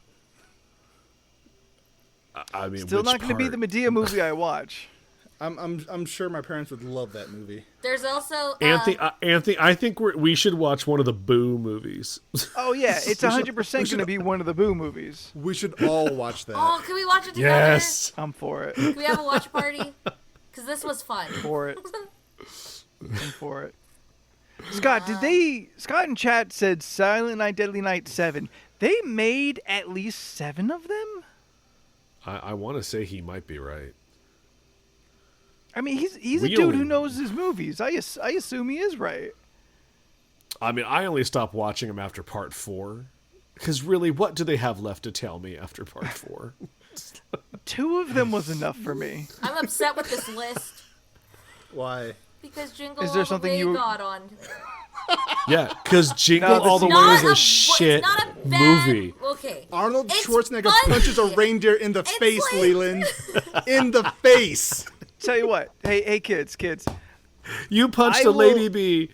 [SPEAKER 2] I mean,
[SPEAKER 3] Still
[SPEAKER 2] which
[SPEAKER 3] not going to be
[SPEAKER 2] part?
[SPEAKER 3] the Medea movie I watch.
[SPEAKER 1] I'm sure my parents would love that movie.
[SPEAKER 4] There's also
[SPEAKER 2] Anthony, I think we should watch one of the Boo movies.
[SPEAKER 3] Oh yeah, it's 100% going to be one of the Boo movies.
[SPEAKER 1] We should all watch that.
[SPEAKER 4] oh, can we watch it together?
[SPEAKER 2] Yes.
[SPEAKER 3] I'm for it.
[SPEAKER 4] Can we have a watch party? Because this was fun.
[SPEAKER 3] For it. I'm for it. Scott, Scott in chat said Silent Night, Deadly Night 7. They made at least 7 of them?
[SPEAKER 2] I want to say he might be right.
[SPEAKER 3] I mean, he's a
[SPEAKER 2] We
[SPEAKER 3] dude
[SPEAKER 2] only-
[SPEAKER 3] who knows his movies. I assume he is right.
[SPEAKER 2] I mean, I only stopped watching him after part 4. Because really, what do they have left to tell me after part 4?
[SPEAKER 3] 2 of them was enough for me.
[SPEAKER 4] I'm upset with this list
[SPEAKER 1] Why?
[SPEAKER 4] because Jingle
[SPEAKER 3] Is there
[SPEAKER 4] All the
[SPEAKER 3] something
[SPEAKER 4] Way
[SPEAKER 3] you-
[SPEAKER 4] got on.
[SPEAKER 2] Yeah, because Jingle
[SPEAKER 3] No,
[SPEAKER 2] All the Way
[SPEAKER 4] Not
[SPEAKER 2] is a
[SPEAKER 4] it's
[SPEAKER 2] shit
[SPEAKER 4] not a bad,
[SPEAKER 2] movie.
[SPEAKER 4] Okay.
[SPEAKER 1] Arnold
[SPEAKER 4] It's
[SPEAKER 1] Schwarzenegger
[SPEAKER 4] funny.
[SPEAKER 1] punches a reindeer in the face,
[SPEAKER 4] like-
[SPEAKER 1] Leland. In the face.
[SPEAKER 3] Tell you what. Hey kids.
[SPEAKER 2] You punched
[SPEAKER 3] I
[SPEAKER 2] a lady
[SPEAKER 3] will-
[SPEAKER 2] bee.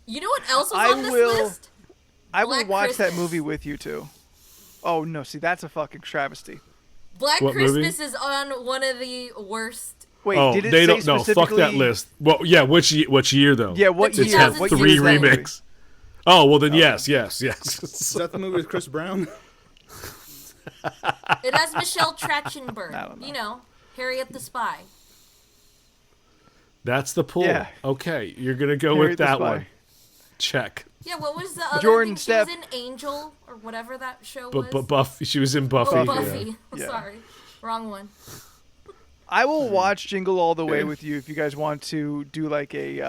[SPEAKER 4] You know what else was
[SPEAKER 3] I
[SPEAKER 4] on this
[SPEAKER 3] will-
[SPEAKER 4] list?
[SPEAKER 3] I will
[SPEAKER 4] Black
[SPEAKER 3] watch that
[SPEAKER 4] Christmas.
[SPEAKER 3] movie with you too. Oh no, see that's a fucking travesty.
[SPEAKER 4] Black
[SPEAKER 2] What movie?
[SPEAKER 4] Christmas is on one of the worst.
[SPEAKER 3] Wait,
[SPEAKER 2] Oh,
[SPEAKER 3] did it
[SPEAKER 2] they
[SPEAKER 3] say
[SPEAKER 2] don't know. Fuck that
[SPEAKER 3] specifically-
[SPEAKER 2] list. Well, yeah, which year though?
[SPEAKER 3] Yeah, what
[SPEAKER 4] The
[SPEAKER 3] year?
[SPEAKER 2] It's had
[SPEAKER 4] 2006
[SPEAKER 3] What
[SPEAKER 2] 3
[SPEAKER 3] year is that movie?
[SPEAKER 2] remakes. Oh, well then yes.
[SPEAKER 1] Is that the movie with Chris Brown?
[SPEAKER 4] It has Michelle Trachtenberg.
[SPEAKER 3] I don't know.
[SPEAKER 4] You know, Harriet the Spy.
[SPEAKER 2] That's the pull.
[SPEAKER 3] Yeah.
[SPEAKER 2] Okay, you're going to go
[SPEAKER 3] Harriet
[SPEAKER 2] with
[SPEAKER 3] the
[SPEAKER 2] that
[SPEAKER 3] Spy.
[SPEAKER 2] one. Check.
[SPEAKER 4] Yeah, what was the other
[SPEAKER 3] Jordan,
[SPEAKER 4] thing? She was
[SPEAKER 3] Steph.
[SPEAKER 4] in Angel or whatever that show
[SPEAKER 2] But
[SPEAKER 4] was.
[SPEAKER 2] Buffy, she was in Buffy.
[SPEAKER 4] Oh,
[SPEAKER 2] yeah.
[SPEAKER 4] Buffy.
[SPEAKER 3] Yeah.
[SPEAKER 4] Sorry, wrong one.
[SPEAKER 3] I will watch Jingle All the Way with you if you guys want to do like a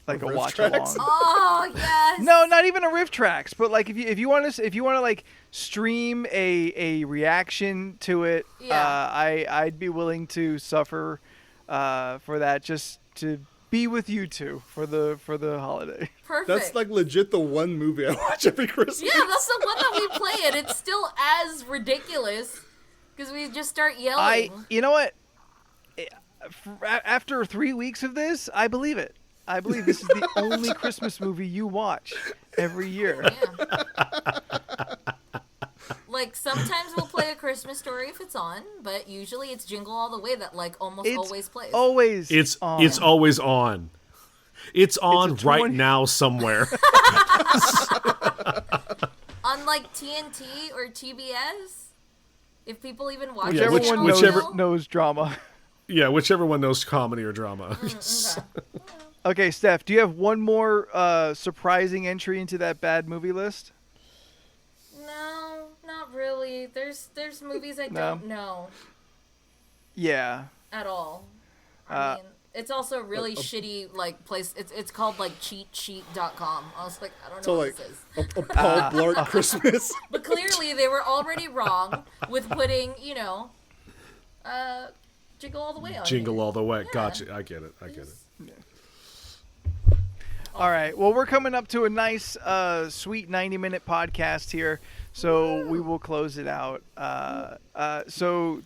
[SPEAKER 1] Riff
[SPEAKER 3] watch
[SPEAKER 1] tracks?
[SPEAKER 3] along.
[SPEAKER 4] Oh yes.
[SPEAKER 3] No, not even a riff tracks, but like if you want to like stream a reaction to it,
[SPEAKER 4] Yeah.
[SPEAKER 3] I'd be willing to suffer for that just to be with you two for the holiday.
[SPEAKER 4] Perfect.
[SPEAKER 1] That's like legit the one movie I watch every Christmas.
[SPEAKER 4] Yeah, that's the one that we play, and it's still as ridiculous because we just start yelling.
[SPEAKER 3] You know what? After 3 weeks of this, I believe it. I believe this is the only Christmas movie you watch every year.
[SPEAKER 4] Yeah. Like sometimes we'll play A Christmas Story if it's on, but usually it's Jingle All the Way that like almost
[SPEAKER 3] It's
[SPEAKER 4] always plays.
[SPEAKER 3] Always.
[SPEAKER 2] It's
[SPEAKER 3] on.
[SPEAKER 2] it's always on. It's on right
[SPEAKER 3] 20
[SPEAKER 2] now somewhere.
[SPEAKER 4] On like TNT or TBS, if people even watch
[SPEAKER 2] Yeah,
[SPEAKER 4] it.
[SPEAKER 3] Whichever one
[SPEAKER 2] whichever-
[SPEAKER 3] knows drama.
[SPEAKER 2] Yeah, whichever one knows comedy or drama.
[SPEAKER 4] Okay.
[SPEAKER 3] Okay, Steph, do you have one more surprising entry into that bad movie list?
[SPEAKER 4] No, not really. There's movies I
[SPEAKER 3] No?
[SPEAKER 4] don't know
[SPEAKER 3] Yeah.
[SPEAKER 4] at all.
[SPEAKER 3] Uh,
[SPEAKER 4] I mean, it's also a really shitty like place. It's called like cheatsheet.com. I was like, I don't know
[SPEAKER 1] So
[SPEAKER 4] what
[SPEAKER 1] like
[SPEAKER 4] this is.
[SPEAKER 1] a Paul Blart Christmas.
[SPEAKER 4] But clearly they were already wrong with putting, Jingle All the Way on
[SPEAKER 2] Jingle
[SPEAKER 4] here.
[SPEAKER 2] all the way.
[SPEAKER 4] Yeah.
[SPEAKER 2] Gotcha. I get it.
[SPEAKER 3] All right. Well, we're coming up to a nice, sweet 90-minute podcast here, so we will close it out. So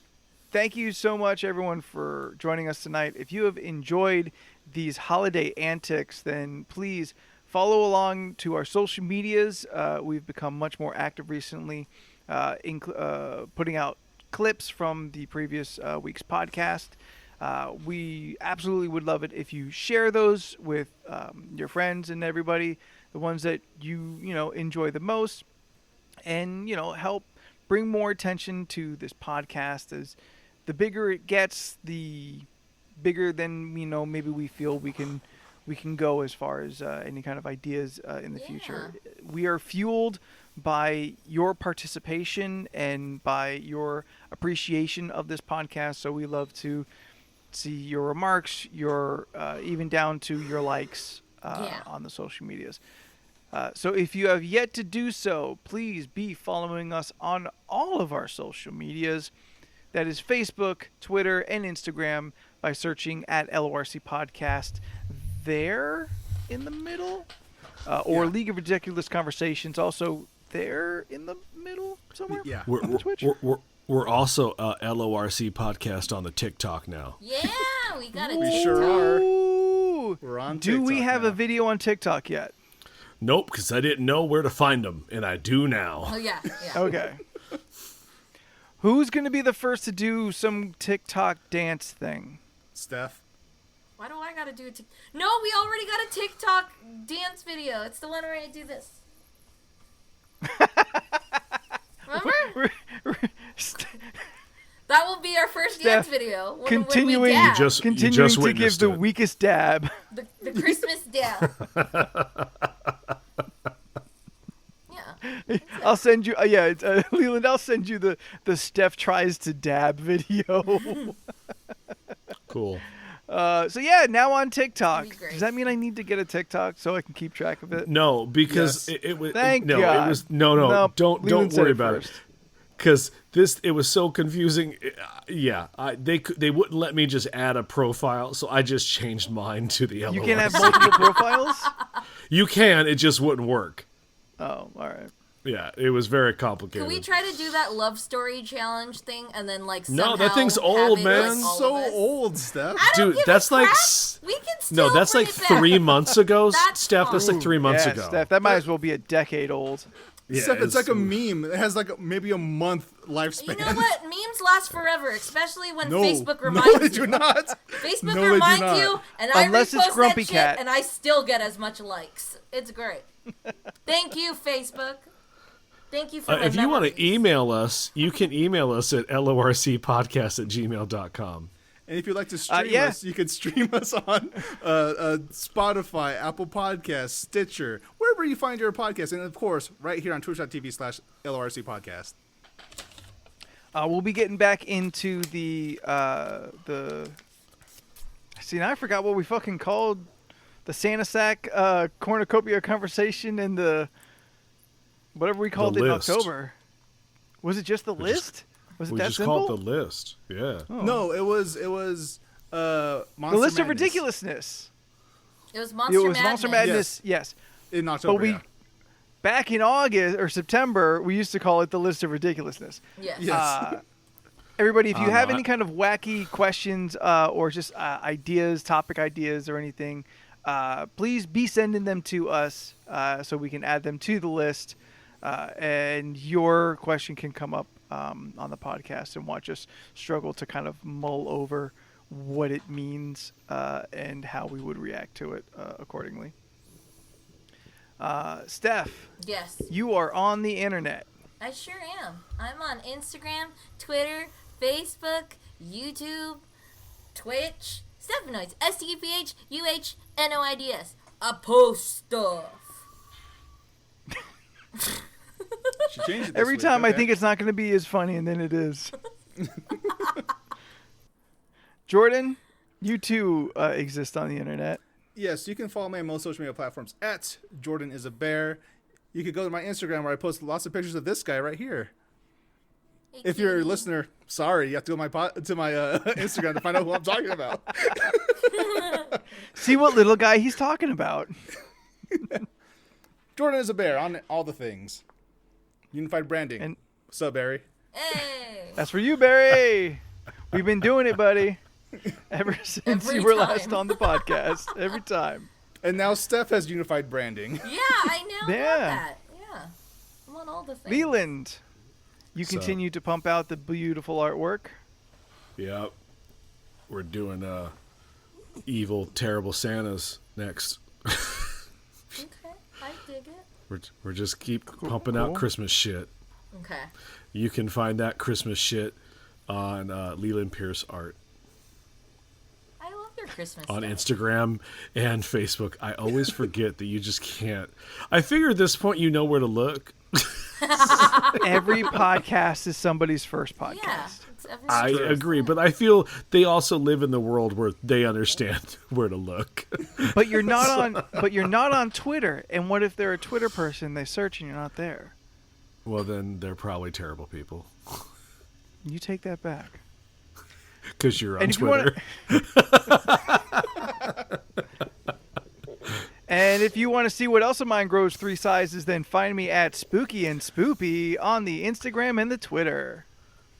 [SPEAKER 3] thank you so much, everyone, for joining us tonight. If you have enjoyed these holiday antics, then please follow along to our social medias. We've become much more active recently, putting out clips from the previous week's podcast. We absolutely would love it if you share those with your friends and everybody, the ones that you enjoy the most, and help bring more attention to this podcast. As the bigger it gets, the bigger than maybe we feel we can go as far as any kind of ideas in the future. We are fueled by your participation and by your appreciation of this podcast, so we love to see your remarks, your even down to your likes
[SPEAKER 4] Yeah.
[SPEAKER 3] on the social medias. So if you have yet to do so, please be following us on all of our social medias. That is Facebook, Twitter, and Instagram by searching at LORC Podcast there in the middle. Or
[SPEAKER 1] Yeah.
[SPEAKER 3] League of Ridiculous Conversations also there in the middle somewhere.
[SPEAKER 1] Yeah.
[SPEAKER 3] on Twitch.
[SPEAKER 2] We're also LORC podcast on the TikTok now.
[SPEAKER 4] Yeah, we got it.
[SPEAKER 1] We sure are.
[SPEAKER 3] Ooh.
[SPEAKER 1] We're on
[SPEAKER 3] Do we
[SPEAKER 1] TikTok
[SPEAKER 3] have
[SPEAKER 1] now.
[SPEAKER 3] a video on TikTok yet?
[SPEAKER 2] Nope, because I didn't know where to find them, and I do now.
[SPEAKER 4] Oh yeah, yeah.
[SPEAKER 3] Okay. Who's going to be the first to do some TikTok dance thing?
[SPEAKER 1] Steph?
[SPEAKER 4] Why do I gotta do it? No, we already got a TikTok dance video. It's the one where I do this. Remember? That will be our first dance
[SPEAKER 3] Steph,
[SPEAKER 4] video. When
[SPEAKER 3] continuing-
[SPEAKER 4] we
[SPEAKER 3] You
[SPEAKER 4] dab.
[SPEAKER 3] Continuing to give
[SPEAKER 2] witnessed
[SPEAKER 3] the
[SPEAKER 2] it.
[SPEAKER 3] weakest dab.
[SPEAKER 4] the Christmas dab. Yeah.
[SPEAKER 3] I'll send you. Leland, I'll send you the Steph tries to dab video.
[SPEAKER 2] Cool.
[SPEAKER 3] So yeah, now on TikTok.
[SPEAKER 4] That'd be great.
[SPEAKER 3] Does that mean I need to get a TikTok so I can keep track of it?
[SPEAKER 2] No, because
[SPEAKER 1] Yes.
[SPEAKER 2] it was
[SPEAKER 3] Thank
[SPEAKER 2] no,
[SPEAKER 3] God.
[SPEAKER 2] it was no.
[SPEAKER 3] Nope,
[SPEAKER 2] Don't
[SPEAKER 3] Leland said
[SPEAKER 2] worry
[SPEAKER 3] it
[SPEAKER 2] about
[SPEAKER 3] first.
[SPEAKER 2] it. Because it was so confusing. Yeah, they wouldn't let me just add a profile, so I just changed mine to the LORC.
[SPEAKER 3] You can have multiple profiles.
[SPEAKER 2] You can, it just wouldn't work.
[SPEAKER 3] Oh, all right.
[SPEAKER 2] Yeah, it was very complicated.
[SPEAKER 4] Can we try to do that love story challenge thing and then like somehow
[SPEAKER 2] No, that thing's
[SPEAKER 4] have
[SPEAKER 2] old,
[SPEAKER 4] it
[SPEAKER 2] man.
[SPEAKER 4] with all
[SPEAKER 1] So
[SPEAKER 4] of us?
[SPEAKER 1] old, Steph.
[SPEAKER 4] I don't
[SPEAKER 2] Dude,
[SPEAKER 4] give
[SPEAKER 2] that's
[SPEAKER 4] a
[SPEAKER 2] like
[SPEAKER 4] crap.
[SPEAKER 2] s-
[SPEAKER 4] We can still
[SPEAKER 2] No, that's
[SPEAKER 4] bring
[SPEAKER 2] like
[SPEAKER 4] it back.
[SPEAKER 2] 3 months ago,
[SPEAKER 4] That's
[SPEAKER 2] Steph. That's like
[SPEAKER 4] fine.
[SPEAKER 2] 3 months
[SPEAKER 3] Yeah,
[SPEAKER 2] ago.
[SPEAKER 3] Steph, that might as well be a decade old.
[SPEAKER 2] Yeah,
[SPEAKER 1] Steph, it's like a meme. It has like maybe a month lifespan.
[SPEAKER 4] You know what? Memes last forever, especially when
[SPEAKER 1] No,
[SPEAKER 4] Facebook
[SPEAKER 1] no,
[SPEAKER 4] reminds
[SPEAKER 1] they
[SPEAKER 4] you.
[SPEAKER 1] do not.
[SPEAKER 4] Facebook
[SPEAKER 1] No, they do
[SPEAKER 4] reminds
[SPEAKER 1] not.
[SPEAKER 4] you, and I
[SPEAKER 3] Unless
[SPEAKER 4] repost
[SPEAKER 3] it's Grumpy
[SPEAKER 4] that shit,
[SPEAKER 3] Cat.
[SPEAKER 4] and I still get as much likes. It's great. Thank you, Facebook. Thank you for my
[SPEAKER 2] if you want
[SPEAKER 4] memories.
[SPEAKER 2] to email us, you can email us at lorcpodcast@gmail.com.
[SPEAKER 1] And if you'd like to stream
[SPEAKER 3] yeah.
[SPEAKER 1] us, you can stream us on Spotify, Apple Podcasts, Stitcher, wherever you find your podcast. And of course, right here on twitch.tv/LORC podcast.
[SPEAKER 3] We'll be getting back into the. See, now I forgot what we fucking called the Santa Sack cornucopia conversation and the whatever we called it in
[SPEAKER 2] list.
[SPEAKER 3] October. Was it just the list? Was it
[SPEAKER 2] We
[SPEAKER 3] that
[SPEAKER 2] just
[SPEAKER 3] simple?
[SPEAKER 2] called the list. Yeah.
[SPEAKER 1] No, it was
[SPEAKER 3] the
[SPEAKER 1] Monster
[SPEAKER 3] list of
[SPEAKER 1] Madness
[SPEAKER 3] ridiculousness.
[SPEAKER 4] It was Monster
[SPEAKER 3] It was
[SPEAKER 4] Madness.
[SPEAKER 3] Monster Madness. Yes.
[SPEAKER 1] in October.
[SPEAKER 3] But we,
[SPEAKER 1] yeah.
[SPEAKER 3] back in August or September, we used to call it the list of ridiculousness.
[SPEAKER 4] Yes.
[SPEAKER 1] Yes.
[SPEAKER 3] Everybody, if you have
[SPEAKER 2] no,
[SPEAKER 3] any kind of wacky questions or just ideas, topic ideas, or anything, please be sending them to us so we can add them to the list, and your question can come up on the podcast and watch us struggle to kind of mull over what it means and how we would react to it accordingly. Steph,
[SPEAKER 4] Yes.
[SPEAKER 3] you are on the internet.
[SPEAKER 4] I sure am. I'm on Instagram, Twitter, Facebook, YouTube, Twitch. Stephanoids. STEPHUHNOIDS. I post stuff.
[SPEAKER 1] She changed it this
[SPEAKER 3] Every
[SPEAKER 1] week,
[SPEAKER 3] time I
[SPEAKER 1] okay.
[SPEAKER 3] think it's not going to be as funny, and then it is. Jordan, you too exist on the internet.
[SPEAKER 1] Yes, you can follow me on most social media platforms at Jordan is a Bear. You could go to my Instagram where I post lots of pictures of this guy right here. If you're a listener, sorry, you have to go to my Instagram to find out who I'm talking about.
[SPEAKER 3] See what little guy he's talking about.
[SPEAKER 1] Jordan is a Bear on all the things. Unified branding.
[SPEAKER 3] And-
[SPEAKER 1] What's up, Barry?
[SPEAKER 4] Hey.
[SPEAKER 3] That's for you, Barry. We've been doing it, buddy. Ever since
[SPEAKER 4] Every
[SPEAKER 3] you were
[SPEAKER 4] time.
[SPEAKER 3] last on the podcast. Every time.
[SPEAKER 1] And now Steph has unified branding.
[SPEAKER 4] Yeah, I know
[SPEAKER 3] Yeah.
[SPEAKER 4] about that. Yeah. I'm on all the things.
[SPEAKER 3] Leland, you
[SPEAKER 2] So-
[SPEAKER 3] continue to pump out the beautiful artwork.
[SPEAKER 2] Yep. We're doing evil, terrible Santas next.
[SPEAKER 4] Okay, I dig it.
[SPEAKER 2] We're just keep pumping out
[SPEAKER 3] cool.
[SPEAKER 2] Christmas shit.
[SPEAKER 4] Okay.
[SPEAKER 2] You can find that Christmas shit on Leland Pierce Art
[SPEAKER 4] I love your Christmas
[SPEAKER 2] on
[SPEAKER 4] stuff.
[SPEAKER 2] Instagram and Facebook. I always forget that you just can't. I figure at this point you know where to look.
[SPEAKER 3] Every podcast is somebody's first podcast.
[SPEAKER 4] Yeah. It's
[SPEAKER 2] I
[SPEAKER 4] Everyone's
[SPEAKER 2] agree, but I feel they also live in the world where they understand where to look.
[SPEAKER 3] But you're not on. But you're not on Twitter. And what if they're a Twitter person? They search and you're not there.
[SPEAKER 2] Well, then they're probably terrible people.
[SPEAKER 3] You take that back.
[SPEAKER 2] Because you're on
[SPEAKER 3] And if you
[SPEAKER 2] Twitter.
[SPEAKER 3] And if you want to see what else of mine grows 3 sizes, then find me at Spooky and Spoopy on the Instagram and the Twitter.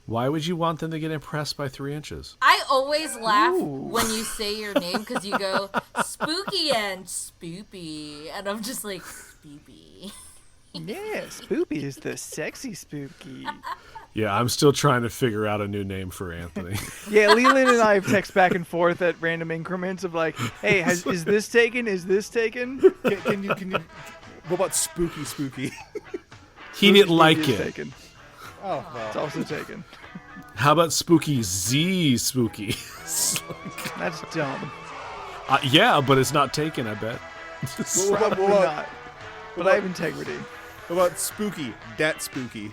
[SPEAKER 2] Why would you want them to get impressed by 3 inches?
[SPEAKER 4] I always laugh
[SPEAKER 3] Ooh.
[SPEAKER 4] when you say your name because you go spooky and spoopy, and I'm just like spoopy.
[SPEAKER 3] Yeah, Spoopy is the sexy Spooky.
[SPEAKER 2] Yeah, I'm still trying to figure out a new name for Anthony.
[SPEAKER 3] Yeah, Leland and I have text back and forth at random increments of like, hey, is this taken? Is this taken?
[SPEAKER 1] Can you? What about spooky?
[SPEAKER 2] He didn't like
[SPEAKER 3] Is
[SPEAKER 2] it.
[SPEAKER 3] taken.
[SPEAKER 1] Oh,
[SPEAKER 3] It's
[SPEAKER 1] well.
[SPEAKER 3] also taken.
[SPEAKER 2] How about Spooky Z Spooky?
[SPEAKER 3] That's dumb.
[SPEAKER 2] Yeah, but it's not taken, I bet.
[SPEAKER 3] Probably not. But I have integrity.
[SPEAKER 1] What about spooky? Dat spooky.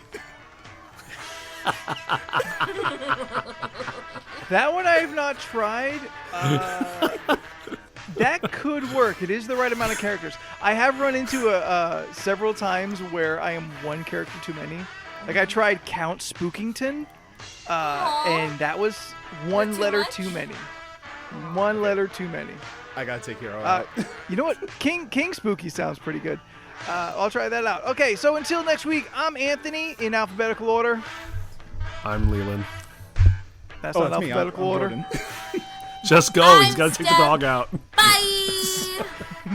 [SPEAKER 3] That one I have not tried. That could work. It is the right amount of characters. I have run into several times where I am one character too many. Like I tried Count Spookington, and that was one
[SPEAKER 4] Too
[SPEAKER 3] letter
[SPEAKER 4] much?
[SPEAKER 3] too many. One letter too many.
[SPEAKER 1] I gotta take care of that.
[SPEAKER 3] You know what? King Spooky sounds pretty good. I'll try that out. Okay, so until next week, I'm Anthony in alphabetical order.
[SPEAKER 2] I'm Leland.
[SPEAKER 3] That's
[SPEAKER 1] Oh,
[SPEAKER 3] not
[SPEAKER 1] it's me.
[SPEAKER 3] alphabetical
[SPEAKER 1] I'm
[SPEAKER 3] order.
[SPEAKER 1] Jordan.
[SPEAKER 2] Just go.
[SPEAKER 4] I'm
[SPEAKER 2] He's got to take the
[SPEAKER 4] Steph.
[SPEAKER 2] dog out.
[SPEAKER 4] Bye.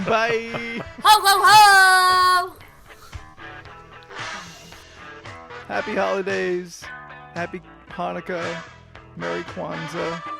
[SPEAKER 3] Bye.
[SPEAKER 4] Ho ho ho.
[SPEAKER 3] Happy holidays. Happy Hanukkah. Merry Kwanzaa.